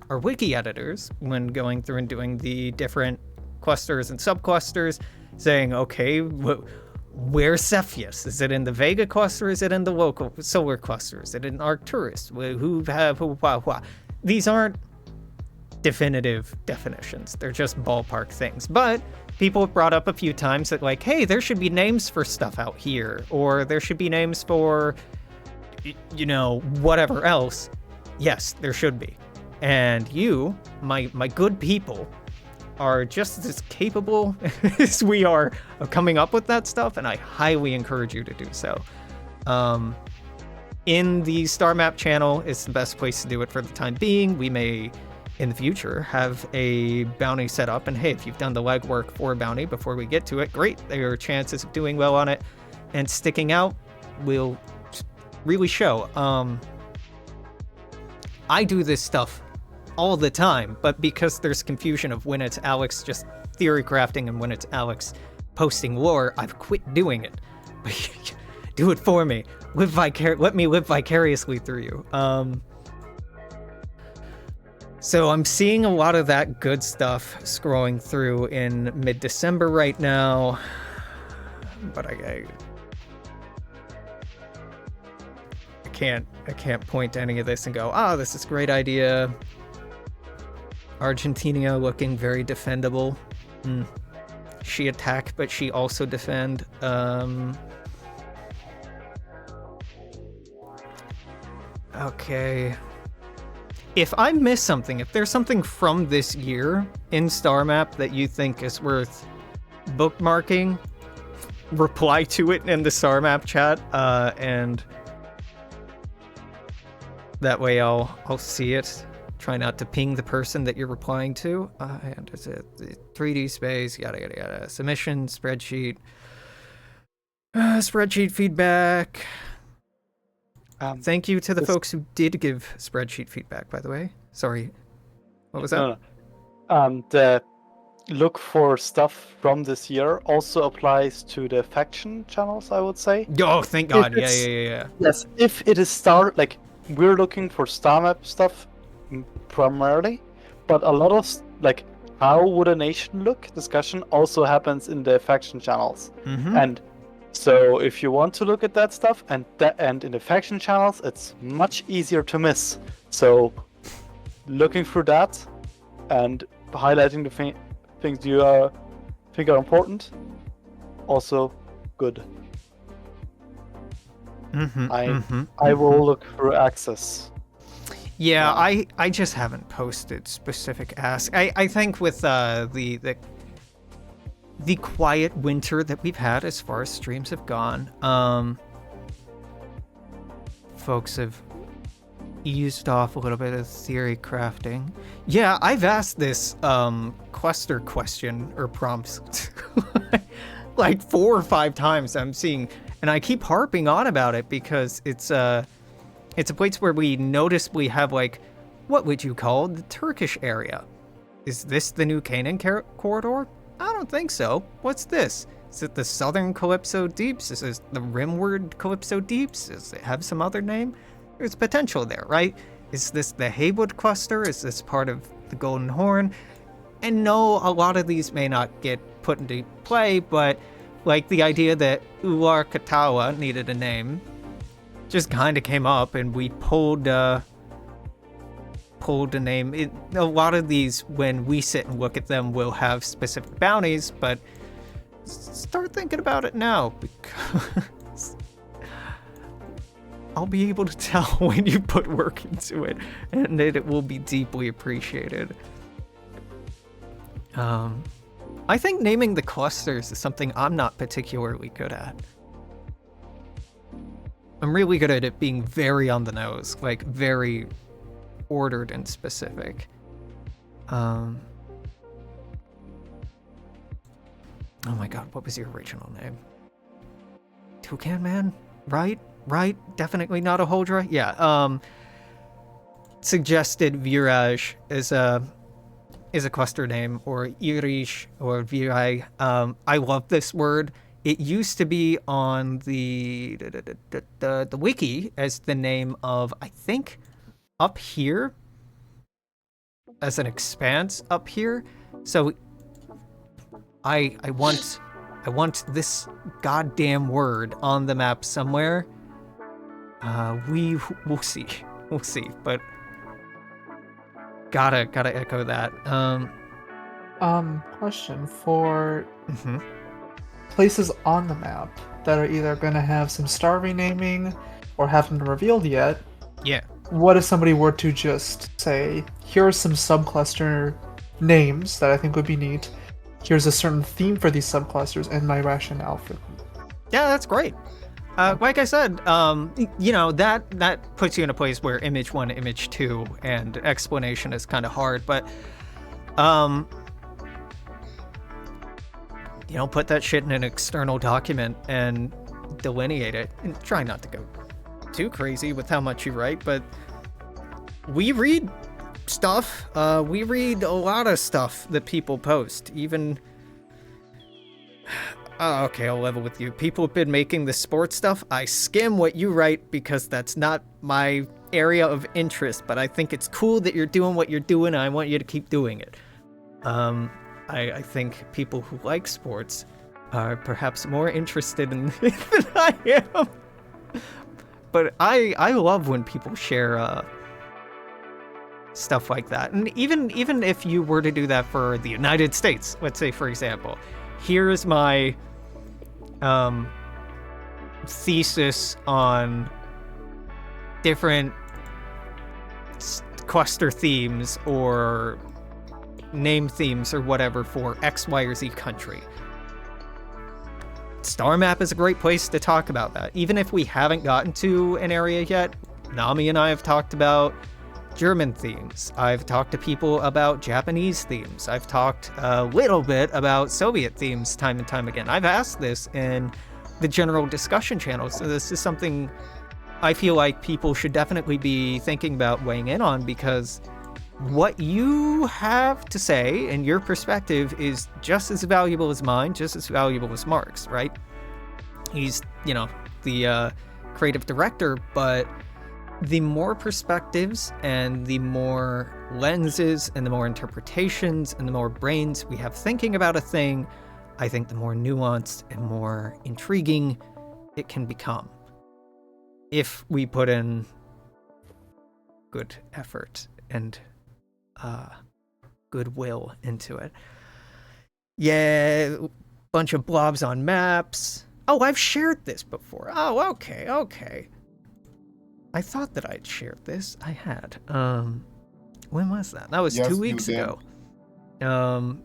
wiki editors when going through and doing the different clusters and subclusters, saying, okay, where's Cepheus? Is it in the Vega cluster? Is it in the local solar cluster? Is it in Arcturus? These aren't definitive definitions. They're just ballpark things. But people have brought up a few times that, like, hey, there should be names for stuff out here, or there should be names for, you know, whatever else. Yes, there should be. And you, my good people, are just as capable as we are of coming up with that stuff, and I highly encourage you to do so. In the Star Map channel is the best place to do it for the time being. We may, in the future, have a bounty set up, and hey, if you've done the legwork for a bounty before we get to it, great. Your chances of doing well on it and sticking out will really show. I do this stuff all the time, but because there's confusion of when it's Alex just theory crafting and when it's Alex posting lore, I've quit doing it. Do it for me. Let me live vicariously through you. So I'm seeing a lot of that good stuff scrolling through in mid-December right now, but I can't point to any of this and go, this is a great idea. Argentina looking very defendable. She attack, but she also defend. Okay. If I miss something, if there's something from this year in Star Map that you think is worth bookmarking, reply to it in the Star Map chat, and that way I'll see it. Try not to ping the person that you're replying to. And is it 3D space, yada yada yada. Submission, spreadsheet, spreadsheet feedback. Thank you to the folks who did give spreadsheet feedback, by the way. Sorry. What was that? The look for stuff from this year also applies to the faction channels, I would say. Oh, thank God. Yeah. Yes, if it is we're looking for Star Map stuff primarily, but a lot of, like, how would a nation look discussion also happens in the faction channels. Mm-hmm. And so if you want to look at that stuff and in the faction channels, it's much easier to miss. So looking through that and highlighting the things you think are important, also good. I will look through access. Yeah, I just haven't posted specific ask. I think with the quiet winter that we've had as far as streams have gone, folks have eased off a little bit of theory crafting. Yeah, I've asked this cluster question or prompts like 4 or 5 times. I'm seeing, and I keep harping on about it because it's a place where we noticeably have, like, what would you call the Turkish area? Is this the new Canaan corridor? I don't think so. What's this? Is it the Southern Calypso Deeps? Is this the Rimward Calypso Deeps? Does it have some other name? There's potential there, right? Is this the Haywood Cluster? Is this part of the Golden Horn? And no, a lot of these may not get put into play, but like the idea that Ular Katawa needed a name just kind of came up, and we pulled a name. A lot of these, when we sit and look at them, will have specific bounties, but start thinking about it now, because I'll be able to tell when you put work into it, and it will be deeply appreciated. I think naming the clusters is something I'm not particularly good at. I'm really good at it being very on the nose, like very ordered and specific. Oh my god, what was your original name? Toucan Man? Right, definitely not a Holdra. Yeah, suggested Viraj is a cluster name, or Irish or Virai. I love this word. It used to be on the wiki as the name of, I think, up here, as an expanse up here. So I want this goddamn word on the map somewhere. We'll see, but gotta echo that. Question for places on the map that are either going to have some star renaming or haven't been revealed yet. Yeah. What if somebody were to just say, here are some subcluster names that I think would be neat. Here's a certain theme for these subclusters and my rationale for them. Yeah, that's great. Like I said, that puts you in a place where image 1, image 2, and explanation is kind of hard, but put that shit in an external document and delineate it, and try not to go too crazy with how much you write, but we read stuff. We read a lot of stuff that people post, even... okay, I'll level with you. People have been making the sports stuff. I skim what you write because that's not my area of interest, but I think it's cool that you're doing what you're doing, and I want you to keep doing it. I think people who like sports are perhaps more interested in than I am. But I love when people share stuff like that. And even if you were to do that for the United States, let's say, for example, here's my thesis on different cluster themes or name themes or whatever for X, Y, or Z country. Star Map is a great place to talk about that. Even if we haven't gotten to an area yet, Nami and I have talked about German themes. I've talked to people about Japanese themes. I've talked a little bit about Soviet themes time and time again. I've asked this in the general discussion channel, so this is something I feel like people should definitely be thinking about weighing in on, because what you have to say and your perspective is just as valuable as mine, just as valuable as Mark's, right? He's, the creative director, but the more perspectives and the more lenses and the more interpretations and the more brains we have thinking about a thing, I think the more nuanced and more intriguing it can become, if we put in good effort and goodwill into it. Yeah, bunch of blobs on maps. Oh, I've shared this before. Oh, okay, okay. I thought that I'd shared this. I had. When was that? That was Yes, 2 you weeks did. ago.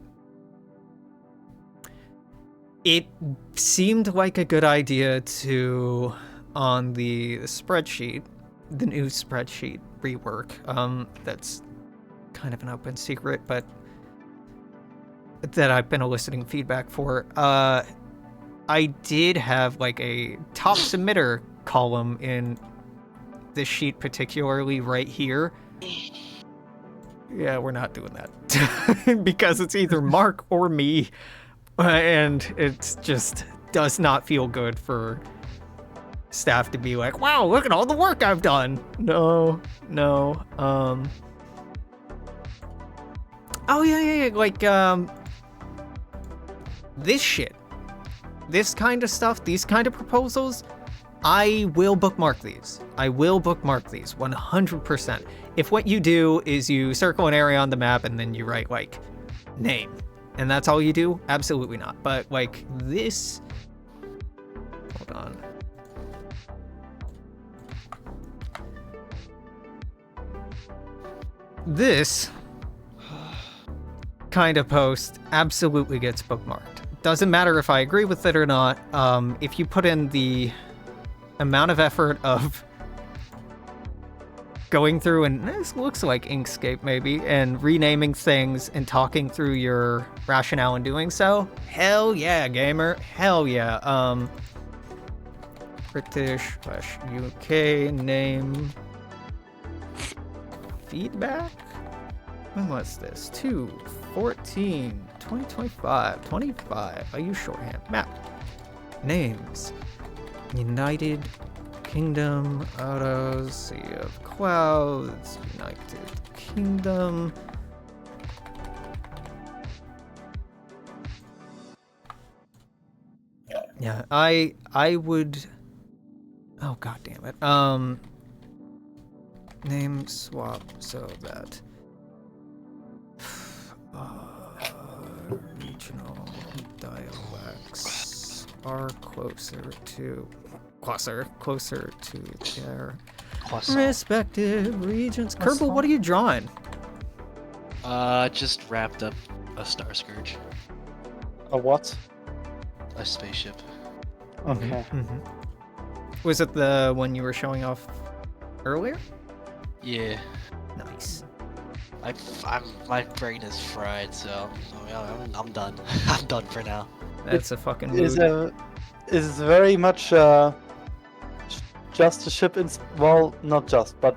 It seemed like a good idea to, on the spreadsheet, the new spreadsheet rework, that's kind of an open secret, but that I've been eliciting feedback for, I did have like a top submitter column in this sheet, particularly right here. Yeah, we're not doing that because it's either Mark or me, and it just does not feel good for staff to be like, wow, look at all the work I've done. No. Oh yeah, like this shit. This kind of stuff, these kind of proposals, I will bookmark these. I will bookmark these 100%. If what you do is you circle an area on the map and then you write like name, and that's all you do, absolutely not. But like this, hold on. This kind of post absolutely gets bookmarked. Doesn't matter if I agree with it or not. If you put in the amount of effort of going through, and this looks like Inkscape maybe, and renaming things and talking through your rationale in doing so, hell yeah, gamer, hell yeah. British/UK name feedback? When was this? 2/14/2025. I use shorthand. Map. Names. United Kingdom. Autos. Sea of Clouds. United Kingdom. Yeah, I would. Oh god damn it. Name swap so that regional dialects are closer to their respective regions. Kerbal, what are you drawing? Just wrapped up a Star Scourge, A what? a spaceship. Okay. Mm-hmm. Was it the one you were showing off earlier? Yeah, Nice. my brain is fried, so I'm done. I'm done for now. That's a fucking Is mood. is very much just a ship in well, not just, but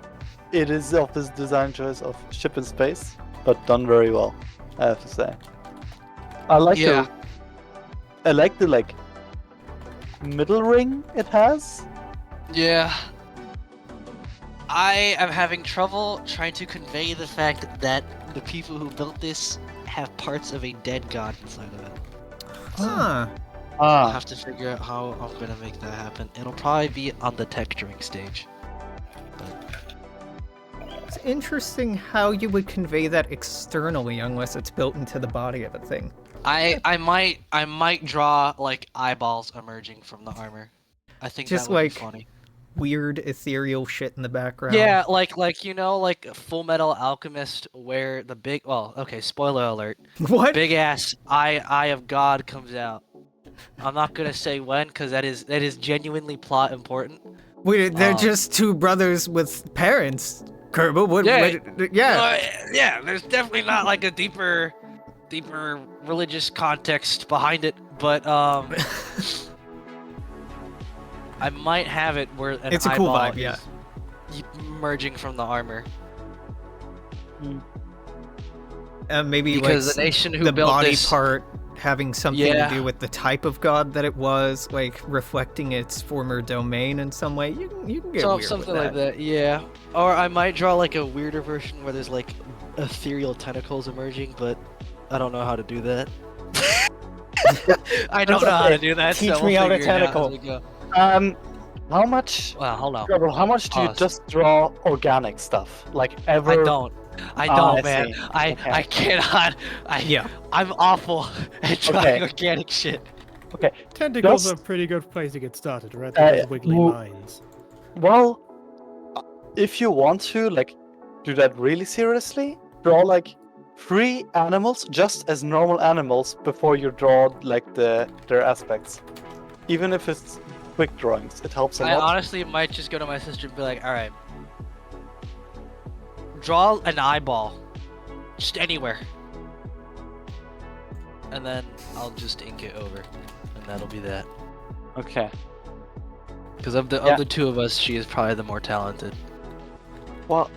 it is of this design choice of ship in space, but done very well, I have to say. I like Yeah. I like the like middle ring it has. Yeah. I am having trouble trying to convey the fact that the people who built this have parts of a dead god inside of it. Huh. I'll have to figure out how I'm gonna make that happen. It'll probably be on the texturing stage. It's interesting how you would convey that externally unless it's built into the body of a thing. I might draw like eyeballs emerging from the armor. I think Just that would like- be funny. Weird ethereal shit in the background. Yeah, like Full Metal Alchemist, where the big spoiler alert, What? big ass eye of God comes out. I'm not gonna say when, because that is genuinely plot important. Wait, they're Um, just two brothers with parents. Kerbal, what? Yeah. Yeah. Yeah. There's definitely not like a deeper religious context behind it, but I might have it where an It's a cool eyeball vibe, yeah. is emerging from the armor. Maybe Because like the nation who the built body this, part having something Yeah. to do with the type of god that it was, like reflecting its former domain in some way. You can get weird something with like that, yeah. Or I might draw like a weirder version where there's like ethereal tentacles emerging, but I don't know how to do that. I don't know how to do that. Teach so me we'll how to figure it out as tentacle. we go. How much? Well, hold on. Gabriel, how much do you Pause. just draw organic stuff? Like ever? I don't, I man. see. I Okay. cannot. Yeah. I'm awful at drawing Okay. organic shit. Okay. Tentacles Just- are a pretty good place to get started, right? Uh, Those wiggly well- lines. Well, if you want to like do that really seriously, draw like 3 animals just as normal animals before you draw like their aspects. Even if it's quick drawings, it helps a I lot. honestly might just go to my sister and be like, all right, draw an eyeball, just anywhere, and then I'll just ink it over, and that'll be that. Okay. Because of Yeah. the two of us, she is probably the more talented. Well.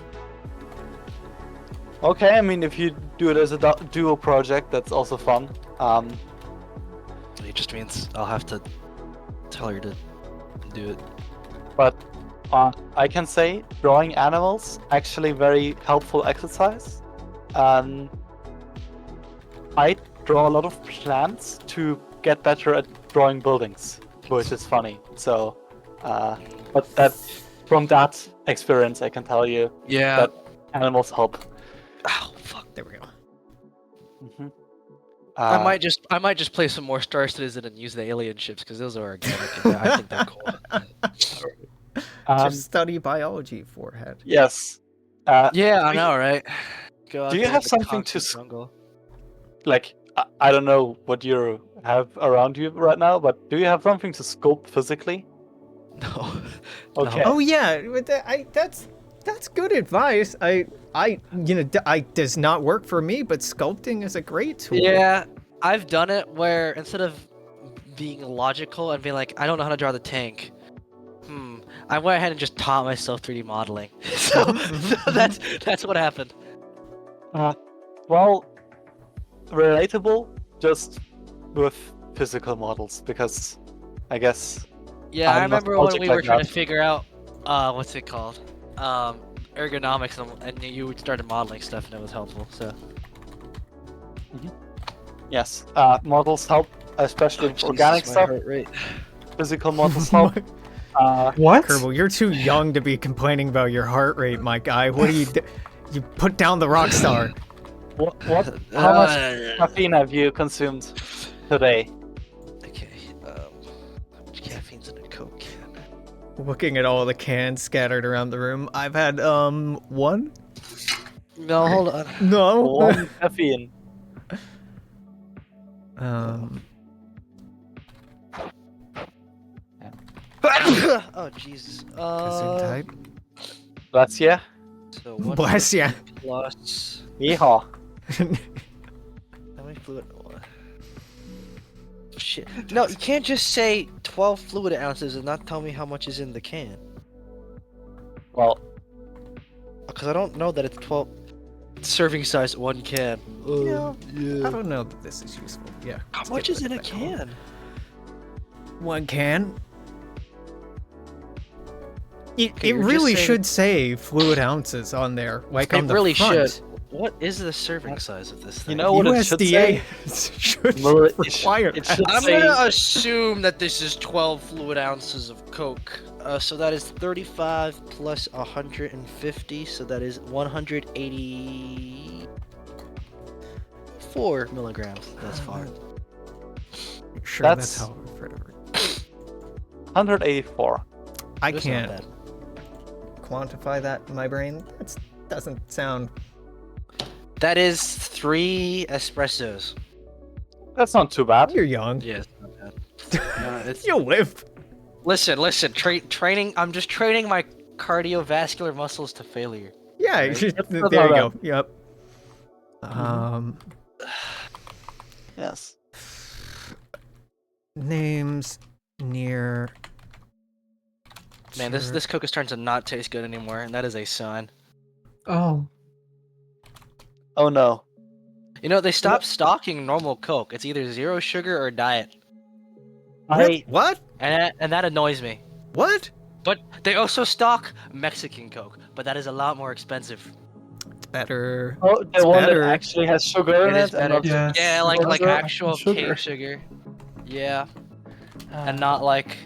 Okay, I mean, if you do it as a duo project, that's also fun. It just means I'll have to tell her to do it. But I can say drawing animals actually very helpful exercise. I draw a lot of plants to get better at drawing buildings, which is funny. So, but that from that experience, I can tell you Yeah. that animals help. Oh fuck. There we go. Mhm. I might just play some more Star Citizen and use the alien ships because those are organic. And I think they're cool. Just study biology, forehead. Yes. Yeah, I know, right? Go out do you there have in the something to concrete s- jungle. Like I don't know what you have around you right now, but do you have something to sculpt physically? No. Okay. Oh yeah, but that's good advice. I does not work for me, but sculpting is a great tool. Yeah, I've done it where instead of being logical and being like, I don't know how to draw the tank. I went ahead and just taught myself 3D modeling. so that's what happened. Well, relatable just with physical models because I guess Yeah, I I'm not remember when logic we like were trying that. to figure out what's it called? Ergonomics and you started modeling stuff and it was helpful. So yes, models help, especially with organic Jesus, my stuff. heart rate. Physical models help. What? Kerbal, you're too young to be complaining about your heart rate, my guy. What do you do? You put down the rock star. What? How much caffeine have you consumed today? Okay, how much caffeine's in a Coke can? Looking at all the cans scattered around the room, I've had one. No, hold on. No. One caffeine. Oh Jesus. Gesundheit. That's yeah. So one Bless ya. plus Yeehaw. how many fluid? Shit. No, you can't just say 12 fluid ounces and not tell me how much is in the can. Well, Because I don't know that it's 12 serving size one can. Yeah, yeah. I don't know that this is useful. Yeah. How let's much get is in rid a of that one. can? One can. It Okay, you're just really saying- should say fluid ounces on there, like on It the really front. should. What is the serving size of this thing? you know what it should say? USDA should Well, it require it that. should I'm say gonna assume that this is 12 fluid ounces of Coke. So that is 35 plus 150, so that is 184 milligrams. That's fine. Sure, that's, That's- how I refer to it. 184. I That's not can't bad. quantify that in my brain. That doesn't sound. That is 3 espressos. That's not too bad. You're young. Yeah, it's not bad. It's... You'll live. Listen. Training. I'm just training my cardiovascular muscles to failure. Yeah, Right. there That's you not go. bad. Yep. Yes. Names near. Man, this Coke is starting to not taste good anymore, and that is a sign. Oh. Oh no. You know, they stopped stocking normal Coke. It's either zero sugar or diet, What? and that annoys me. What? But they also stock Mexican Coke, but that is a lot more expensive. It's better. Oh, the It's one better. that actually has sugar in It is it. And better. not... Yeah. Yeah, like sugar. actual Sugar. cane sugar. Yeah, and not like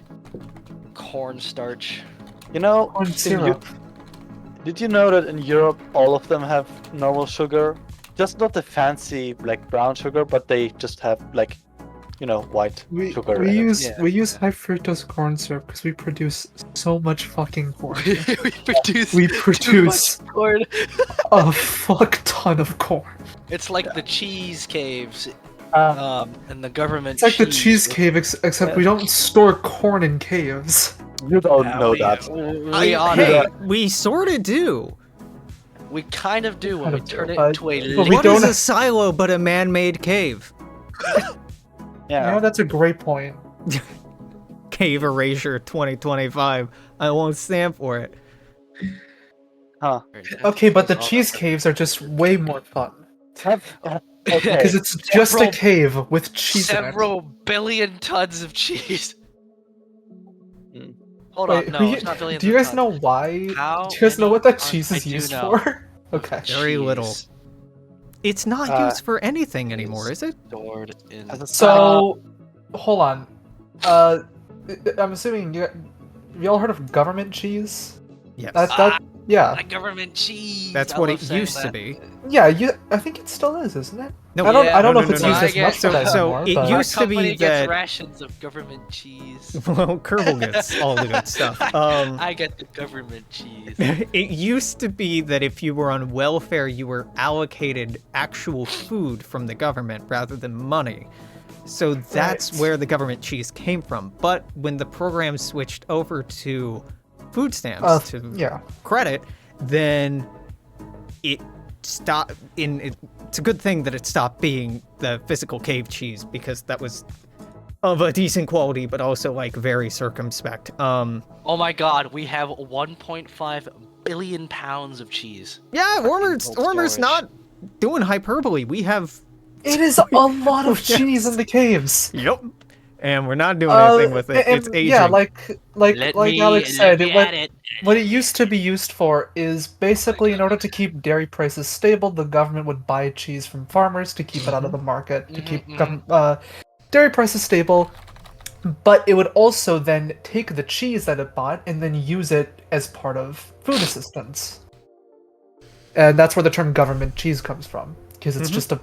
cornstarch. You know, Corn in syrup. did you know that in Europe all of them have normal sugar? Just not the fancy like brown sugar, but they just have like white sugar. we in it. use Yeah. we use high fructose corn syrup because we produce so much fucking corn. we produce We too much produce corn. a fuck ton of corn. It's like the cheese caves, Uh, and the government. It's like the cheese cave, except we don't store corn in caves. you don't know that. We sort of do. We kind of do when Kind we of do, turn it but- into a but we liquid. What don't- is a silo but a man-made cave? Yeah. You know, that's a great point. Cave Erasure 2025. I won't stand for it. Huh. Okay, but the cheese caves are just way more fun. Okay. Because it's just a Several- cave with cheese in it. Several billion tons of cheese. Hmm. Hold Wait, on, no, who it's not billions. do you of guys tons. know why? How Do you guys know what that many cheese tons? is I do used know. for? Okay. Very little. Cheese It's not used for anything anymore, is it? Stored in. As a So, hold on. I'm assuming have you all heard of government cheese? Yes. Yeah, The government cheese. That's I what love it saying used to that. be. yeah. I think it still is, isn't it? No, I don't. Yeah, I don't no, know if no, it's no, used no. as much for that So anymore. it but... used to Company be gets that. rations of government cheese. Well, Kerbal gets all the good stuff. I get the government cheese. It used to be that if you were on welfare, you were allocated actual food from the government rather than money. So that's Right. where the government cheese came from. But when the program switched over to food stamps, to yeah. credit, then it stopped. It's a good thing that it stopped being the physical cave cheese because that was of a decent quality, but also like very circumspect. Oh my god, we have 1.5 billion pounds of cheese. Yeah, Ormer's storage. not doing hyperbole. We have. It is a lot of cheese in the caves. Yep. And we're not doing anything with it. and- It's aging. Yeah, like Alex said, it. what it used to be used for is basically in order to keep dairy prices stable, the government would buy cheese from farmers to keep it out of the market, to keep dairy prices stable. But it would also then take the cheese that it bought and then use it as part of food assistance. And that's where the term government cheese comes from, because it's just a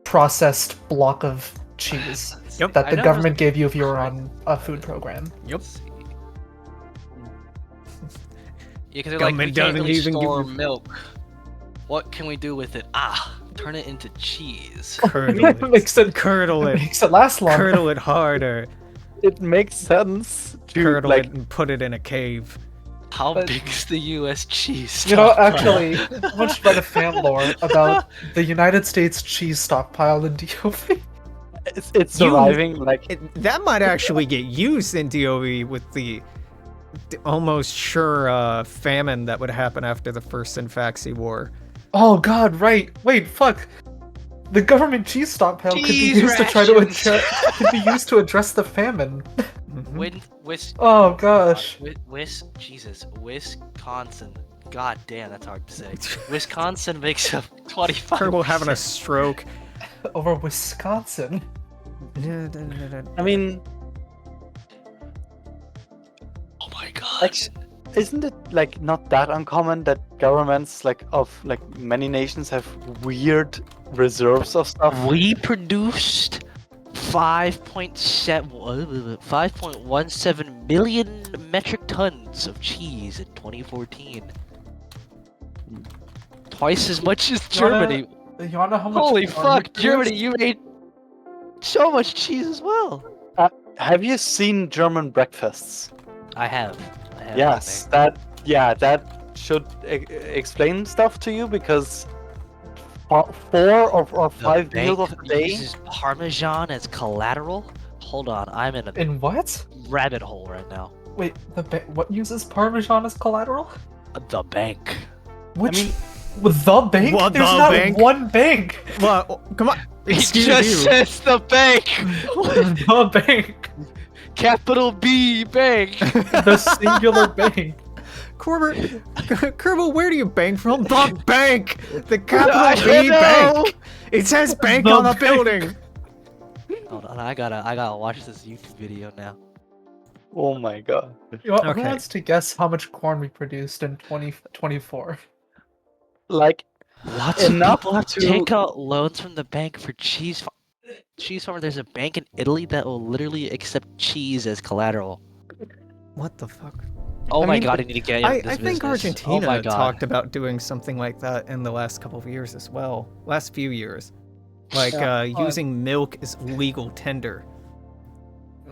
processed block of cheese Yep. that I the know government gave you if you were on a food program. Yep. Yeah, because they're like, we Government can't doesn't really even give store you- milk. What can we do with it? Turn it into cheese. Curdle It it. makes it Curdle it. makes it last longer. Curdle it harder. It makes sense to Curdle like it and put it in a cave. How But- big is the U.S. cheese? You know, stockpile? actually, I once read a fan lore about the United States cheese stockpile in DOV. it's surviving like That might actually get used in DOE with the almost sure famine that would happen after the first Sinfaxi War. Oh god, right. Wait, fuck. The government cheese stockpile could be Cheese used to try to rations. could be used to address the famine. Oh gosh. Wisconsin. God damn, that's hard to say. Wisconsin makes up 25. Kerbal having a stroke. Over Wisconsin. I mean, Oh my god. like, isn't it like not that uncommon that governments like of like many nations have weird reserves of stuff? We produced 5.17 million metric tons of cheese in 2014. Twice as much as You wanna- Germany. You wanna know how much Holy corn we fuck, Germany, produce? you made so much cheese as well. Have you seen German breakfasts? I have. Yes, that should explain stuff to you because 4 or 5 meals of the day. uses Parmesan as collateral. Hold on, I'm in a In what? rabbit hole right now. Wait, what uses Parmesan as collateral? The bank. Which mean- with the bank? What, There's the not bank? one bank. Well, come on. Excuse just you. says the bank. The bank. Capital B bank. The singular bank. Kerbal, where do you bank from? The bank! The I capital B know. bank! It says bank The on the bank. building! Hold on, I gotta watch this YouTube video now. Oh my god. Who Okay. wants to guess how much corn we produced in 2024? Like Lots of Enough people have to to- take out loans from the bank for cheese. cheese farmer. There's a bank in Italy that will literally accept cheese as collateral. What the fuck? Oh I my mean, god, I need to get into I this think business. Argentina oh my god. talked about doing something like that in the last couple of years as well. Last few years. Like using milk as legal tender.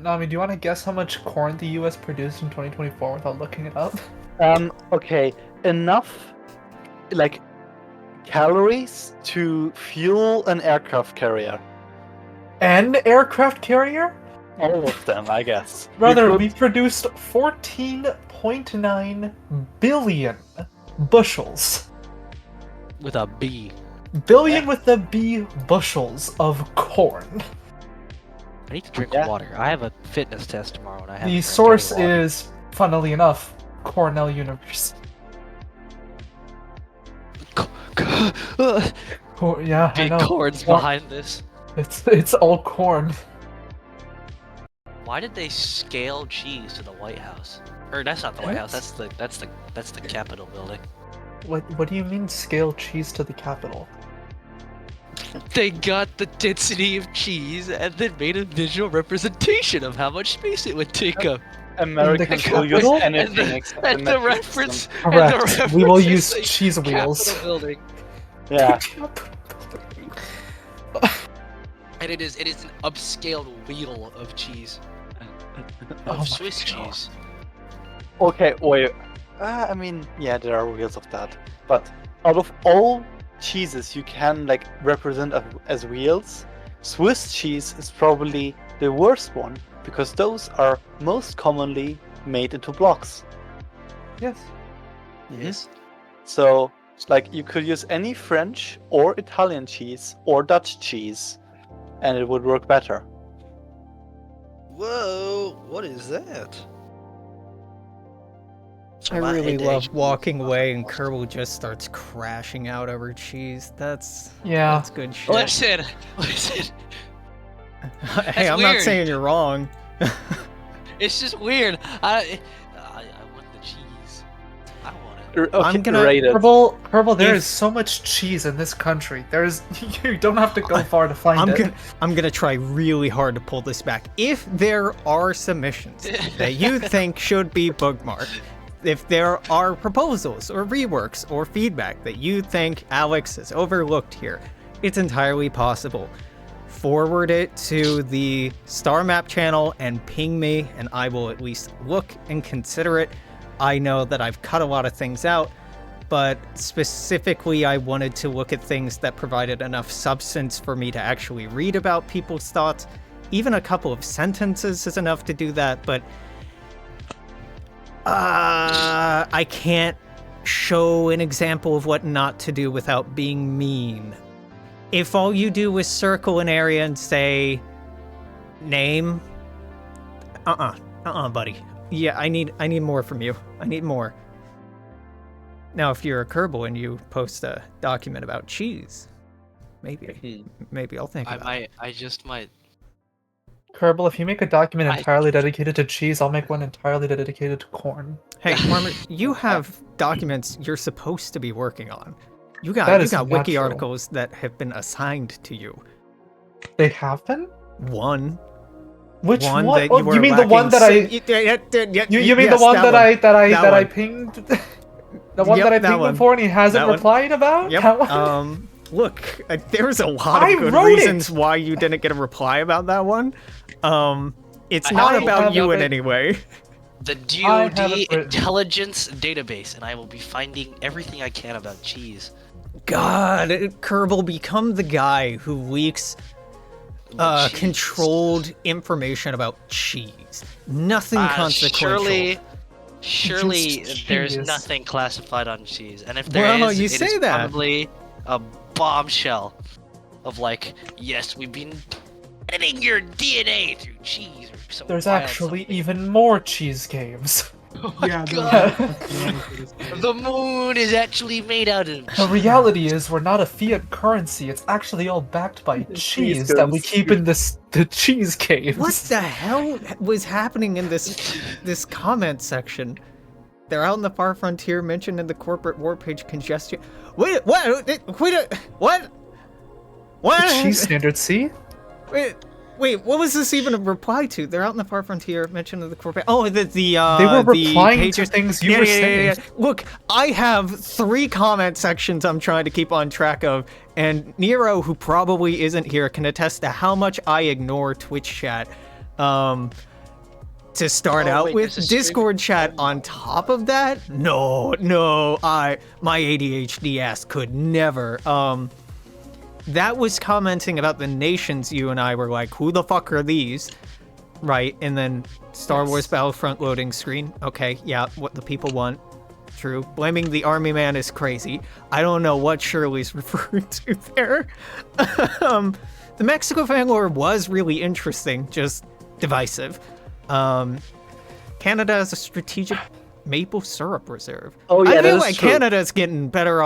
Nami, do you want to guess how much corn the U.S. produced in 2024 without looking it up? Okay, enough, like, calories to fuel an aircraft carrier. An aircraft carrier? All of them, I guess. Brother, You we produced 14.9 billion bushels. With a B. Billion with the B bushels of corn. I need to drink Yeah. water. I have a fitness test tomorrow, and I have. The source is, funnily enough, Cornell University. Yeah, I Big know. cords Well, behind this. It's all corn. Why did they scale cheese to the White House? Or that's not the White House. That's the Capitol building. What do you mean scale cheese to the capital? They got the density of cheese and then made a visual representation of how much space it would take up. Americans will use capital? anything except And the metric reference. system. and the Correct. We will reference use is the cheese wheels. Capitol building. Yeah. And it is an upscaled wheel of cheese. Oh my Of Swiss God. cheese. Okay, wait. I mean, yeah, there are wheels of that. But out of all cheeses you can like represent as wheels, Swiss cheese is probably the worst one because those are most commonly made into blocks. Yes. Yes. So, like, you could use any French or Italian cheese or Dutch cheese, and it would work better. Whoa! What is that? I My really headache. love walking away and Kerbal just starts crashing out over cheese. That's Yeah. good shit. Listen. Hey, I'm not weird. saying you're wrong. It's just weird. I want the cheese. I want it. Okay, I'm gonna- rated. Kerbal, there If- is so much cheese in this country. You don't have to go far to find it. I'm gonna try really hard to pull this back. If there are submissions that you think should be bookmarked, if there are proposals or reworks or feedback that you think Alex has overlooked here, it's entirely possible. Forward it to the Star Map channel and ping me, and I will at least look and consider it. I know that I've cut a lot of things out, but specifically I wanted to look at things that provided enough substance for me to actually read about people's thoughts. Even a couple of sentences is enough to do that, but I can't show an example of what not to do without being mean. If all you do is circle an area and say name, buddy. Yeah, I need more from you. I need more. Now, if you're a Kerbal and you post a document about cheese, maybe I'll think about it. I just might. Kerbal, if you make a document I- entirely dedicated to cheese, I'll make one entirely dedicated to corn. Hey, Farmer, you have documents you're supposed to be working on. You That got is not wiki true. articles that have been assigned to you. They have been? One. Which one one? that Oh, you were you mean the one that lacking I? You You mean yes, the one that I That one. pinged? The one Yep, that I that pinged one. before and he hasn't That one. replied about? Yep. That one? Look, there's a lot I of good wrote it! reasons why you didn't get a reply about that one. It's not I about have you in it. any way. The I have DoD it written. intelligence database, and I will be finding everything I can about cheese. God, Kerbal, become the guy who leaks The cheese. controlled information about cheese. Nothing consequential. Surely Just there's cheese. nothing classified on cheese, and if there is, Well, you it say is that. probably a bombshell of like, yes, we've been editing your DNA through cheese or some There's wild actually something. even more cheese games. Oh my Yeah, God. no, The moon is actually made out of The reality is we're not a fiat currency. It's actually all backed by cheese that we goes. keep in the cheese caves. What the hell was happening in this comment section? They're out in the far frontier, mentioned in the corporate war page congestion. Wait, what? Wait, what? What? The cheese standard, see? Wait, what was this even a reply to? They're out in the far frontier. Mention of the Corvette. Oh, They were replying to pages. things you were saying. Look, I have 3 comment sections I'm trying to keep on track of, and Nero, who probably isn't here, can attest to how much I ignore Twitch chat. To start Oh, out wait, with, this is stream- Discord chat on top of that? No, my ADHD ass could never. That was commenting about the nations you and I were like, who the fuck are these? Right, and then Star Wars Battlefront loading screen. Okay, yeah, what the people want. True. Blaming the army man is crazy. I don't know what Shirley's referring to there. The Mexico fan lore was really interesting, just divisive. Canada has a strategic maple syrup reserve. Oh, yeah, I that feel is like true. Canada's getting better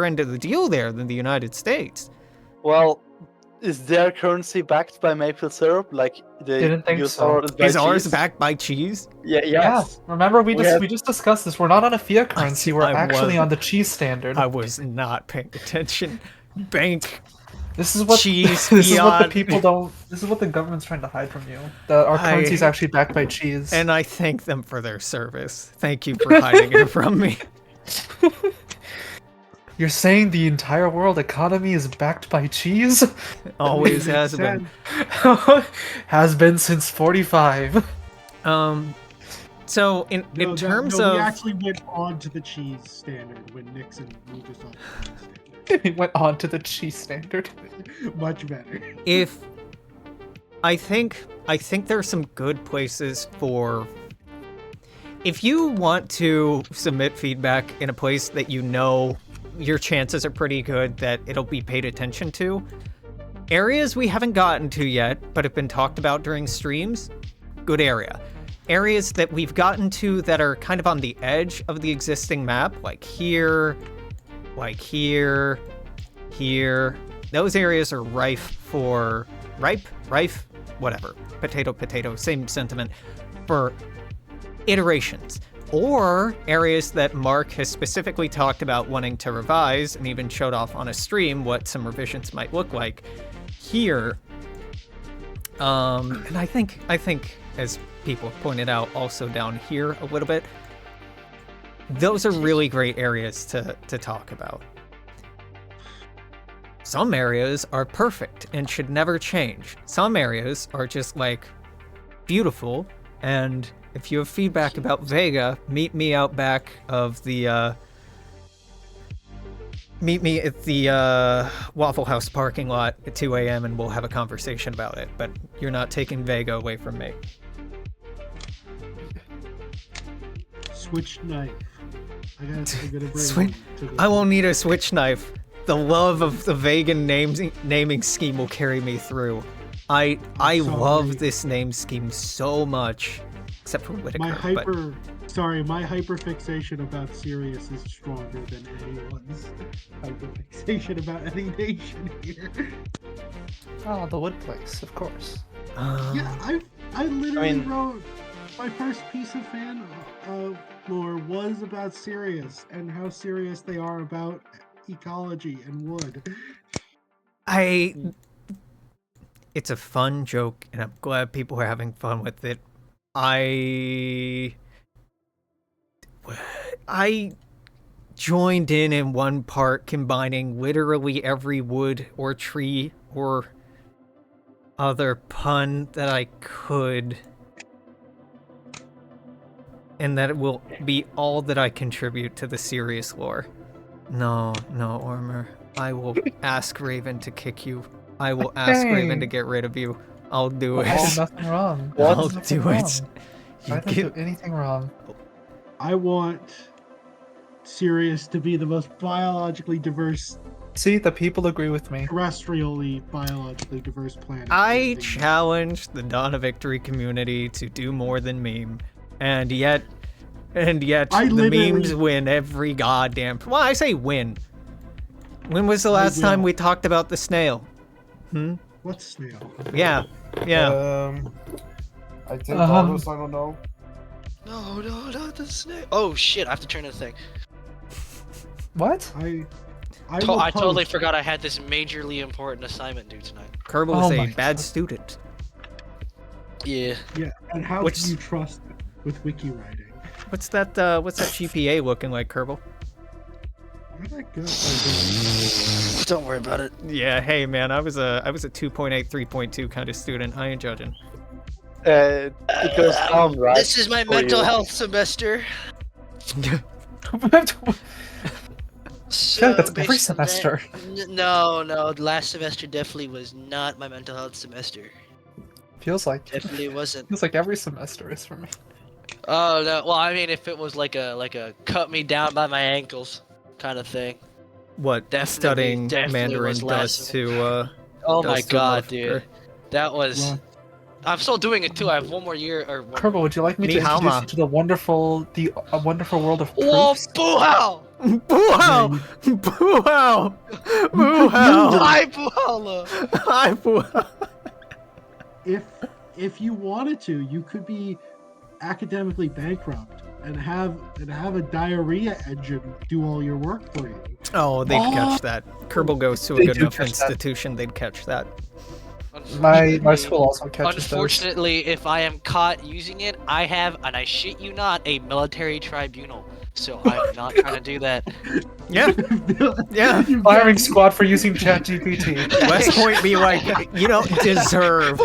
end of the deal there than the United States. Well, is their currency backed by maple syrup? Like the Didn't think US so. dollar is by Is ours cheese? backed by cheese? Yeah, Yeah, yes. remember we have- just discussed this. We're not on a fiat currency. We're I actually was. on the cheese standard. I was not paying attention. Bank. This is what Cheese, this is what the fiat. people don't. This is what the government's trying to hide from you. That our currency is actually backed by cheese. And I thank them for their service. Thank you for hiding it from me. You're saying the entire world economy is backed by cheese? Always Makes has been. sense. Has been since 45. So in No, terms we of actually went on to the cheese standard when Nixon moved us on to the cheese standard. It went on to the cheese standard. Much better. if I think there are some good places for if you want to submit feedback in a place that you know your chances are pretty good that it'll be paid attention to. Areas we haven't gotten to yet, but have been talked about during streams, good area. Areas that we've gotten to that are kind of on the edge of the existing map, like here, here. Those areas are rife, whatever. Potato, same sentiment, for iterations. Or areas that Mark has specifically talked about wanting to revise and even showed off on a stream what some revisions might look like here. And I think as people have pointed out also down here a little bit, those are really great areas to talk about. Some areas are perfect and should never change. Some areas are just like beautiful, and if you have feedback about Vega, meet me out back of the meet me at the Waffle House parking lot at 2 a.m. and we'll have a conversation about it. But you're not taking Vega away from me. Switch knife. I gotta bring Switch- it to the... I won't need a switch knife. The love of the vegan naming scheme will carry me through. I Sorry. love this name scheme so much, except for Whitaker. My but hyperfixation about Sirius is stronger than anyone's hyperfixation about any nation here. Oh, the wood place, of course. Yeah, I literally mean- wrote my first piece of fan lore was about Sirius and how serious they are about ecology and wood. It's a fun joke, and I'm glad people are having fun with it. I joined in one part combining literally every wood or tree or other pun that I could, and that it will be all that I contribute to the serious lore. No, Ormer. I will ask Raven to kick you. I will ask Raven to Dang. get rid of you. I'll do I did it. nothing wrong. What? I I'll did nothing do it. wrong. You I didn't get- do anything wrong. I want Sirius to be the most biologically diverse, See, the people agree with me. terrestrially biologically diverse planet. I in the- challenge the Dawn of Victory community to do more than meme, and yet I the literally- memes win every goddamn. Well, I say win. When was the last time will. we talked about the snail? What snail? Yeah. I think Um, August, I don't know. No, not the snake. Oh shit! I have to turn the thing. What? I will I totally post- forgot I had this majorly important assignment due tonight. Kerbal Oh is my a bad God. student. Yeah. Yeah, and how Which- can you trust it with wiki writing? What's that GPA looking like, Kerbal? Where'd that go? Oh, Don't worry about it. Yeah, hey man, I was a 2.8, 3.2 kind of student. I ain't judging. It goes down, right? This is my for mental you. health semester. So that's every basically- semester. No, last semester definitely was not my mental health semester. Feels like Definitely wasn't. feels like every semester is for me. Oh no, well I mean if it was like a cut me down by my ankles kind of thing. What Definitely- studying definitely Mandarin was does last to Oh does my to a god, dude. motherfucker. That was Well, I'm still doing it too. I have one more year or one Kerbal, would you like me Ni to hao introduce ma. you to a wonderful world of Whoa, proofs? boo how! Boo how! Boo how! Boo how! Hi, boo holla! Hi, boo how! if you wanted to, you could be academically bankrupt and have a diarrhea engine do all your work for you. Oh, they'd catch that. Kerbal goes to a They good do enough catch that. institution, they'd catch that. My school also catches those. Unfortunately, if I am caught using it, I have, and I shit you not, a military tribunal. So I'm not trying to do that. Yeah, yeah. You Firing got- squad for using ChatGPT. West Point be like, you don't deserve.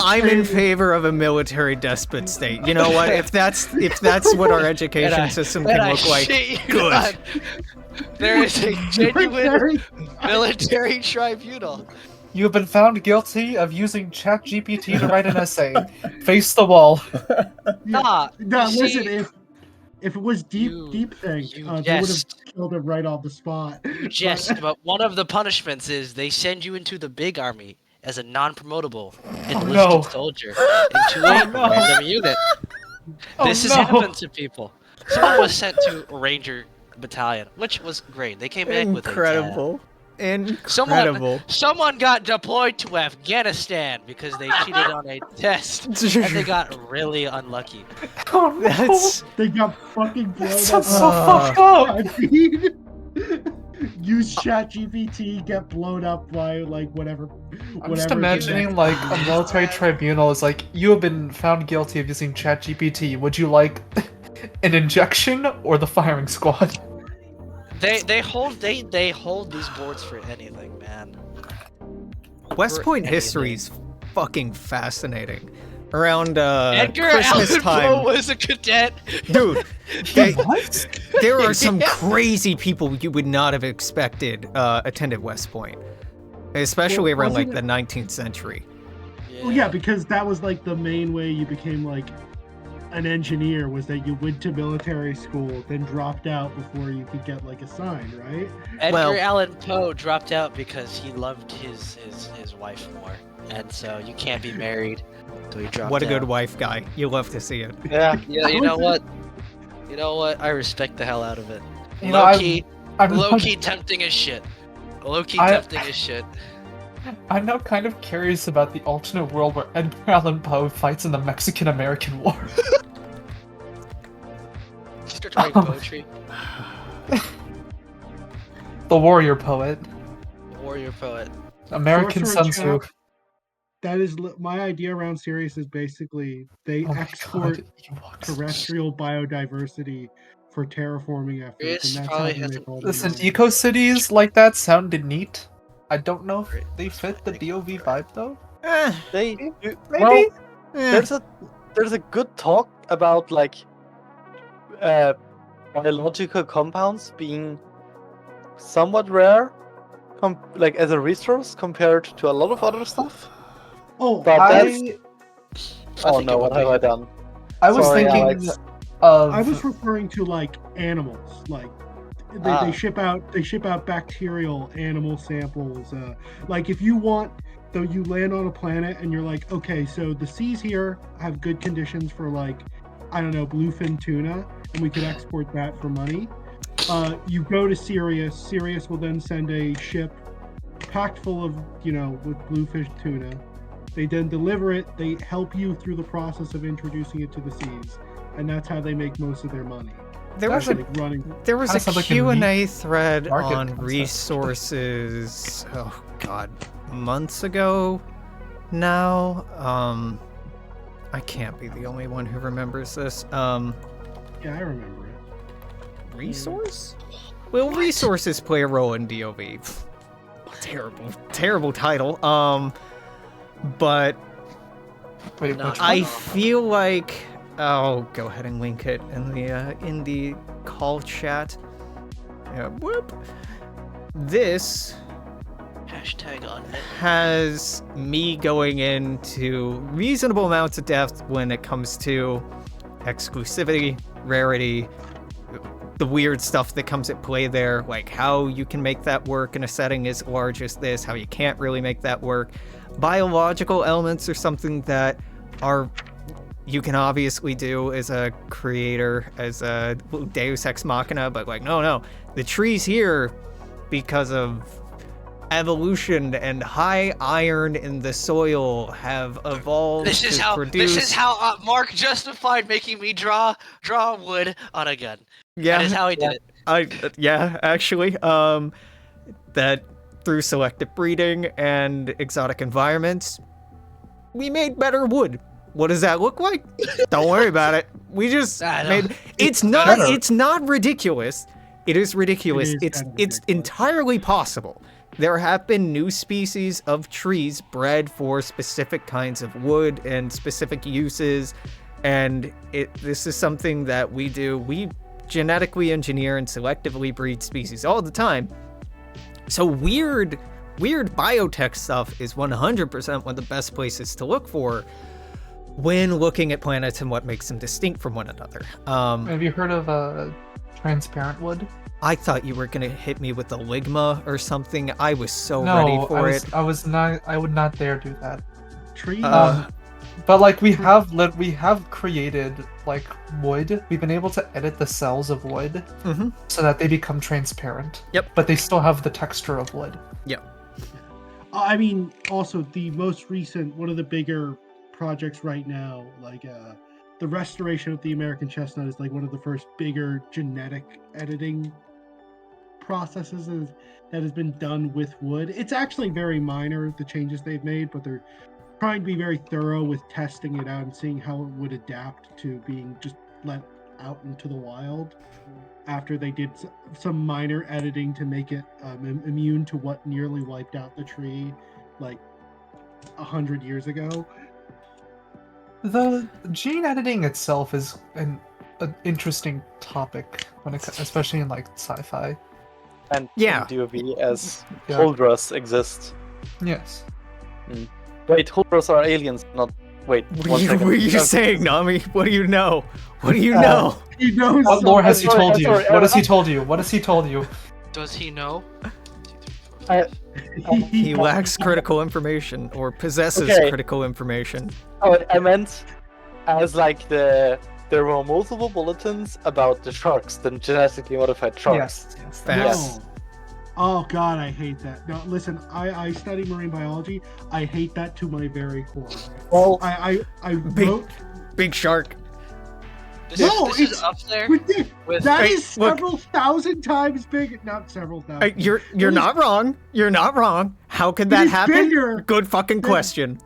I'm in favor of a military despot state. You know what? If that's what our education system and can I look like, shit you good. not, there is a genuine Military- military tribunal. You have been found guilty of using ChatGPT to write an essay. Face the wall. Nah, No, you listen. see, If it was deep you think, they jest. would have killed him right on the spot. jest, but one of the punishments is they send you into the big army as a non-promotable enlisted no. soldier into a no. random unit. This has no. happened to people. Someone was sent to a Ranger battalion, which was great. They came back with a Incredible. Someone, Incredible. someone got deployed to Afghanistan because they cheated on a test and they got really unlucky. Oh no. That's They got fucking blown That up. sounds so fucked up. I mean, use ChatGPT, get blown up by like whatever. I'm just whatever imagining connects. like a military tribunal is like, you have been found guilty of using ChatGPT. Would you like an injection or the firing squad? They hold these boards for anything, man. West For Point anything. history is fucking fascinating. Around Edgar Christmas Allan time, Poe was a cadet. dude. They, What? there are some Yeah. crazy people you would not have expected attended West Point, especially Well, around like wasn't the 19th century. Well, yeah, because that was like the main way you became like an engineer was that you went to military school, then dropped out before you could get like assigned, right? Edgar Well- Allan Poe dropped out because he loved his wife more, and so you can't be married. So he dropped What a good out. wife guy. You love to see it. Yeah. Yeah, you know what? You know what? I respect the hell out of it. You know, Low key, I'm low key tempting as shit. Low key I- tempting as shit. I'm now kind of curious about the alternate world where Edgar Allan Poe fights in the Mexican-American War. Start writing poetry. The warrior poet, Warrior poet. American Sun Sorcerer Tzu. That is my idea around Sirius is basically they Oh my export God, Ewoks. terrestrial biodiversity for terraforming efforts, Sirius and that's probably how they hasn't- make all the Listen, money. eco cities like that sounded neat. I don't know if they fit the DOV vibe though. They Maybe. well, Eh, there's a good talk about like biological compounds being somewhat rare, like as a resource compared to a lot of other stuff. Oh, But that's I oh think no, it what would have be. I done? I was Sorry, thinking Alex. of I was referring to like animals, like they, Ah. they ship out bacterial animal samples. Like if you want, though, you land on a planet and you're like, okay, so the seas here have good conditions for like, I don't know, bluefin tuna, and we could export that for money. You go to Sirius. Sirius will then send a ship packed full of, with bluefish tuna. They then deliver it. They help you through the process of introducing it to the seas, and that's how they make most of their money. There was That's a like running. There was Kinda a sounds like a Q&A neat thread market on concept. resources, oh god, months ago now. I can't be the only one who remembers this. Yeah, I remember it. Resource? Will resources play a role in DOV? Terrible title. But Wait, No, which I one? feel like I'll go ahead and link it in the call chat. Yeah, whoop. This Hashtag on it. has me going into reasonable amounts of depth when it comes to exclusivity, rarity, the weird stuff that comes at play there, like how you can make that work in a setting as large as this, how you can't really make that work. Biological elements are something that you can obviously do as a creator, as a Deus Ex Machina, but like, no, the trees here, because of evolution and high iron in the soil, have evolved This is to how produce... Mark justified making me draw wood on a gun. Yeah, That is how he did it. Actually, that through selective breeding and exotic environments, we made better wood. What does that look like? Don't worry about it. We just I know. made. It's not ridiculous. It is ridiculous. It is It's kind of it's ridiculous. entirely possible. There have been new species of trees bred for specific kinds of wood and specific uses, and this is something that we do. We genetically engineer and selectively breed species all the time. So weird biotech stuff is 100% one of the best places to look for when looking at planets and what makes them distinct from one another. Have you heard of transparent wood? I thought you were gonna hit me with a ligma or something. I was so No, ready for it. I was not. I would not dare do that. Trees. But like we have created like wood. We've been able to edit the cells of wood Mhm. so that they become transparent. Yep. But they still have the texture of wood. I mean, also the most recent, one of the bigger projects right now, like the restoration of the American chestnut is like one of the first bigger genetic editing processes that has been done with wood. It's actually very minor, the changes they've made, but they're trying to be very thorough with testing it out and seeing how it would adapt to being just let out into the wild after they did some minor editing to make it immune to what nearly wiped out the tree like 100 years ago. The gene editing itself is an interesting topic when it, especially in like sci-fi. And Yeah. in DOV as Yeah. Holdras exist. Yes. Wait, Holdras are aliens, not... Wait, What are you saying, Nami? What do you know? What do you know? He knows. What lore has he sorry, told I'm you? sorry, What has he told you? What has he told you? Does he know? He lacks critical information, or possesses Okay. critical information. Oh, I meant as like there were multiple bulletins about the sharks, the genetically modified sharks. Yes. Facts. No. Oh God, I hate that. No, listen, I study marine biology. I hate that to my very core. Well, I Big- wrote. Big shark. This No, is it's up there Ridiculous. with That Hey, is look. several thousand times bigger. Not several thousand. You're not wrong. You're not wrong. How could It that is happen? bigger. Good fucking question.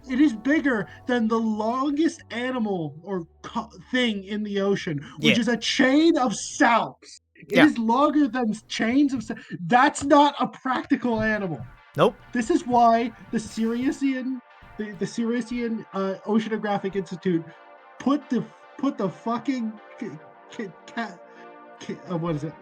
It is bigger than the longest animal or thing in the ocean, which Yeah. is a chain of salps. It Yeah. is longer than chains of. That's not a practical animal. Nope. This is why the Siriusian, the Siriusian Oceanographic Institute put the fucking what is it?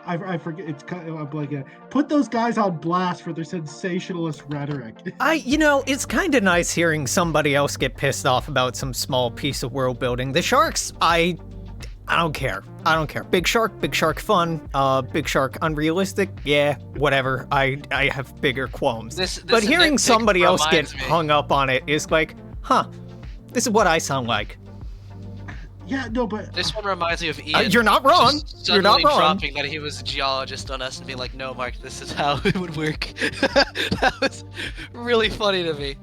I forget. It's I'm blanking. Put those guys on blast for their sensationalist rhetoric. It's kind of nice hearing somebody else get pissed off about some small piece of world building. The sharks, I don't care. I don't care. Big shark fun. Big shark unrealistic. Yeah, whatever. I have bigger qualms. But hearing nitpick somebody else get reminds me- hung up on it is like, huh, this is what I sound like. Yeah, no, but This one reminds me of Ian. You're not wrong. Just You're not suddenly wrong. dropping that he was a geologist on us and being like, no, Mark, this is how it would work. That was really funny to me.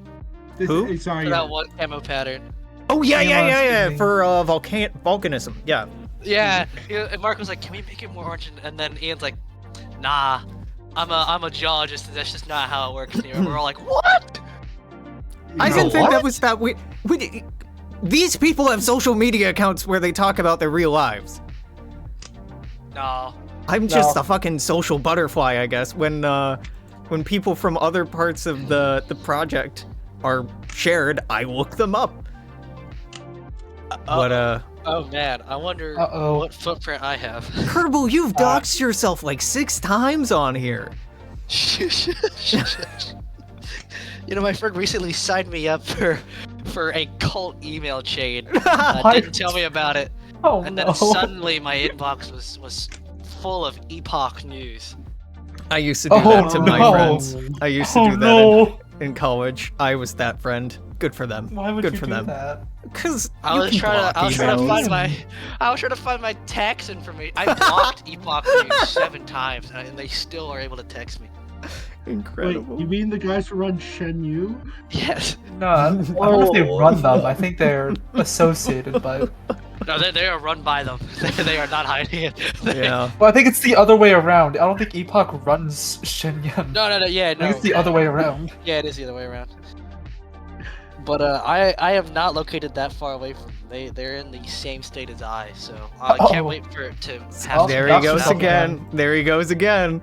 this, Who? Sorry, For that one camo pattern. Oh yeah. Excuse me. For volcanism. Yeah. Yeah, and Mark was like, "Can we make it more orange?" And then Ian's like, "Nah, I'm a geologist, and that's just not how it works here." And we're all like, "What?" I You didn't know think what? that was that we these people have social media accounts where they talk about their real lives. No. I'm just No. a fucking social butterfly, I guess. When people from other parts of the project are shared, I look them up. But Oh man, I wonder Uh-oh. what footprint I have. Kerbal, you've doxed yourself like 6 times on here. You know, my friend recently signed me up for a cult email chain. What? Didn't tell me about it, Oh and no. then suddenly my inbox was full of Epoch news. I used to do Oh, that to my no. friends. I used to Oh do that no. in college. I was that friend. Good for them. Why would Good you for do them. that? Cause I you was can trying block to I was trying to emails. find my tax information. I blocked Epoch News 7 times, and they still are able to text me. Wait, Incredible. you mean the guys who run Shenmue? Yes. No, I don't know if they run them. I think they're associated by. No, they are run by them. They are not hiding it. Yeah. Well, I think it's the other way around. I don't think Epoch runs Shenyang. No, yeah, I no. think it's the other way around. Yeah, it is the other way around. But I am not located that far away from them. They're in the same state as I, so I Oh. can't wait for it to Oh, have. There he Dox goes yourself again. There he goes again.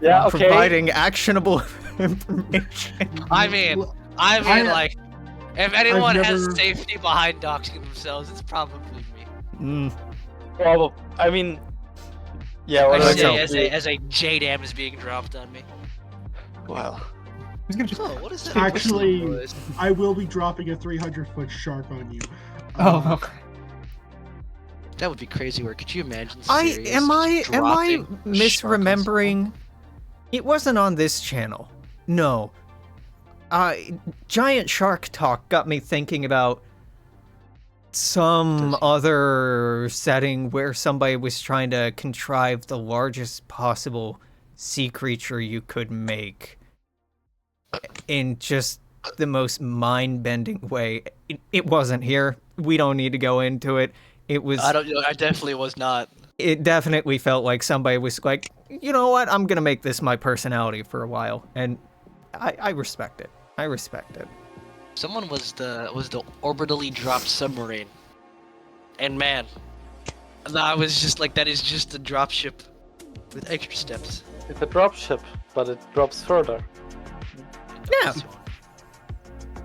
Yeah, okay. Providing actionable information. I mean, Well, like, if anyone has never- safety behind doxing themselves, it's probably me. Mm. Well, I mean, yeah. What I let's do say hope. as a JDAM is being dropped on me. Well, Who's gonna just? Oh, what is that? Actually- Boys? I will be dropping a 300-foot shark on you. Oh, okay. That would be crazy work. Could you imagine? Am Sirius I just dropping a shark on misremembering? It wasn't on this channel. No. Giant Shark Talk got me thinking about some other setting where somebody was trying to contrive the largest possible sea creature you could make in just the most mind-bending way. It wasn't here. We don't need to go into it. It was. I don't. I definitely was not. It definitely felt like somebody was like, you know what? I'm gonna make this my personality for a while, and I respect it. I respect it. Someone was the orbitally dropped submarine, and man, I was just like, that is just a drop ship with extra steps. it's a dropship, but it drops further. Yeah.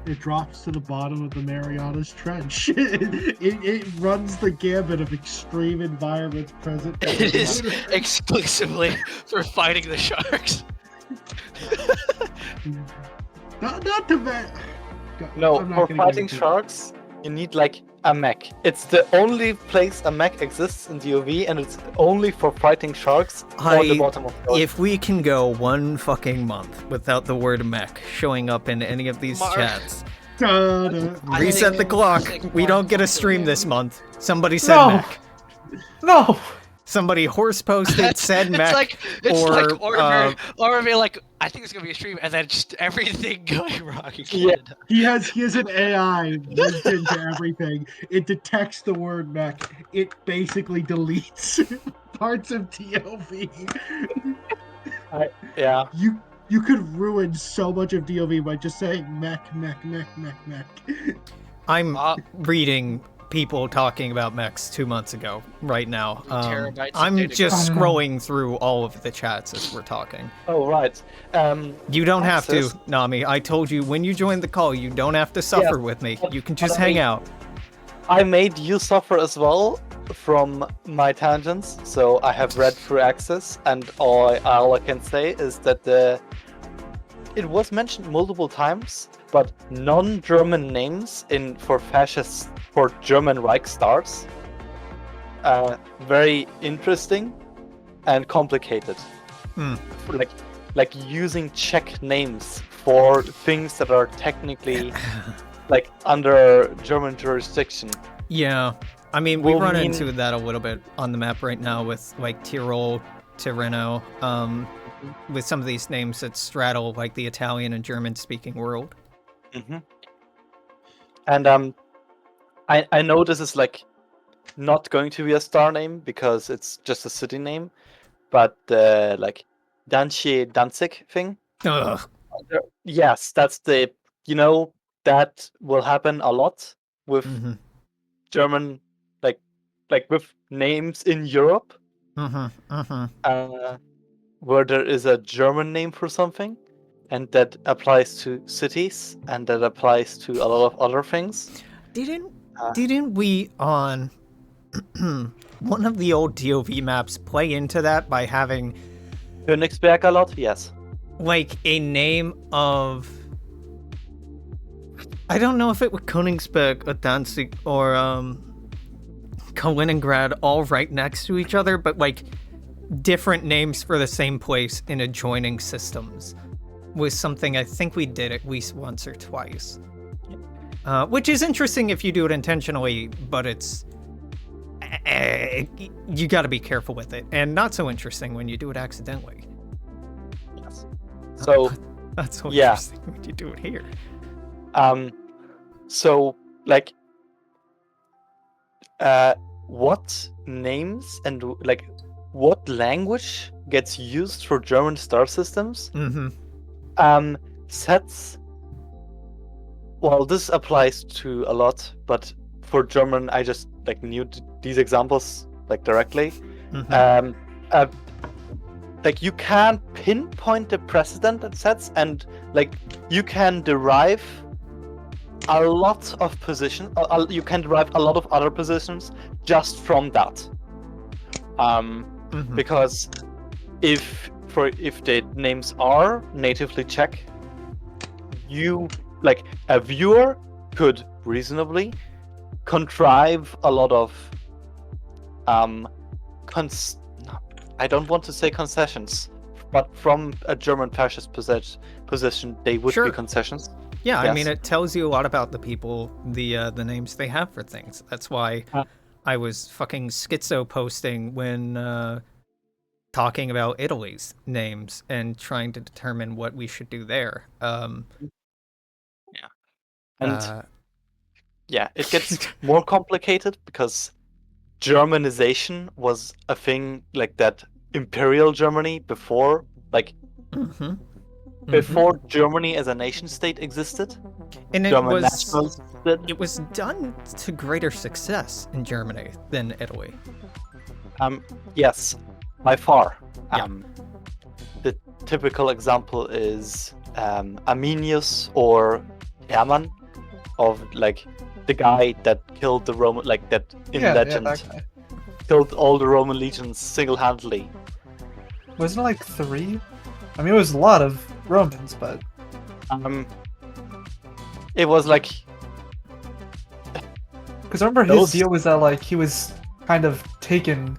It drops to the bottom of the Marianas Trench. it runs the gambit of extreme environments present. It is exclusively for fighting the sharks. Not to bet. No, I'm not for gonna get fighting into it. sharks, you need like a mech. It's the only place a mech exists in DOV, and it's only for fighting sharks on the bottom of the ocean. If we can go one fucking month without the word mech showing up in any of these Mark. chats, Ta-da. I reset think- the clock. I think We don't Mark get a wants to stream win. this month. Somebody said No. mech. No. Somebody horse posted said mech. It's like or, or being like, I think it's gonna be a stream, and then just everything going wrong again. Yeah. He has an AI built into everything. It detects the word mech. It basically deletes parts of TOV. Yeah. You could ruin so much of DOV by just saying mech. I'm Uh, reading people talking about mechs 2 months ago right now. Terabytes of I'm data. just I know. scrolling through all of the chats as we're talking. Oh right. You don't have to, Access. Nami. I told you when you joined the call, you don't have to suffer with me. You can just but I hang mean- out. I made you suffer as well from my tangents, so I have read through Access, and all I can say is that it was mentioned multiple times, but non-German names for German Reich stars. Very interesting and complicated. Hmm. Like using Czech names for things that are technically like under German jurisdiction. Yeah. I mean, we Well, run I mean- into that a little bit on the map right now with like Tyrol, Tirreno, with some of these names that straddle like the Italian and German speaking world. And I know this is like not going to be a star name because it's just a city name, but like Danzig Danzig thing. Ugh. Yes, that's the that will happen a lot with Mm-hmm. German like with names in Europe. Mm-hmm. Mm-hmm. Where there is a German name for something, and that applies to cities, and that applies to a lot of other things. Didn't we on one of the old DOV maps play into that by having Königsberg a lot, yes. like a name of, I don't know if it was Königsberg or Danzig or Kaliningrad all right next to each other, but like different names for the same place in adjoining systems was something I think we did at least once or twice. Which is interesting if you do it intentionally, but it's you got to be careful with it, and not so interesting when you do it accidentally. Yes. So That's so Yeah. interesting when you do it here. So like what names and like what language gets used for German star systems? Mm-hmm. Sets. Well, this applies to a lot, but for German, I just like knew these examples like directly. Mm-hmm. Like you can pinpoint the precedent it sets, and like you can derive a lot of position. You can derive a lot of other positions just from that. Mm-hmm. Because if the names are natively Czech, you like a viewer could reasonably contrive a lot of I don't want to say concessions, but from a German fascist position, they would Sure. be concessions. Yeah, I mean, Yes. it tells you a lot about the people, the names they have for things. That's why I was fucking schizo posting when talking about Italy's names and trying to determine what we should do there. And yeah, it gets more complicated because Germanization was a thing like that. Imperial Germany before, like mhm. before Germany as a nation state existed, And it German was nationals did. it was done to greater success in Germany than Italy. Yes, by far. Yeah. The typical example is Arminius or Hermann, of like the guy that killed the Roman, like that in legend, that guy. killed all the Roman legions single-handedly. Wasn't it like 3? I mean, it was a lot of Romans, but It was like because I remember Those- his deal was that like he was kind of taken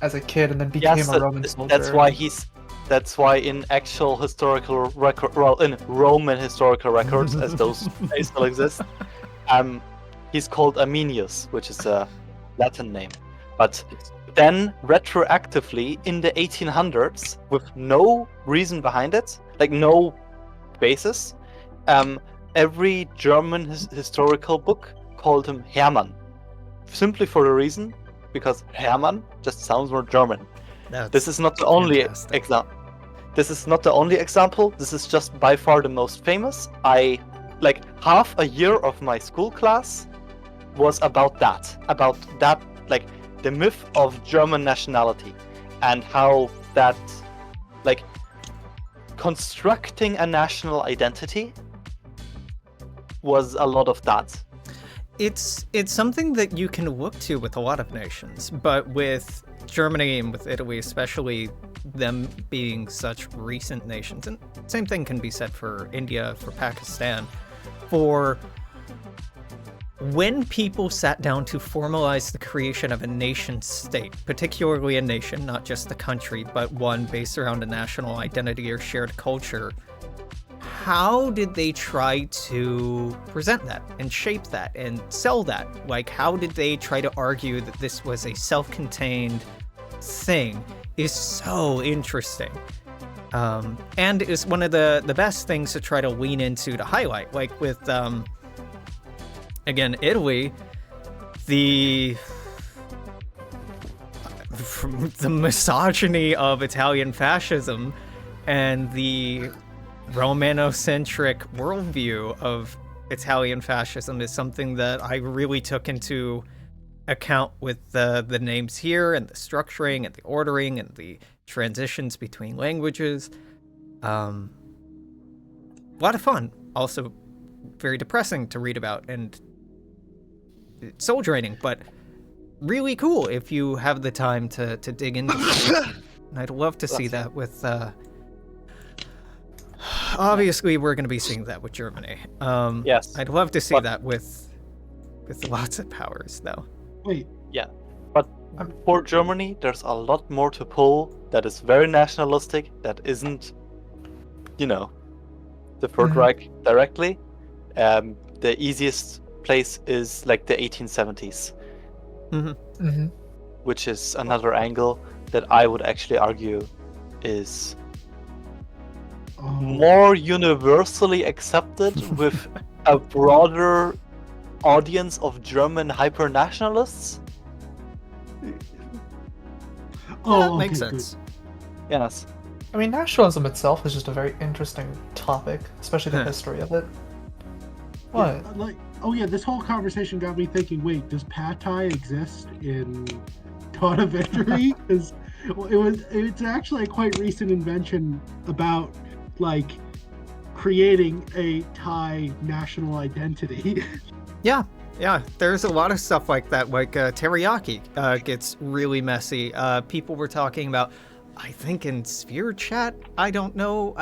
as a kid and then became yes, a Roman soldier. that's why in actual historical record, well, in Roman historical records, as those they still exist, he's called Arminius, which is a Latin name. But then retroactively in the 1800s, with no reason behind it, like no basis, every German historical book called him Hermann, simply for the reason because Hermann just sounds more German. This is not the only fantastic. example. This is not the only example. This is just by far the most famous. Like half a year of my school class was about that, like the myth of German nationality and how that, like, constructing a national identity was a lot of that. It's something that you can look to with a lot of nations, but with Germany and with Italy especially, them being such recent nations, and same thing can be said for India, for Pakistan, for when people sat down to formalize the creation of a nation state, particularly a nation, not just a country, but one based around a national identity or shared culture, how did they try to present that and shape that and sell that? Like, how did they try to argue that this was a self-contained thing is so interesting. And is one of the best things to try to lean into to highlight. Like with, again, Italy, the the misogyny of Italian fascism and the Romanocentric worldview of Italian fascism is something that I really took into account with the names here and the structuring and the ordering and the transitions between languages. A lot of fun. Also very depressing to read about and soul draining, but really cool if you have the time to dig into it. And I'd love to see that with obviously we're going to be seeing that with Germany. Yes. I'd love to see But- that with lots of powers though. Wait, But for Germany, there's a lot more to pull that is very nationalistic, that isn't, the Third Mhm. Reich directly. The easiest place is like the 1870s, Mm-hmm. which is another angle that I would actually argue is more universally accepted with a broader audience of German hyper-nationalists. That makes okay, good. sense. Yes. I mean, nationalism itself is just a very interesting topic, especially the Huh. history of it. Yeah, What? like, oh yeah, this whole conversation got me thinking. Wait, does pad thai exist in Dawn of Victory? Because it's actually a quite recent invention about like creating a Thai national identity. Yeah, there's a lot of stuff like that. Like teriyaki gets really messy. People were talking about, I think in Sphere Chat, I don't know,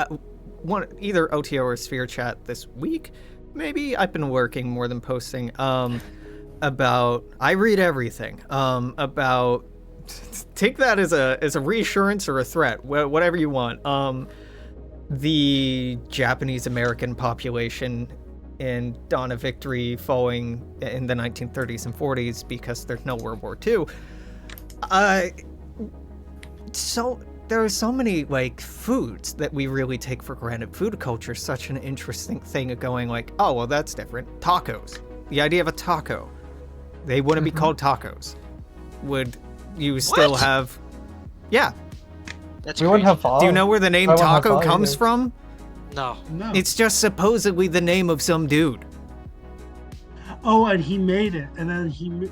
either OTO or Sphere Chat this week. Maybe I've been working more than posting. About I read everything. About take that as a reassurance or a threat, whatever you want. The Japanese American population in Dawn of Victory falling in the 1930s and 40s because there's no World War II. So there are so many like foods that we really take for granted. Food culture is such an interesting thing of going like, oh well, that's different. Tacos. The idea of a taco. They wouldn't be called tacos. Would you still What? have? Yeah. That's We wouldn't crazy. have pho. Do you know where the name I wouldn't have taco pho comes either. from? No. No. It's just supposedly the name of some dude. Oh, and he made it, and then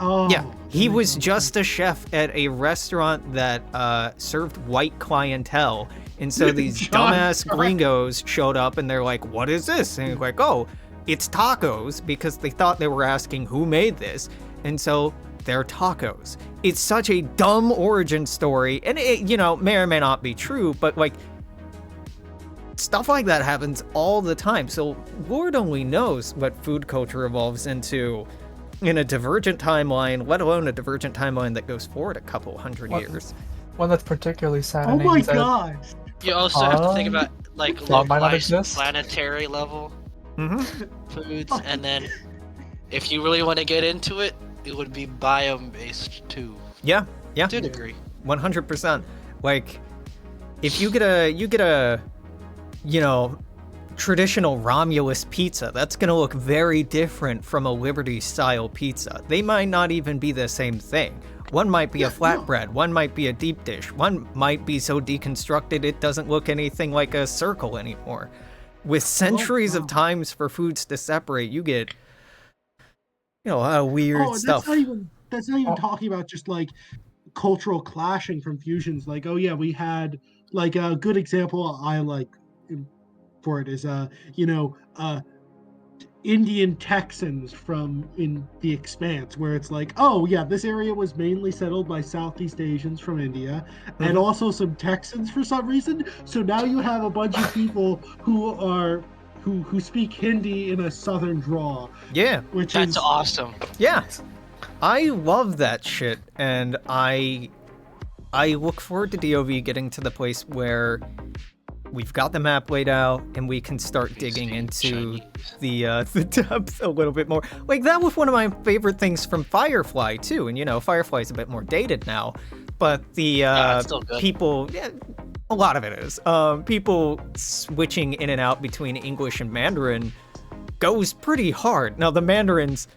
Oh. Yeah, he that was makes just a chef at a restaurant that served white clientele. And so these John dumbass Scott. gringos showed up and they're like, what is this? And he's like, oh, it's tacos, because they thought they were asking who made this. And so they're tacos. It's such a dumb origin story. And it, may or may not be true, but like, stuff like that happens all the time. So Lord only knows what food culture evolves into in a divergent timeline, let alone a divergent timeline that goes forward a couple hundred What- years. One that's particularly Oh saddening my is that god. You also have to think Um, about like thought might not localized exist. planetary level Mm-hmm. foods, and then if you really want to get into it, it would be biome based too. Yeah, To a degree. 100%. Like, if you get a, traditional Romulus pizza, that's gonna look very different from a Liberty style pizza. They might not even be the same thing. One might be a Yeah, no. flatbread, one might be a deep dish, one might be so deconstructed it doesn't look anything like a circle anymore. With centuries wow. of times for foods to separate, you get, a lot of weird Oh, stuff. that's not even Oh. talking about just like cultural clashing from fusions. Like, oh yeah, we had like a good example I like for it is Indian Texans from in The Expanse, where it's like, oh yeah, this area was mainly settled by Southeast Asians from India, and also some Texans for some reason. So now you have a bunch of people who speak Hindi in a southern drawl, Yeah. which That's is awesome. Yeah, I love that shit, and I look forward to DOV getting to the place where we've got the map laid out and we can start digging into the depths a little bit more. Like that was one of my favorite things from Firefly too, and Firefly's a bit more dated now, but the it's still good. people, a lot of it is, people switching in and out between English and Mandarin goes pretty hard. Now the Mandarin's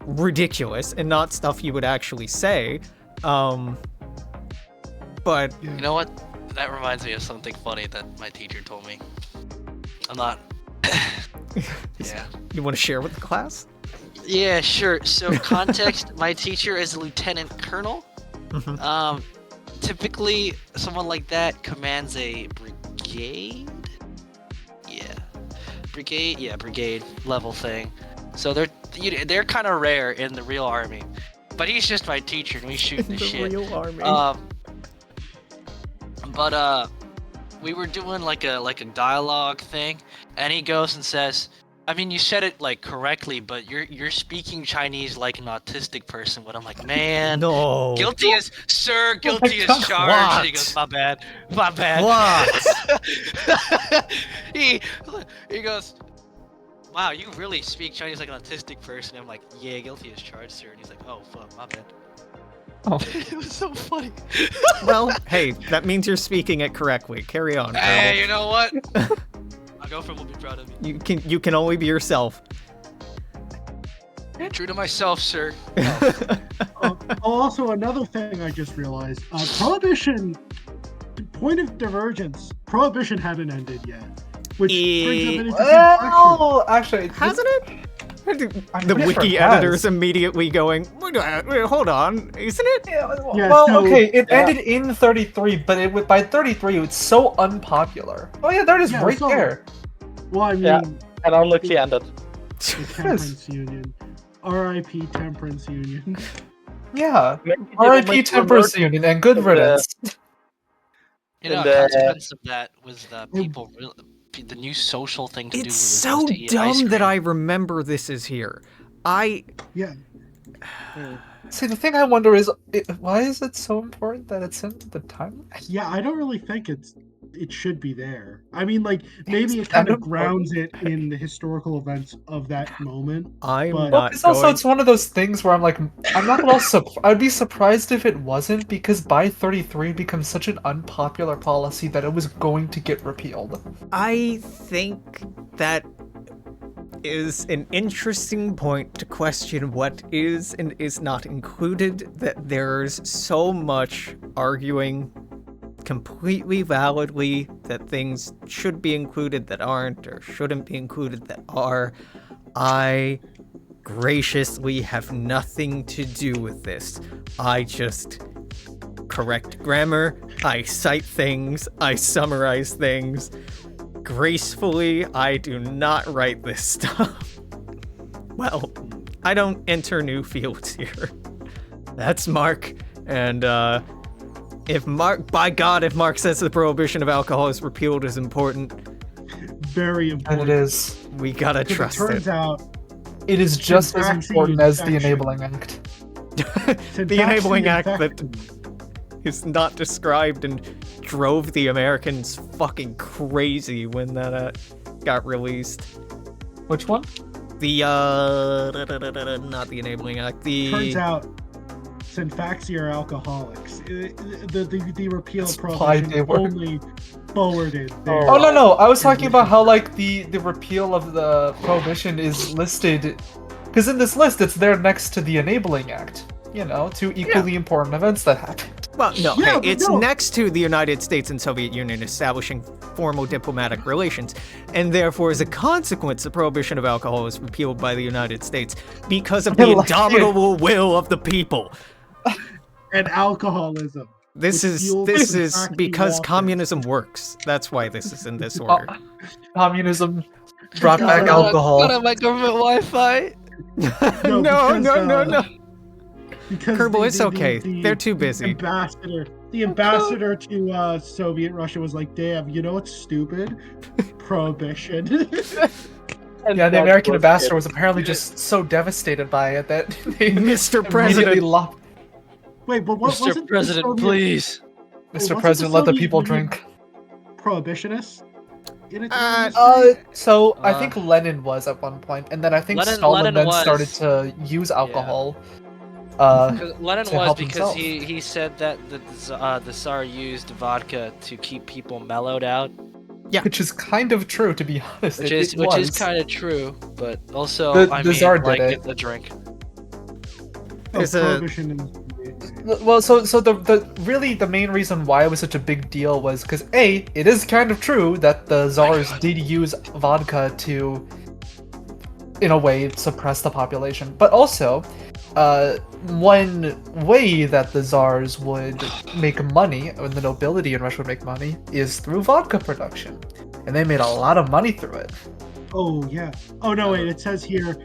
ridiculous and not stuff you would actually say, But You know what? That reminds me of something funny that my teacher told me. I'm not. Yeah. you want to share with the class? Yeah, sure. So context: my teacher is a lieutenant colonel. Mhm. Typically, someone like that commands a brigade. Yeah, brigade level thing. So they're kind of rare in the real army. But he's just my teacher, and we shoot the shit. real army. But we were doing like a dialogue thing, and he goes and says, I mean, you said it like correctly, but you're speaking Chinese like an autistic person. But I'm like, man, no. guilty as guilty as charged. What? And he goes, my bad. What? he goes, wow, you really speak Chinese like an autistic person. I'm like, yeah, guilty as charged, sir. And he's like, oh fuck, my bad. Oh. It was so funny. Well, hey, that means you're speaking it correctly. Carry on. Hey, Colonel. you know what? My girlfriend will be proud of me. You can only be yourself. True to myself, sir. Also, another thing I just realized: Prohibition. Point of divergence. Prohibition hadn't ended yet, which brings up an interesting question. Well, actually, Hasn't it? I'm The pretty sure wiki it has. editor's immediately going, wait, hold on, isn't it? Yeah, Yeah, well, so- okay, it Yeah. ended in 33, but by 33, it's so unpopular. Oh yeah, there it is, Yeah, right so- there. Well, I mean, Yeah. And unluckily ended. the Temperance Union. R.I.P. Temperance Union. Yeah. Maybe they will R.I.P. make Temperance convert- Union and good the- riddance. You know, And, a consequence of that was the people, the new social thing to do. It's was so to eat ice dumb that cream. I remember this is here. Yeah. See, the thing I wonder is, why is it so important that it's in the timeline? Yeah, I don't really think it should be there. I mean, like, maybe It's it kind kind of of grounds it in the historical events of that moment. I'm But- Well, not it's also going. it's one of those things where I'm like, I'm not at all I'd be surprised if it wasn't, because by 33 it becomes such an unpopular policy that it was going to get repealed. I think that is an interesting point to question what is and is not included, that there's so much arguing completely validly that things should be included that aren't, or shouldn't be included that are. I graciously have nothing to do with this. I just correct grammar, I cite things, I summarize things. Gracefully, I do not write this stuff. Well, I don't enter new fields here. That's Mark, and if Mark says the prohibition of alcohol is repealed is important, Very And important. it is. we gotta Because trust it turns it. out It is just as Syntax important as the infection. Enabling Act. The Enabling Act infection. that is not described and drove the Americans fucking crazy when that got released. Which one? The not the Enabling Act. Turns The out Synfaxi are alcoholics. The repeal of That's why prohibition they were. only forwarded their Oh no, I was talking about how like the repeal of the prohibition is listed, because in this list it's there next to the Enabling Act. You know, two equally important events that happened. well, no, Yeah, hey, but it's no. next to the United States and Soviet Union establishing formal diplomatic relations, and therefore, as a consequence, the prohibition of alcohol is repealed by the United States because of the Like, indomitable will of the people. and alcoholism. This Which is fuels this the is Synfaxi because lawsuit. communism works. That's why this is in this order. Communism brought back God, alcohol. Got on my government Wi-Fi. no, because, no. Because Kerbal, the- it's the- okay. the They're too busy. The ambassador to Soviet Russia was like, "Damn, you know what's stupid? Prohibition." Yeah, the American ambassador was apparently just so devastated by it that they Mr. immediately President. locked. Wait, but what Mr. wasn't the President, Soviet please. Mr. wasn't President, the let the Soviet people Union drink. prohibitionists? In its Uh, history? So I Uh, think Lenin was at one point, and then I think Lenin- Stalin Lenin then was. started to use alcohol. Lenin to was help because himself. he said that the Tsar used vodka to keep people mellowed out, Which is kind of true, to be honest. which It is was. kind of true, but also The I Tsar mean did like it. it's a drink. There's Oh, a prohibition is Well, so the really the main reason why it was such a big deal was because it is kind of true that the czars did use vodka to, in a way, suppress the population, but also, one way that the czars would make money, and the nobility in Russia would make money, is through vodka production, and they made a lot of money through it. Oh yeah. Oh no, wait. It says here,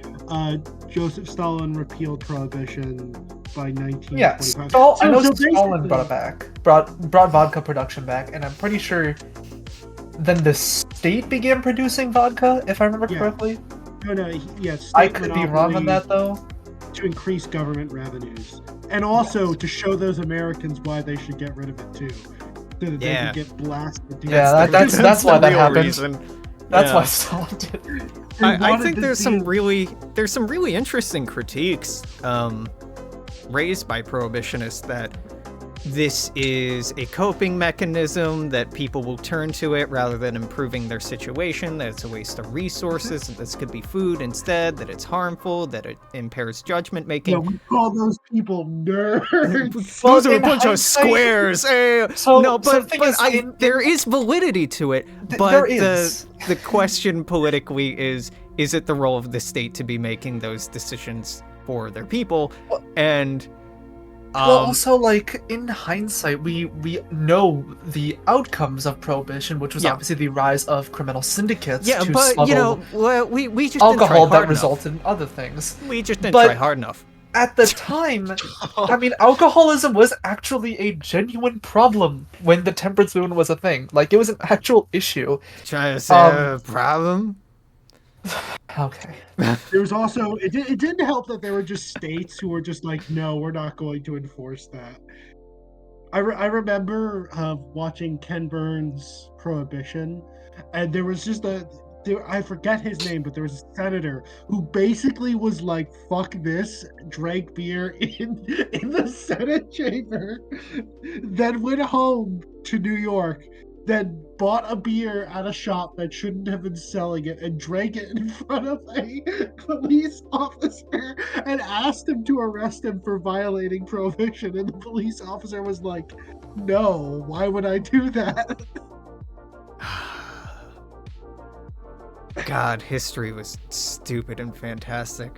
Joseph Stalin repealed prohibition by 1925. Yeah, I know Stalin brought vodka production back, and I'm pretty sure then the state began producing vodka, if I remember Yeah. correctly. No, yeah. I state could be wrong on that monopolies though. To increase government revenues, and also to show those Americans why they should get rid of it too, so that they Yeah. can get blasted. to Yeah, death. that's why the that real happened. reason. That's Yeah. why Stalin did it. They I wanted think to there's see some it- really interesting critiques raised by prohibitionists that this is a coping mechanism, that people will turn to it rather than improving their situation, that it's a waste of resources, that this could be food instead, that it's harmful, that it impairs judgment making. Yeah, we call those people nerds. Those are a in bunch of hindsight- squares. So- no, so but, the thing but is, there is validity to it. But there is. the question politically is it the role of the state to be making those decisions for their people? And Well, also, like, in hindsight, we know the outcomes of Prohibition, which was Yeah. obviously the rise of criminal syndicates yeah, to but smuggle you know, well, we just didn't alcohol try hard that enough. resulted in other things. We just didn't But- try hard enough. At the time, I mean, alcoholism was actually a genuine problem when the temperance movement was a thing. Like, it was an actual issue. Trying to say a problem? Okay. There was also it didn't help that there were just states who were just like, no, we're not going to enforce that. I remember watching Ken Burns' Prohibition, and there was just I forget his name, but there was a senator who basically was like, fuck this, drank beer in the Senate chamber, then went home to New York, then bought a beer at a shop that shouldn't have been selling it and drank it in front of a police officer and asked him to arrest him for violating prohibition. And the police officer was like, no, why would I do that? God, history was stupid and fantastic.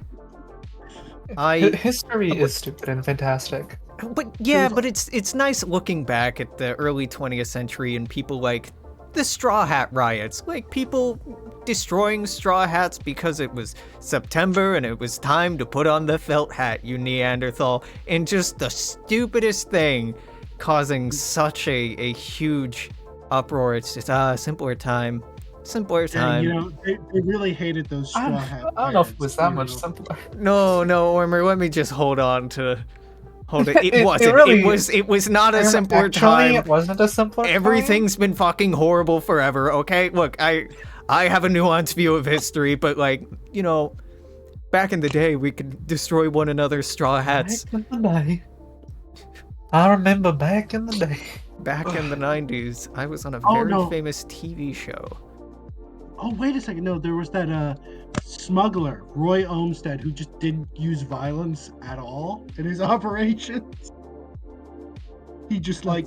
History is stupid and fantastic. But yeah, but it's nice looking back at the early 20th century and people like the Straw Hat riots, like people destroying straw hats because it was September and it was time to put on the felt hat, you Neanderthal, and just the stupidest thing causing such a huge uproar. It's just simpler time. Simpler And, time. you know, they really hated those I straw hats. don't know if it was that much simpler. No, Ormer, let me just hold it. It It wasn't. really- It was not a simpler Actually, time. it wasn't a simpler time. Everything's been fucking horrible forever, okay? Look, I have a nuanced view of history, but like, you know, back in the day we could destroy one another's straw hats. Back in the day. I remember back in the day. Back in the 90s, I was on a Oh, very no. famous TV show. Oh, wait a second. No, there was that smuggler, Roy Olmsted, who just didn't use violence at all in his operations. He just like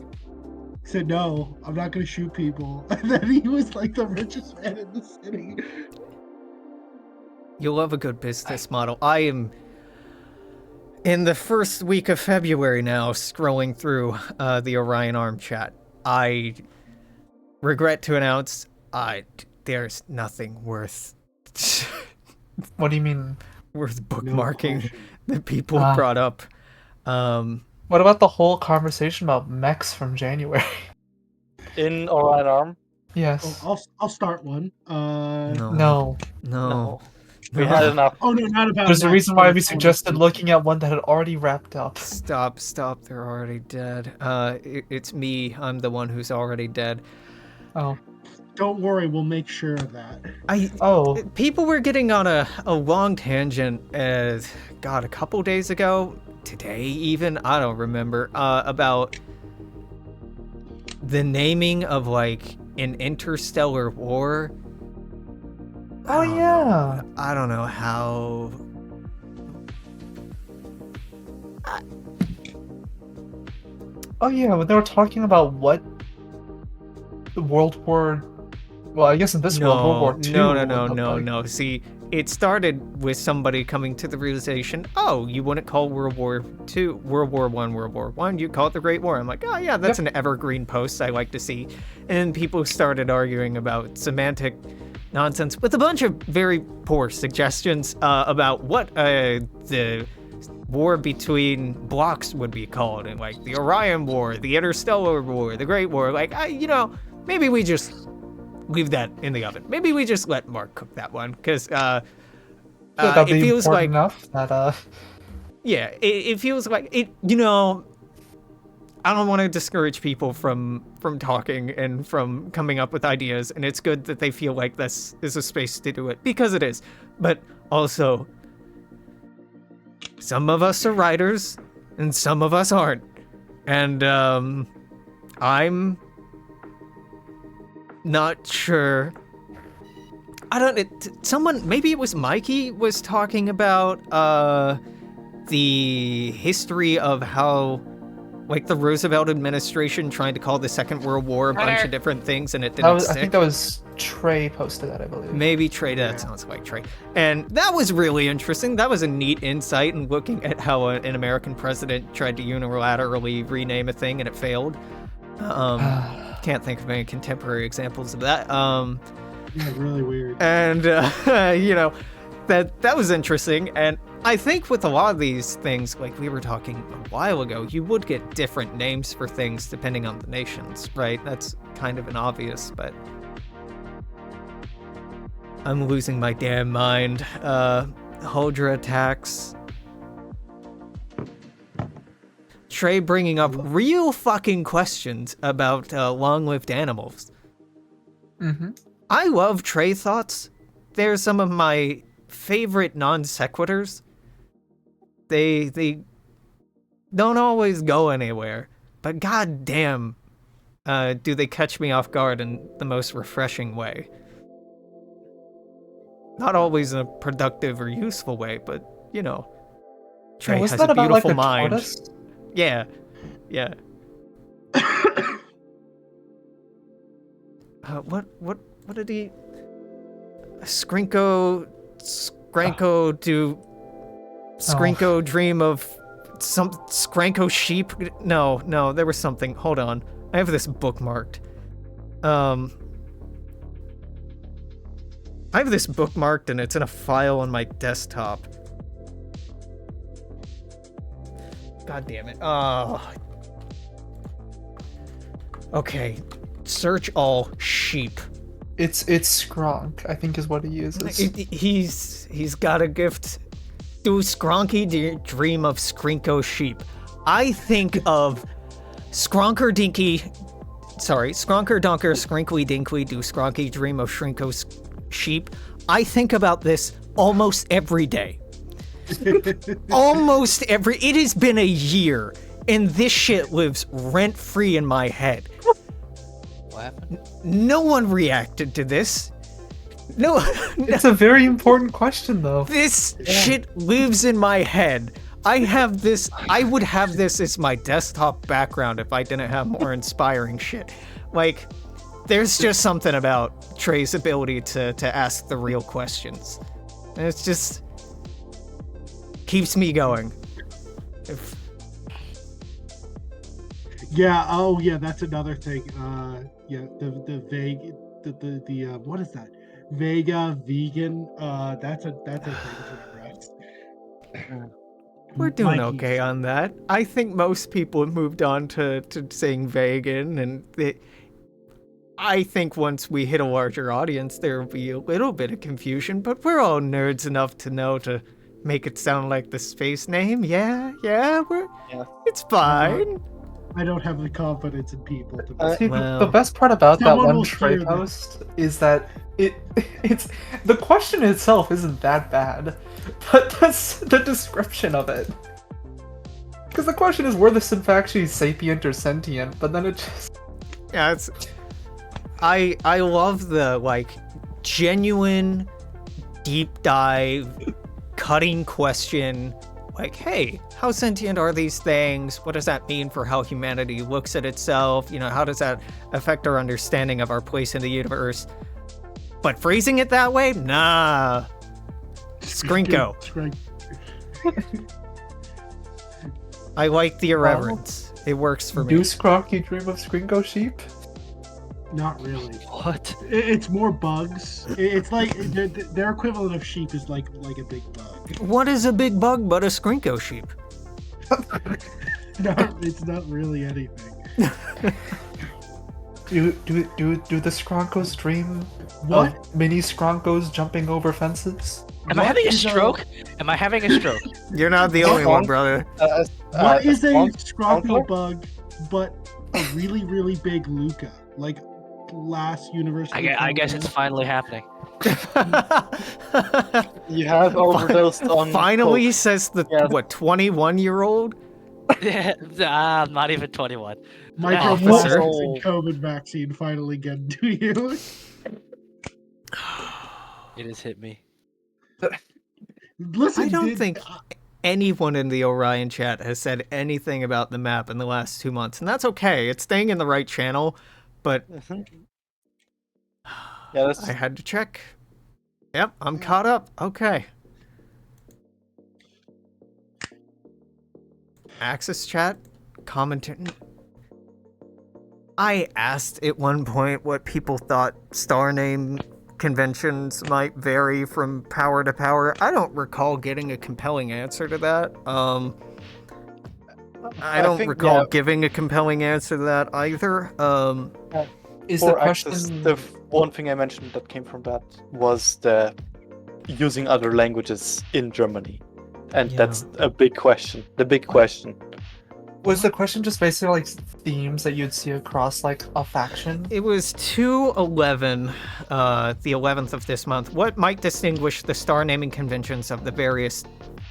said, no, I'm not going to shoot people. And then he was like the richest man in the city. You love a good business model. I am in the first week of February now, scrolling through the Orion Arm chat. I regret to announce, there's nothing worth What do you mean? bookmarking question. that people Ah. brought up. What about the whole conversation about mechs from January? In Orion Arm? Yes. I'll start one. No. No. We had enough. Oh no, not about. There's a that, reason why but- we suggested looking at one that had already wrapped up. Stop, they're already dead. It's me, I'm the one who's already dead. Oh. Don't worry, we'll make sure of that. Oh. People were getting on a long tangent, a couple days ago, today even, I don't remember, about the naming of like an interstellar war. Oh yeah. I don't know how. Oh yeah, when they were talking about what the World War, well, I guess in this world, World War II. No, would look like. no. See, it started with somebody coming to the realization, oh, you wouldn't call World War II, World War I, World War One, you call it the Great War. I'm like, oh yeah, that's an evergreen post I like to see. And people started arguing about semantic nonsense with a bunch of very poor suggestions about what the war between blocks would be called, and like the Orion War, the Interstellar War, the Great War. Like, maybe we just leave that in the oven. Maybe we just let Mark cook that one, because That'd it be feels important like enough that yeah, it feels like it. I don't want to discourage people from talking and from coming up with ideas, and it's good that they feel like this is a space to do it, because it is. But also, some of us are writers, and some of us aren't. And I'm not sure. Someone, maybe it was Mikey, was talking about the history of how, like, the Roosevelt administration trying to call the Second World War a bunch of different things, and it didn't stick. I think that was Trey posted that, I believe. Maybe Trey, that sounds like Trey. And that was really interesting. That was a neat insight in looking at how an American president tried to unilaterally rename a thing and it failed. Can't think of any contemporary examples of that. Yeah, really weird. And, that was interesting. And I think with a lot of these things, like we were talking a while ago, you would get different names for things depending on the nations, right? That's kind of an obvious, but I'm losing my damn mind. Hodra attacks. Trey bringing up real fucking questions about long-lived animals. Mm-hmm. I love Trey thoughts. They're some of my favorite non sequiturs. They don't always go anywhere, but goddamn, do they catch me off guard in the most refreshing way. Not always in a productive or useful way, but Trey has a beautiful mind. Tortoise? Yeah. What did he? Skrinko dream of some Skranko sheep? No, there was something. Hold on. I have this bookmarked. I have this bookmarked and it's in a file on my desktop. God damn it. Okay. Search all sheep. It's Skronk, I think is what he uses. He's got a gift. Do Skronky dream of Skrinko sheep? I think of Skronker Donker, Skrinkly Dinkly, do Skronky dream of Shrinko sheep? I think about this almost every day. It has been a year, and this shit lives rent-free in my head. What happened? No one reacted to this. No. It's a very important question, though. This shit lives in my head. I would have this as my desktop background if I didn't have more inspiring shit. Like, there's just something about Trey's ability to ask the real questions. And it's just keeps me going. Yeah. Oh, yeah. That's another thing. The vague, the what is that? Vega vegan. That's a thing to address. We're doing Mikey. okay on that. I think most people have moved on to saying vegan, and I think once we hit a larger audience, there will be a little bit of confusion, but we're all nerds enough to know to make it sound like the space name. Yeah, it's fine. I don't have the confidence in people to. See, Well, the best part about that someone one will Trey hear that. post is that it's the question itself isn't that bad, but the description of it. Because the question is, were the Symphaxi sapient or sentient? But then it just yeah, it's. I love the genuine deep dive, cutting question. like, hey, how sentient are these things? What does that mean for how humanity looks at itself? You know, how does that affect our understanding of our place in the universe? But phrasing it that way? Nah. Skrinko. I like the irreverence. It works for me. Do Skronk you dream of Skrinko sheep? Not really. What? It's more bugs. It's like their equivalent of sheep is like a big bug. What is a big bug but a Skrinko sheep? No, it's not really anything. Do the Skronkos dream What? of mini Skronkos jumping over fences? Am I What having a is stroke? Am I having a stroke? You're not the only one, brother. What is a Skronko? Skronko bug but a really, really big Luca? Like last university. I guess it's finally happening. You have overdosed on. Finally, Coke. says the, Yes. 21-year-old? I'm not even 21. Microplastics Officer. and COVID vaccine finally get to you. It has hit me. Listen, I don't dude, think anyone in the Orion chat has said anything about the map in the last 2 months, and that's okay. It's staying in the right channel, but Mhm. Yeah, that's I had to check. Yep, I'm caught up. Okay. Access chat, commentary. I asked at one point what people thought star name conventions might vary from power to power. I don't recall getting a compelling answer to that. I don't think, recall yeah. giving a compelling answer to that either. Is the For access, question the one thing I mentioned that came from that was the using other languages in Germany, and Yeah. that's a big question. The big question. was the question just basically like themes that you'd see across like a faction? It was 2/11, the 11th of this month. What might distinguish the star naming conventions of the various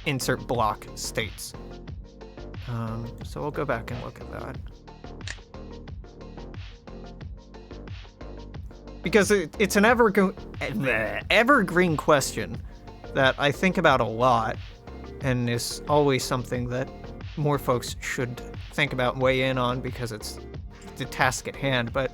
insert block states? So we'll go back and look at that. Because it's an evergreen question that I think about a lot, and is always something that more folks should think about and weigh in on because it's the task at hand. But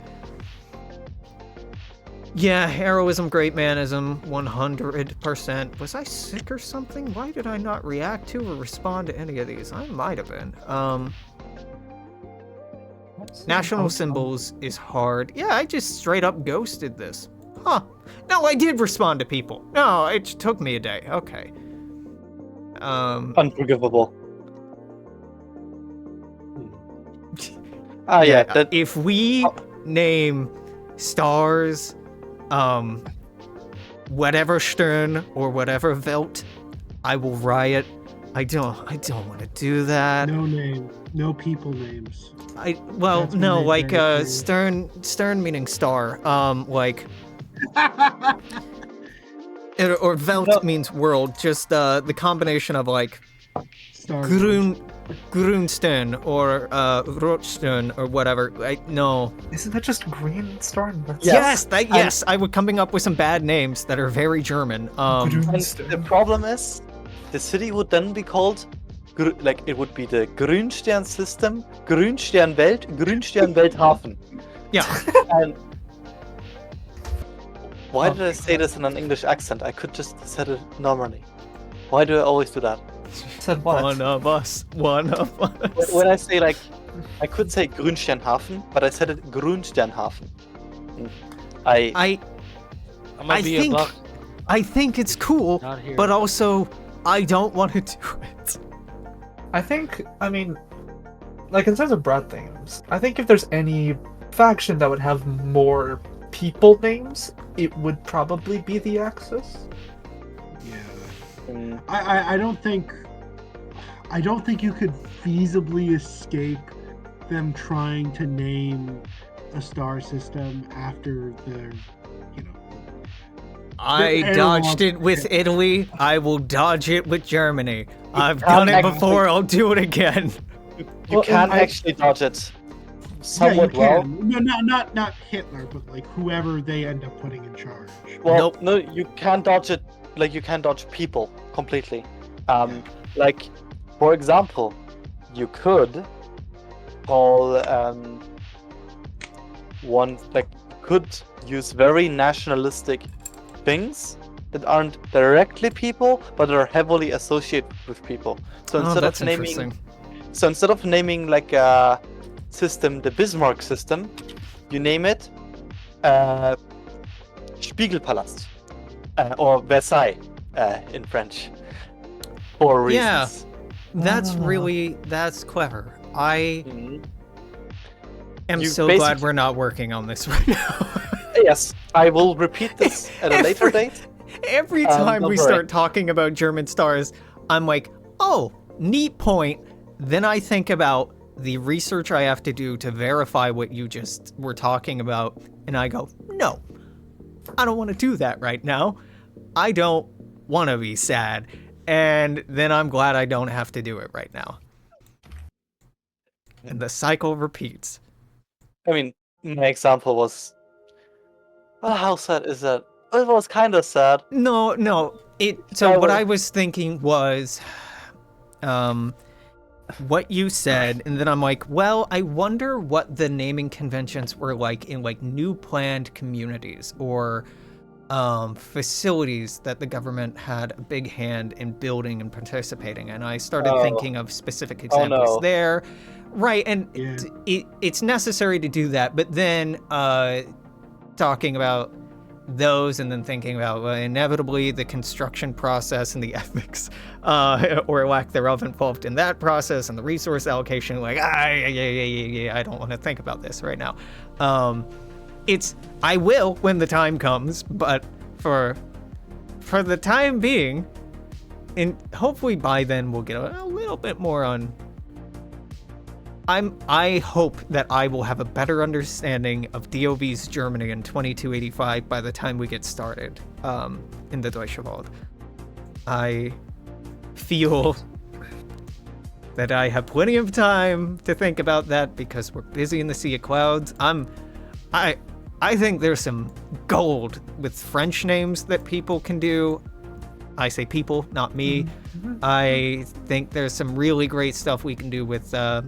yeah, heroism, great manism, 100%. Was I sick or something? Why did I not react to or respond to any of these? I might have been. National symbols is hard. Yeah, I just straight up ghosted this. Huh. No, I did respond to people. No, it took me a day. Okay. Unforgivable. Yeah, that If we name stars, whatever Stern or whatever Welt, I will riot. I don't want to do that. no name, no people names. That's No, made like very Stern meaning star. Like or Welt No. means world. Just the combination of like Star Grunstern or Rotstern or whatear. No. Isn't that just green star? Yes. Yes, I was coming up with some bad names that are very German. and the problem is, the city would then be called, like it would be the Grünstern System, Grünstern Welt, Grünstern Welthafen. Yeah. And why did I say this in an English accent? I could just said it normally. Why do I always do that? Said what? One of us. When When I say like, I could say Grünsternhafen, but I said it Grünsternhafen. I I'm gonna I be think- a buck. I think it's cool, Not here. but also I don't want to do it. I think, I mean, like in terms of broad themes, I think if there's any faction that would have more people names, it would probably be the Axis. Yeah. Mm, I don't think you could feasibly escape them trying to name a star system after their, I The dodged analog- it with Italy. I will dodge it with Germany. I've can't done it actually- before. I'll do it again. You Well, can I- actually dodge it yeah, you somewhat well. can. No, not Hitler, but like whoever they end up putting in charge. Well, Nope. no, you can dodge it. Like you can dodge people completely. Like For example, you could call one like could use very nationalistic things that aren't directly people, but are heavily associated with people. So Oh, instead that's of naming, interesting. so instead of naming like a system the Bismarck system, you name it Spiegelpalast or Versailles in French. For Yeah. reasons. That's clever. I Mhm. am You so glad basically- we're not working on this right now. Yes, I will repeat this at a later date. Every time don't we worry. start talking about German stars, I'm like, oh, neat point. Then I think about the research I have to do to verify what you just were talking about, and I go, no, I don't want to do that right now. I don't want to be sad. And then I'm glad I don't have to do it right now. And the cycle repeats. I mean, my example was. Well, how sad is that? It was kind of sad. No. So I what will- I was thinking was, what you said, and then I'm like, well, I wonder what the naming conventions were like in like new planned communities or facilities that the government had a big hand in building and participating. And I started Oh. thinking of specific examples no. there, right? And Yeah. it's necessary to do that, but then talking about those and then thinking about inevitably the construction process and the ethics or lack thereof involved in that process and the resource allocation, like I don't want to think about this right now. I will when the time comes, but for the time being, and hopefully by then we'll get a little bit more on. I hope that I will have a better understanding of DOV's Germany in 2285 by the time we get started in the Deutsche Wald. I feel that I have plenty of time to think about that because we're busy in the Sea of Clouds. I think there's some gold with French names that people can do. I say people, not me. I think there's some really great stuff we can do with the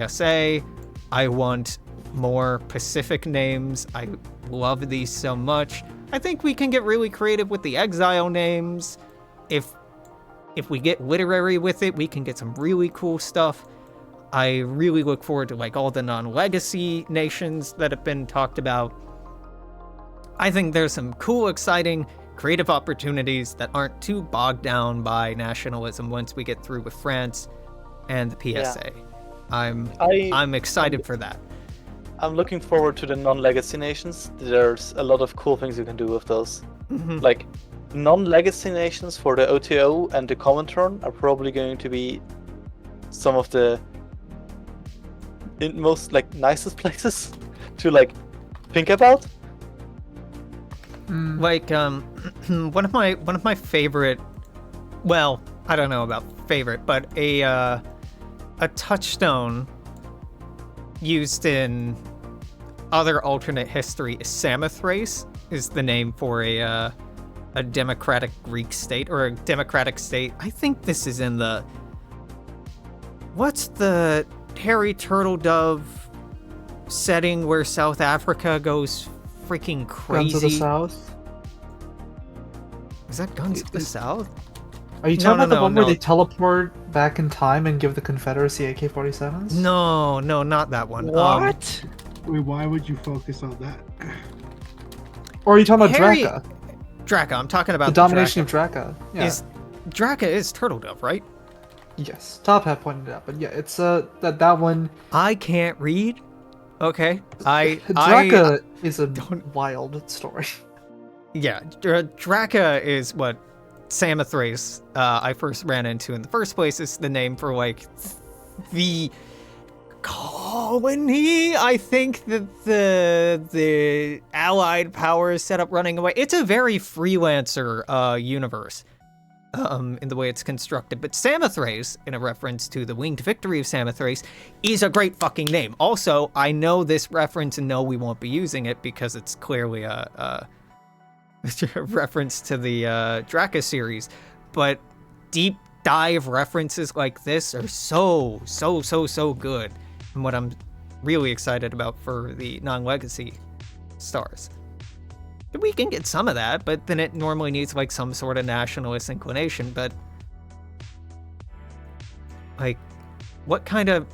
PSA. I want more Pacific names. I love these so much. I think we can get really creative with the exile names. If we get literary with it, we can get some really cool stuff. I really look forward to like all the non-legacy nations that have been talked about. I think there's some cool, exciting, creative opportunities that aren't too bogged down by nationalism once we get through with France and the PSA. I'm excited for that. I'm looking forward to the non-legacy nations. There's a lot of cool things you can do with those. Mhm. Like, non-legacy nations for the OTO and the Comintern are probably going to be some of the most like nicest places to like think about. Like one of my favorite, well, I don't know about favorite, but a touchstone used in other alternate history is Samothrace, is the name for a democratic Greek state or a democratic state. I think this is in the, what's the Harry Turtle Dove setting where South Africa goes freaking crazy? Guns of the South. Is that Guns of the South? Are you talking about the one where no. they teleport back in time and give the Confederacy AK-47s? No, not that one. What? Wait, why would you focus on that? Or are you talking about Harry- Draka? Draka, I'm talking about The domination of Draka. Yeah. Draka is Turtle Dove, right? Yes. Top hat pointed it out, but yeah, it's that one. I can't read. Okay. Draka is a don't- wild story. Yeah, Draka is what Samothrace I first ran into in the first place. Is the name for like the colony, I think, that the Allied powers set up running away. It's a very freelancer universe in the way it's constructed. But Samothrace, in a reference to the winged victory of Samothrace, is a great fucking name. Also, I know this reference and know we won't be using it because it's clearly a reference to the Draka series, but deep dive references like this are so good, and what I'm really excited about for the non-legacy stars. We can get some of that, but then it normally needs like some sort of nationalist inclination. But like, what kind of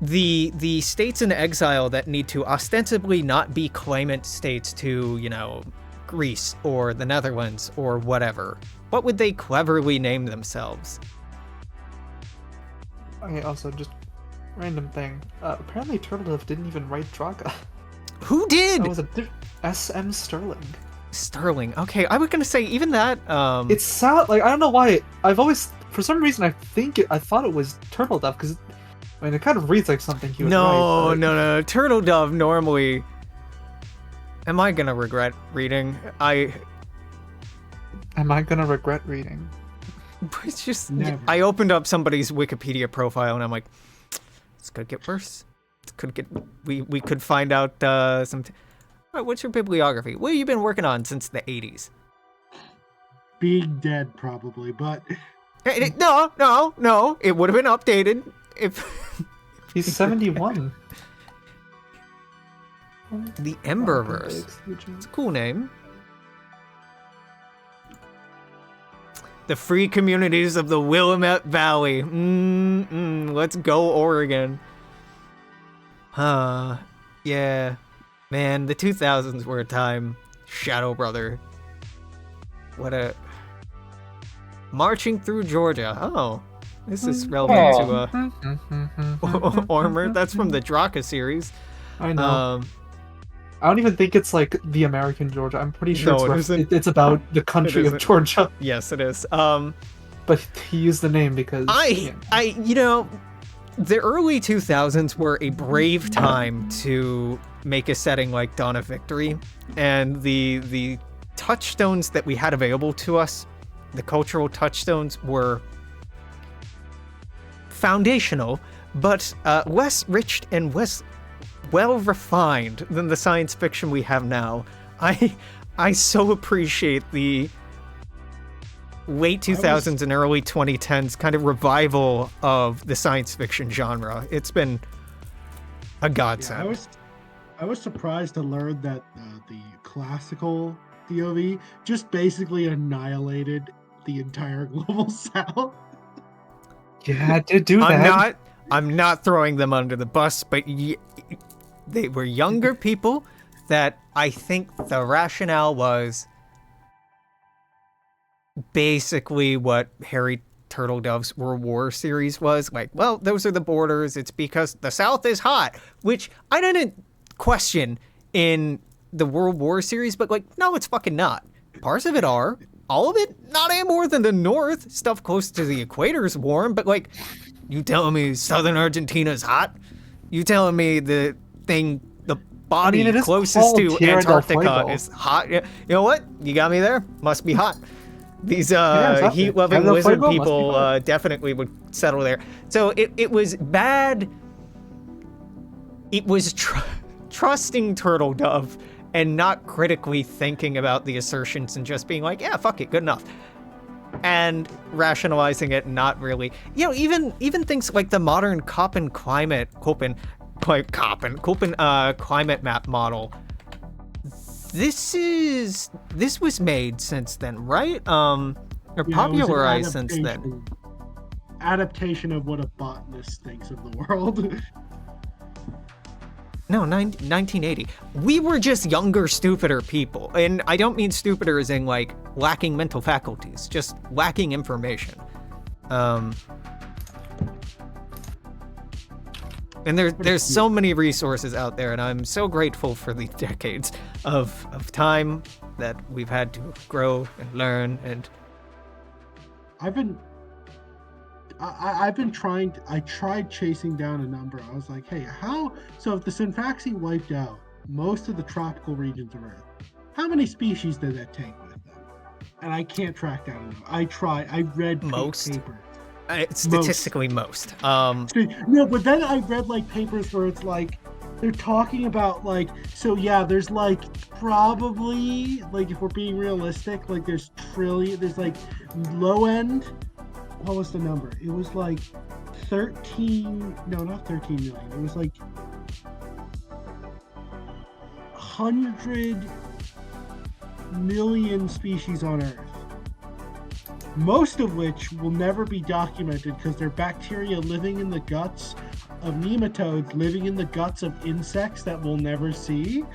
the states in exile that need to ostensibly not be claimant states to, you know, Greece or the Netherlands or whatever, what would they cleverly name themselves? Okay, also just random thing. Apparently Turtledove didn't even write Draga. Who did? That was a S.M. Sterling. Sterling. Okay, I was gonna say even that. It sound like, I don't know why. I've always, for some reason, I thought it was Turtledove because, I mean, it kind of reads like something he would write. No. Turtledove normally. Am I gonna regret reading? Am I gonna regret reading? It's just Never. I opened up somebody's Wikipedia profile and I'm like, this could get worse. It could get. We could find out some. All right, what's your bibliography? What have you been working on since the 80s? Being dead, probably, but No. It would have been updated if He's 71. the Emberverse. It's a cool name. The free communities of the Willamette Valley. Let's go, Oregon. Yeah. Man, the 2000s were a time. Shadow Brother. What a... Marching Through Georgia. Oh. This is relevant to Armor. That's from the Draka series. I know. I don't even think it's like the American Georgia. I'm pretty sure No, it isn't. it's about the country of isn't. Georgia. Yes, it is. But he used the name because you know, the early 2000s were a brave time to make a setting like Dawn of Victory, and the touchstones that we had available to us, the cultural touchstones, were foundational, but less rich and less well refined than the science fiction we have now. I so appreciate the late 2000s and early 2010s kind of revival of the science fiction genre. It's been a godsend. Yeah, I was surprised to learn that the classical DOV just basically annihilated the entire global south. yeah, it did do that. I'm not throwing them under the bus, but they were younger people that I think the rationale was basically what Harry Turtledove's World War series was. Like, well, those are the borders. It's because the South is hot, which I didn't question in the World War series, but like, no, it's fucking not. Parts of it are. All of it, not any more than the North. Stuff close to the equator is warm, but like, you telling me southern Argentina's hot? You telling me the body it is closest to called Tierra del Antarctica Fuego. is hot? Yeah. You know what? You got me there. Must be hot. These exactly. heat-loving Tierra del lizard Fuego must be people hot. definitely would settle there. So it was bad. It was trusting Turtledove and not critically thinking about the assertions and just being like, yeah, fuck it, good enough. And rationalizing it, not really. You know, even things like the modern Köppen climate map model. This was made since then, right? Or You know, it was an popularized since then. Adaptation of what a botanist thinks of the world. No, 1980. We were just younger, stupider people. And I don't mean stupider as in, like, lacking mental faculties, just lacking information. And there's so many resources out there, and I'm so grateful for the decades of time that we've had to grow and learn. And I tried chasing down a number. I was like, hey, so if the Synfaxi wiped out most of the tropical regions of Earth, how many species did that take with them? And I can't track down a number. I read Most? papers. statistically most. No, but then I read like papers where it's like, they're talking about like, so yeah, there's like probably, like if we're being realistic, like there's like low end what was the number? It was like 13. No, not 13 million. It was like 100 million species on Earth. Most of which will never be documented because they're bacteria living in the guts of nematodes, living in the guts of insects that we'll never see.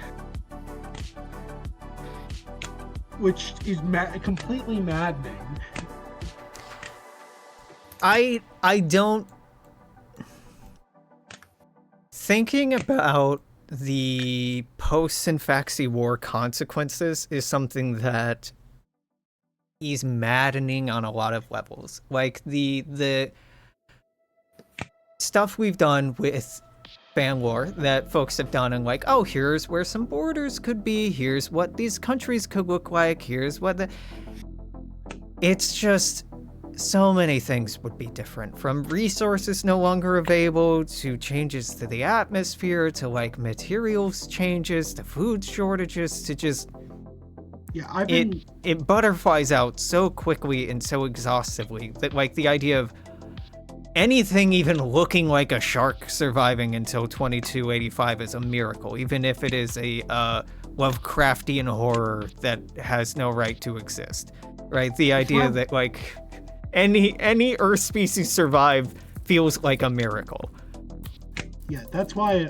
Which is completely maddening. I don't. Thinking about the post-Synfaxi War consequences is something that is maddening on a lot of levels. Like the stuff we've done with fan lore that folks have done, and like, oh, here's where some borders could be, here's what these countries could look like, here's what the... It's just so many things would be different, from resources no longer available to changes to the atmosphere to like materials changes to food shortages to just Yeah, it butterflies out so quickly and so exhaustively that like the idea of anything even looking like a shark surviving until 2285 is a miracle, even if it is a Lovecraftian horror that has no right to exist, right? The idea that like any Earth species survive feels like a miracle. Yeah, that's why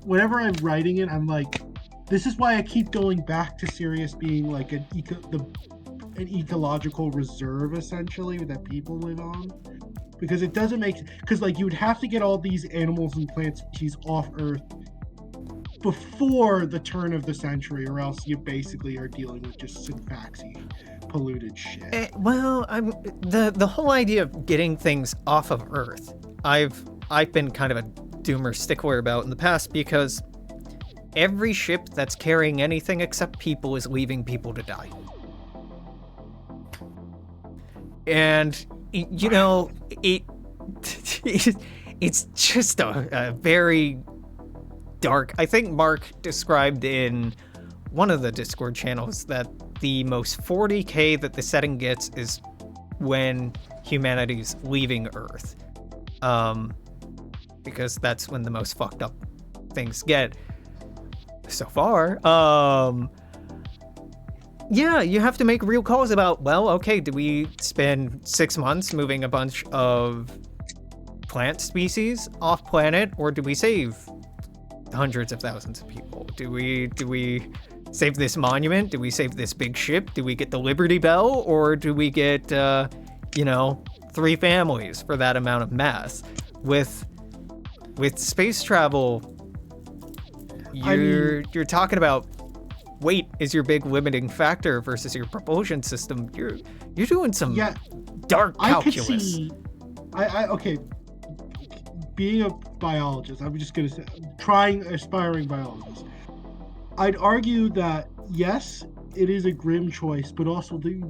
whenever I'm writing it, I'm like, this is why I keep going back to Sirius being like an ecological reserve, essentially, that people live on. Because it doesn't make... Because, like, you would have to get all these animals and plant species off Earth before the turn of the century, or else you basically are dealing with just Synfaxi polluted shit. Well, the whole idea of getting things off of Earth, I've been kind of a doomer stickler about in the past, because every ship that's carrying anything except people is leaving people to die. And, you know, it's just a very dark... I think Mark described in one of the Discord channels that the most 40k that the setting gets is when humanity's leaving Earth. Because that's when the most fucked up things get so far. Yeah, you have to make real calls about, well, okay, do we spend 6 months moving a bunch of plant species off planet, or do we save hundreds of thousands of people? Do we save this monument? Do we save this big ship? Do we get the Liberty Bell, or do we get 3 families for that amount of mass? With space travel, you're talking about weight is your big limiting factor versus your propulsion system. You're doing some dark calculus. I could see. Okay. Being a biologist, I'm just gonna say, aspiring biologist. I'd argue that yes, it is a grim choice, but also the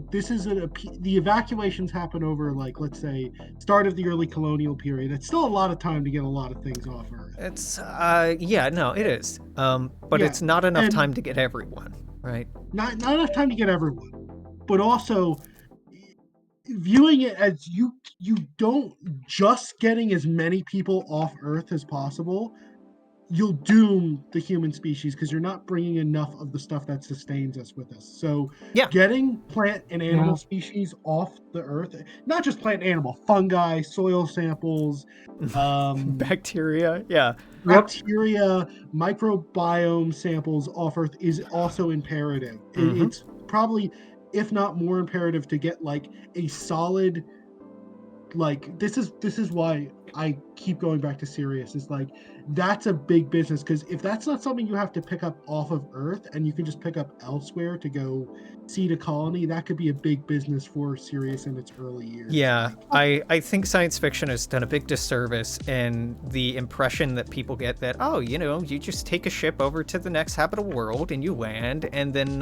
evacuations happen over, like, let's say, start of the early colonial period. It's still a lot of time to get a lot of things off Earth. It's it is. But it's not enough time to get everyone, right? Not enough time to get everyone, but also viewing it as you don't just getting as many people off Earth as possible. You'll doom the human species because you're not bringing enough of the stuff that sustains us with us. So getting plant and animal species off the Earth, not just plant and animal, fungi, soil samples, bacteria, microbiome samples off Earth is also imperative. It's probably, if not more imperative, to get like a solid, like, this is why I keep going back to Sirius. It's like, that's a big business, because if that's not something you have to pick up off of Earth and you can just pick up elsewhere to go seed a colony, that could be a big business for Sirius in its early years. Yeah, I think science fiction has done a big disservice in the impression that people get that, oh, you just take a ship over to the next habitable world and you land and then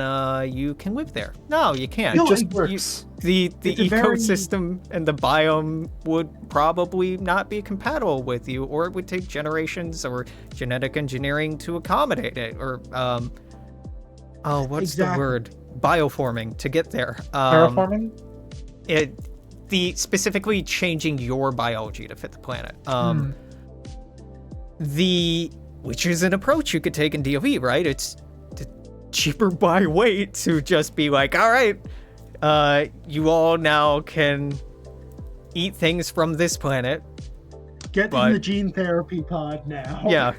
you can live there. No, you can't. It just works. The ecosystem and the biome would probably not be compatible with you, or it would take generations or genetic engineering to accommodate it, or what's the word? Bioforming to get there. Terraforming? specifically changing your biology to fit the planet. Which is an approach you could take in DOE, right? It's cheaper by weight to just be like, all right, you all now can eat things from this planet. Get in the gene therapy pod now. Yeah,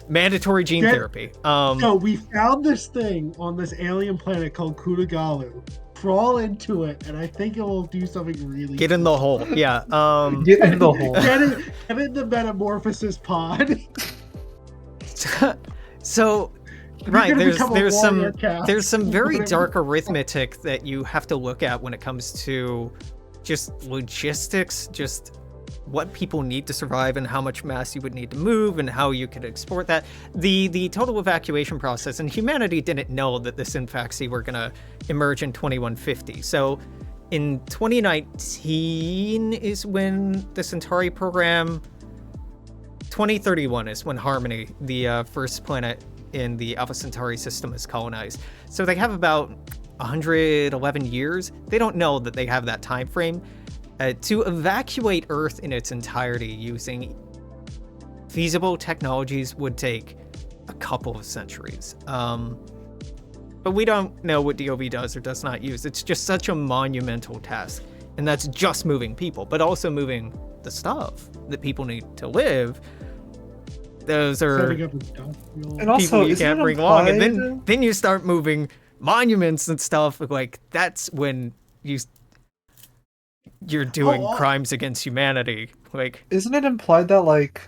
mandatory gene therapy. So we found this thing on this alien planet called Kutagalu. Crawl into it, and I think it will do something really. Get in the hole. Yeah. Get in the hole. Get in the metamorphosis pod. So, You're right, gonna become a warrior there's some cat. very dark arithmetic that you have to look at when it comes to just logistics, just what people need to survive and how much mass you would need to move and how you could export that. The total evacuation process, and humanity didn't know that the Synfaxi were going to emerge in 2150. So in 2019 is when the Centauri program, 2031 is when Harmony, the first planet in the Alpha Centauri system, is colonized. So they have about 111 years. They don't know that they have that time frame. To evacuate Earth in its entirety using feasible technologies would take a couple of centuries. But we don't know what DOV does or does not use. It's just such a monumental task. And that's just moving people, but also moving the stuff that people need to live. Those are Setting up industrial. And also, people you isn't can't it bring along. And implied- then you start moving monuments and stuff. Like, that's when you're doing crimes against humanity. Like, Isn't it implied that like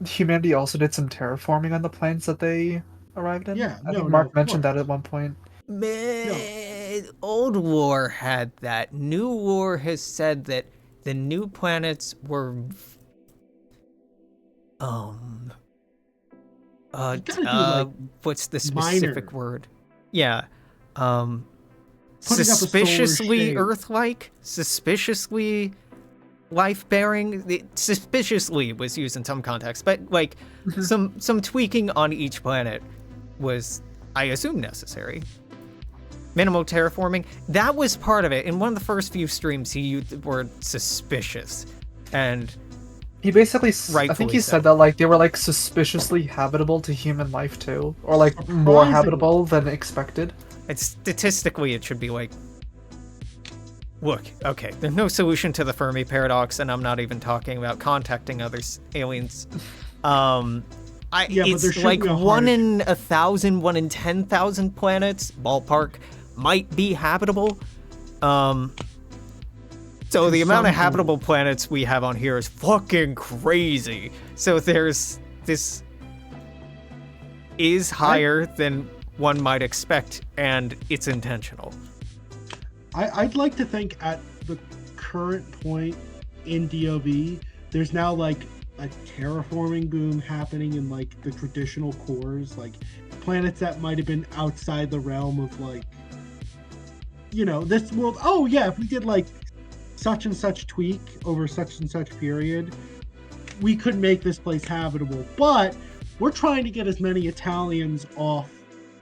humanity also did some terraforming on the planets that they arrived in? Yeah, I no, think Mark of mentioned course. that at one point. man, old war had that. New war has said that the new planets were gotta do, like, what's the specific minor. word? Yeah. Putting up a solar Suspiciously shade. Earth-like, suspiciously life-bearing. Suspiciously was used in some context, but like some tweaking on each planet was, I assume, necessary. Minimal terraforming, that was part of it. In one of the first few streams, he used the word suspicious, and He basically, I think Rightfully he so. said that like they were like suspiciously habitable to human life too, or like more Surprisingly. habitable than expected. it's statistically it should be like, look, okay, there's no solution to the Fermi paradox, and I'm not even talking about contacting other aliens. Yeah, but there It's should like be a 1 hard- in 1,000, 1 in 10,000 planets, ballpark, might be habitable. So the amount of some- habitable planets we have on here is fucking crazy. So this is higher than one might expect, and it's intentional. I'd like to think at the current point in DOV, there's now like a terraforming boom happening in like the traditional cores, like planets that might have been outside the realm of like, you know, this world. Oh yeah, if we did like such and such tweak over such and such period, we could make this place habitable. But we're trying to get as many Italians off,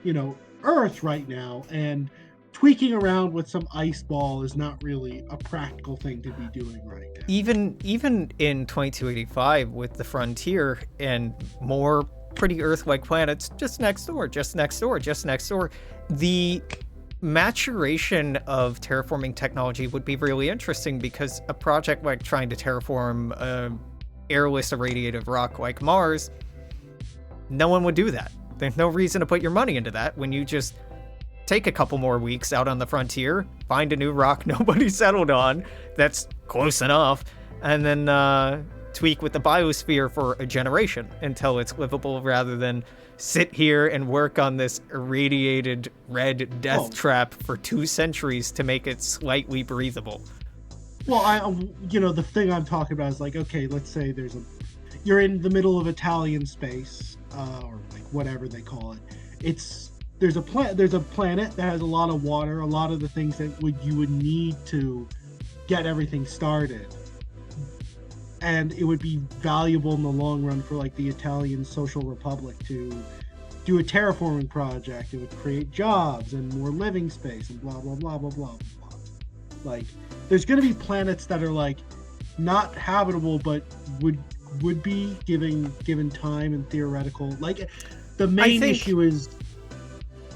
you know, Earth right now, and tweaking around with some ice ball is not really a practical thing to be doing right now. Even in 2285 with the frontier and more pretty Earth-like planets just next door, the maturation of terraforming technology would be really interesting, because a project like trying to terraform airless irradiated rock like Mars, no one would do that. There's no reason to put your money into that when you just take a couple more weeks out on the frontier, find a new rock nobody settled on that's close enough, and then tweak with the biosphere for a generation until it's livable, rather than sit here and work on this irradiated red death trap for 2 centuries to make it slightly breathable. Well, you know, the thing I'm talking about is like, okay, let's say you're in the middle of Italian space, or like whatever they call it. There's a planet that has a lot of water, a lot of the things that you would need to get everything started, and it would be valuable in the long run for like the Italian Social Republic to do a terraforming project. It would create jobs and more living space and blah blah blah blah blah blah. Like, there's going to be planets that are like not habitable, but would be given time and theoretical. Like the main think- issue is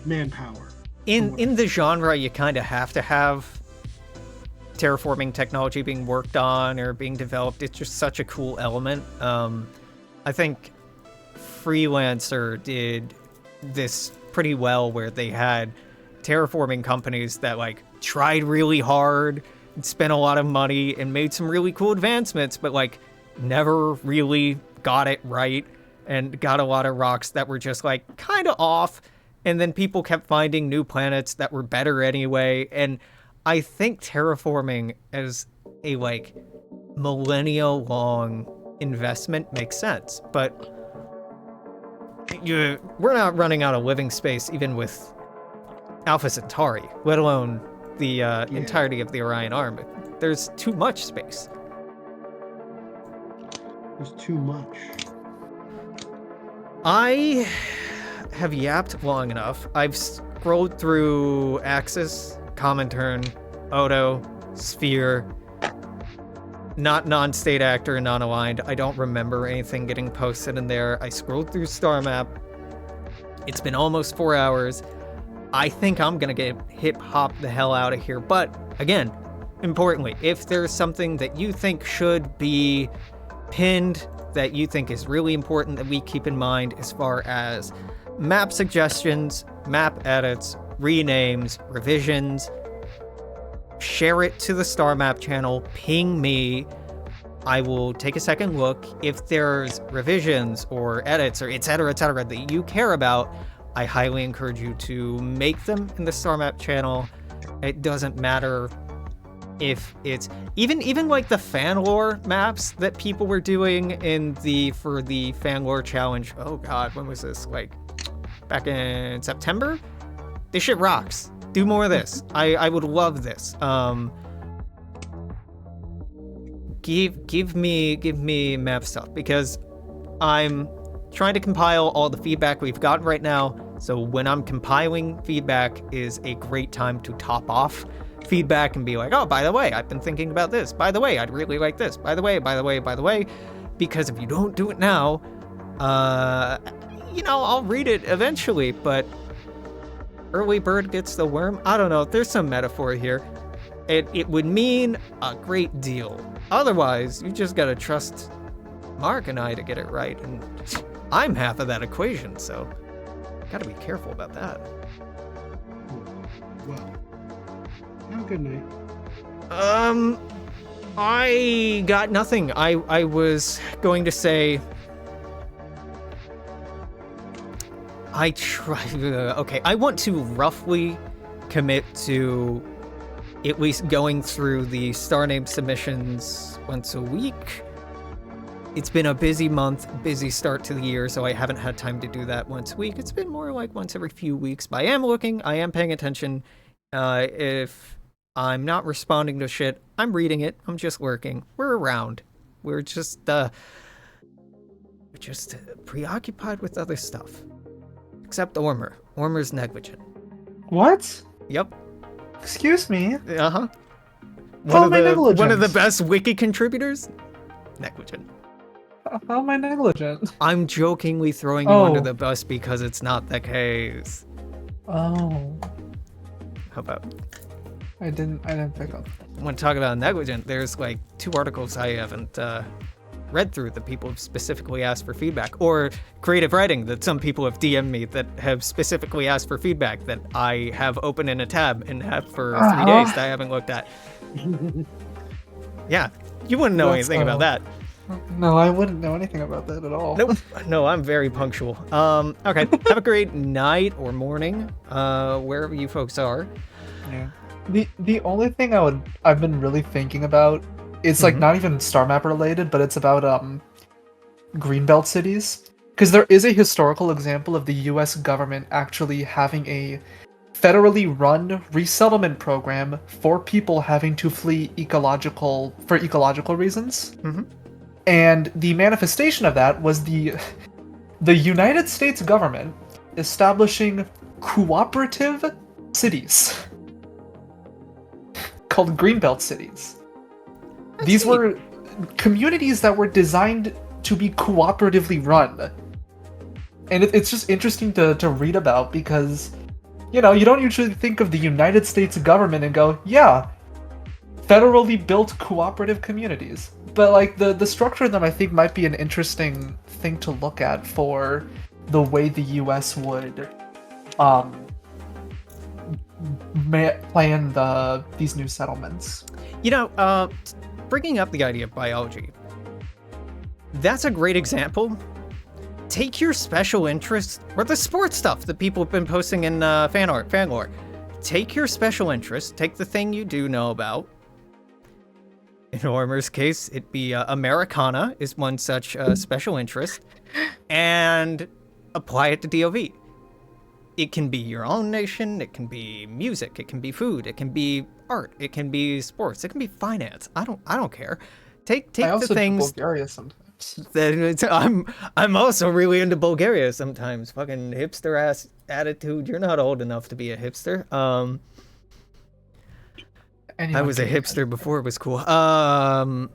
manpower. In the genre, you kind of have to have terraforming technology being worked on or being developed. It's just such a cool element. I think Freelancer did this pretty well, where they had terraforming companies that like tried really hard and spent a lot of money and made some really cool advancements, but like never really got it right and got a lot of rocks that were just like kind of off. And then people kept finding new planets that were better anyway. And I think terraforming as a like millennial long investment makes sense. But we're not running out of living space even with Alpha Centauri, let alone the entirety of the Orion Arm. There's too much space. There's too much. I have yapped long enough. I've scrolled through Axis, Comintern, Odo, Sphere, not non-state actor and non-aligned. I don't remember anything getting posted in there. I scrolled through Star Map. It's been almost 4 hours. I think I'm gonna get hip-hop the hell out of here. But again, importantly, if there's something that you think should be pinned, that you think is really important that we keep in mind as far as map suggestions, map edits, renames, revisions, share it to the Star Map channel, ping me. I will take a second look. If there's revisions or edits or et cetera, that you care about, I highly encourage you to make them in the Star Map channel. It doesn't matter if it's even like the fan lore maps that people were doing for the fan lore challenge. Oh god, when was this? Like back in September? This shit rocks. Do more of this. I would love this. Give me map stuff, because I'm trying to compile all the feedback we've gotten right now. So when I'm compiling feedback is a great time to top off feedback and be like, oh, by the way, I've been thinking about this. By the way, I'd really like this. By the way. Because if you don't do it now, I'll read it eventually, but early bird gets the worm. I don't know. There's some metaphor here. It would mean a great deal. Otherwise, you just gotta trust Mark and I to get it right, and I'm half of that equation, so gotta be careful about that. Well, have a good night. I got nothing. I was going to say okay, I want to roughly commit to at least going through the Starname submissions once a week. It's been a busy month, busy start to the year, so I haven't had time to do that once a week. It's been more like once every few weeks, but I am looking, I am paying attention. If I'm not responding to shit, I'm reading it, I'm just lurking. We're around. We're just preoccupied with other stuff. Except Ormer. Ormer's negligent. What? Yep. Excuse me? Uh-huh. How am I One of the negligent? best wiki contributors? Negligent. How am I negligent? I'm jokingly throwing you under Oh. the bus because it's not the case. Oh, How about I didn't pick up. when talking about negligent, there's like 2 articles I haven't read through that people have specifically asked for feedback, or creative writing that some people have DM'd me that have specifically asked for feedback that I have open in a tab and have for 3 days that I haven't looked at. Yeah, you wouldn't know That's, anything about that. No, I wouldn't know anything about that at all. Nope. No, I'm very punctual. Okay. Have a great night or morning, wherever you folks are. Yeah. The only thing I've been really thinking about, it's like Mhm. not even Star Map related, but it's about Greenbelt cities. Because there is a historical example of the US government actually having a federally run resettlement program for people having to flee ecological reasons. Mhm. And the manifestation of that was the United States government establishing cooperative cities. called Greenbelt cities. These were communities that were designed to be cooperatively run. And it's just interesting to read about because, you know, you don't usually think of the United States government and go, yeah, federally built cooperative communities. But like the structure of them, I think, might be an interesting thing to look at for the way the U.S. would plan these new settlements. You know, bringing up the idea of biology, that's a great example. Take your special interest, or the sports stuff that people have been posting in fanlore. Take your special interest, take the thing you do know about. In Ormer's case, it'd be Americana is one such special interest, and apply it to DOV. It can be your own nation, it can be music, it can be food, it can be art, it can be sports, it can be finance. I don't care. Take I also the things. do Bulgaria sometimes. I'm also really into Bulgaria sometimes. Fucking hipster ass attitude. You're not old enough to be a hipster. I was a hipster before it was cool. Oh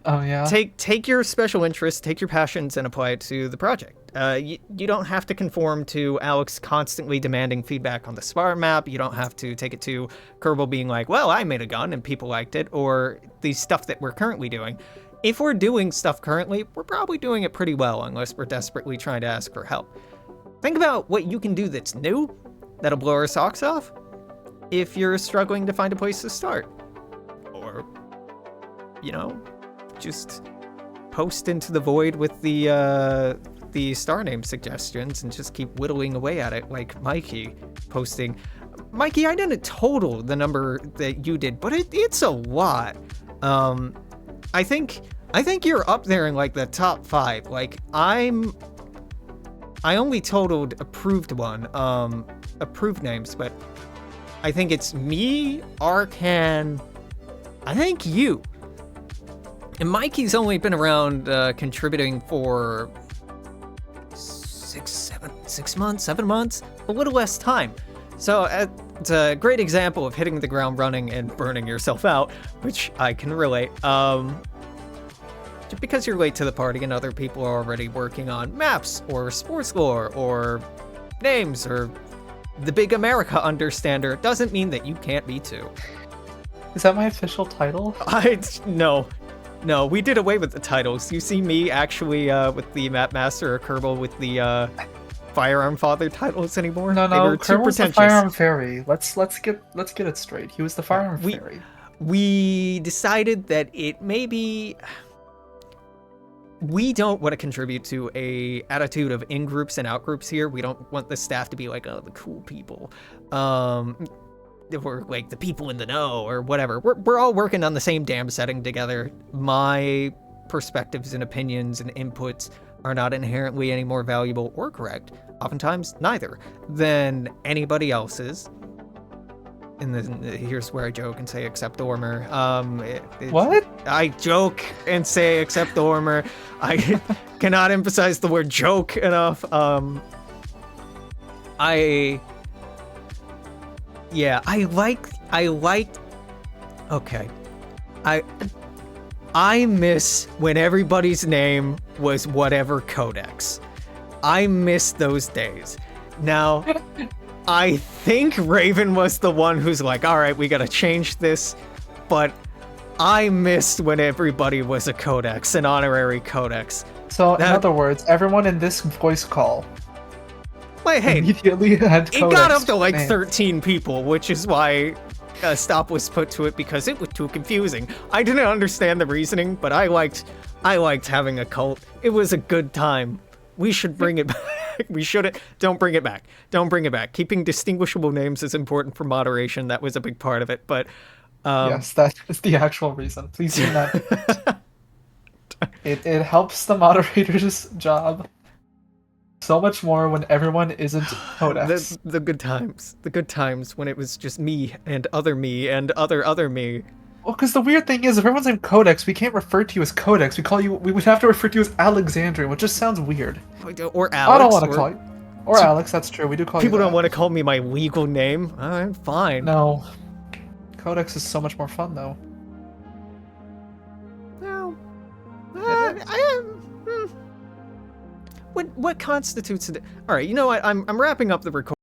yeah. Take your special interests, take your passions, and apply it to the project. You don't have to conform to Alex constantly demanding feedback on the spar map. You don't have to take it to Kerbal being like, well, I made a gun and people liked it, or the stuff that we're currently doing. If we're doing stuff currently, we're probably doing it pretty well, unless we're desperately trying to ask for help. Think about what you can do that's new, that'll blow our socks off, if you're struggling to find a place to start. Or, you know, just post into the void with the star name suggestions and just keep whittling away at it, like Mikey posting. Mikey, I didn't total the number that you did, but it's a lot. I think you're up there in like the top 5. Like I only totaled approved names, but I think it's me, Arcan, I think you. And Mikey's only been around contributing for 7 months, a little less time. So it's a great example of hitting the ground running and burning yourself out, which I can relate. Just because you're late to the party and other people are already working on maps or sports lore or names or the big America understander doesn't mean that you can't be too. Is that my official title? No, we did away with the titles. You see me actually with the Map Master or Kerbal with the Firearm Father titles anymore? No, They were too Kerbal's the pretentious. Firearm Fairy. Let's get it straight. He was the Firearm Fairy. We decided that it may be... We don't want to contribute to a attitude of in-groups and out-groups here. We don't want the staff to be like, oh, the cool people. Or like the people in the know or whatever. We're all working on the same damn setting together. My perspectives and opinions and inputs are not inherently any more valuable or correct, oftentimes neither, than anybody else's. And then here's where I joke and say except Ormer. What? I joke and say except Ormer. I cannot emphasize the word joke enough. I miss when everybody's name was whatever codex. I miss those days. Now, I think Raven was the one who's like, all right, we gotta change this, but I missed when everybody was a codex, an honorary codex. So, in other words, everyone in this voice call Like, hey, immediately had it got up codex to like names. 13 people, which is why a stop was put to it because it was too confusing. I didn't understand the reasoning, but I liked having a cult. It was a good time. We should bring it back. We shouldn't. Don't bring it back. Don't bring it back. Keeping distinguishable names is important for moderation. That was a big part of it. But yes, that is the actual reason. Please do not. It helps the moderator's job so much more when everyone isn't codex. the good times when it was just me and other me and other me. Well, because the weird thing is, if everyone's named Codex, we can't refer to you as Codex. We would have to refer to you as Alexandrian, which just sounds weird. Or Alex. I don't want to call you. Or Alex, that's true. We do call you People that. don't want to call me my legal name. I'm fine. No. Codex is so much more fun, though. Well, what constitutes it? All right, you know what? I'm wrapping up the recording.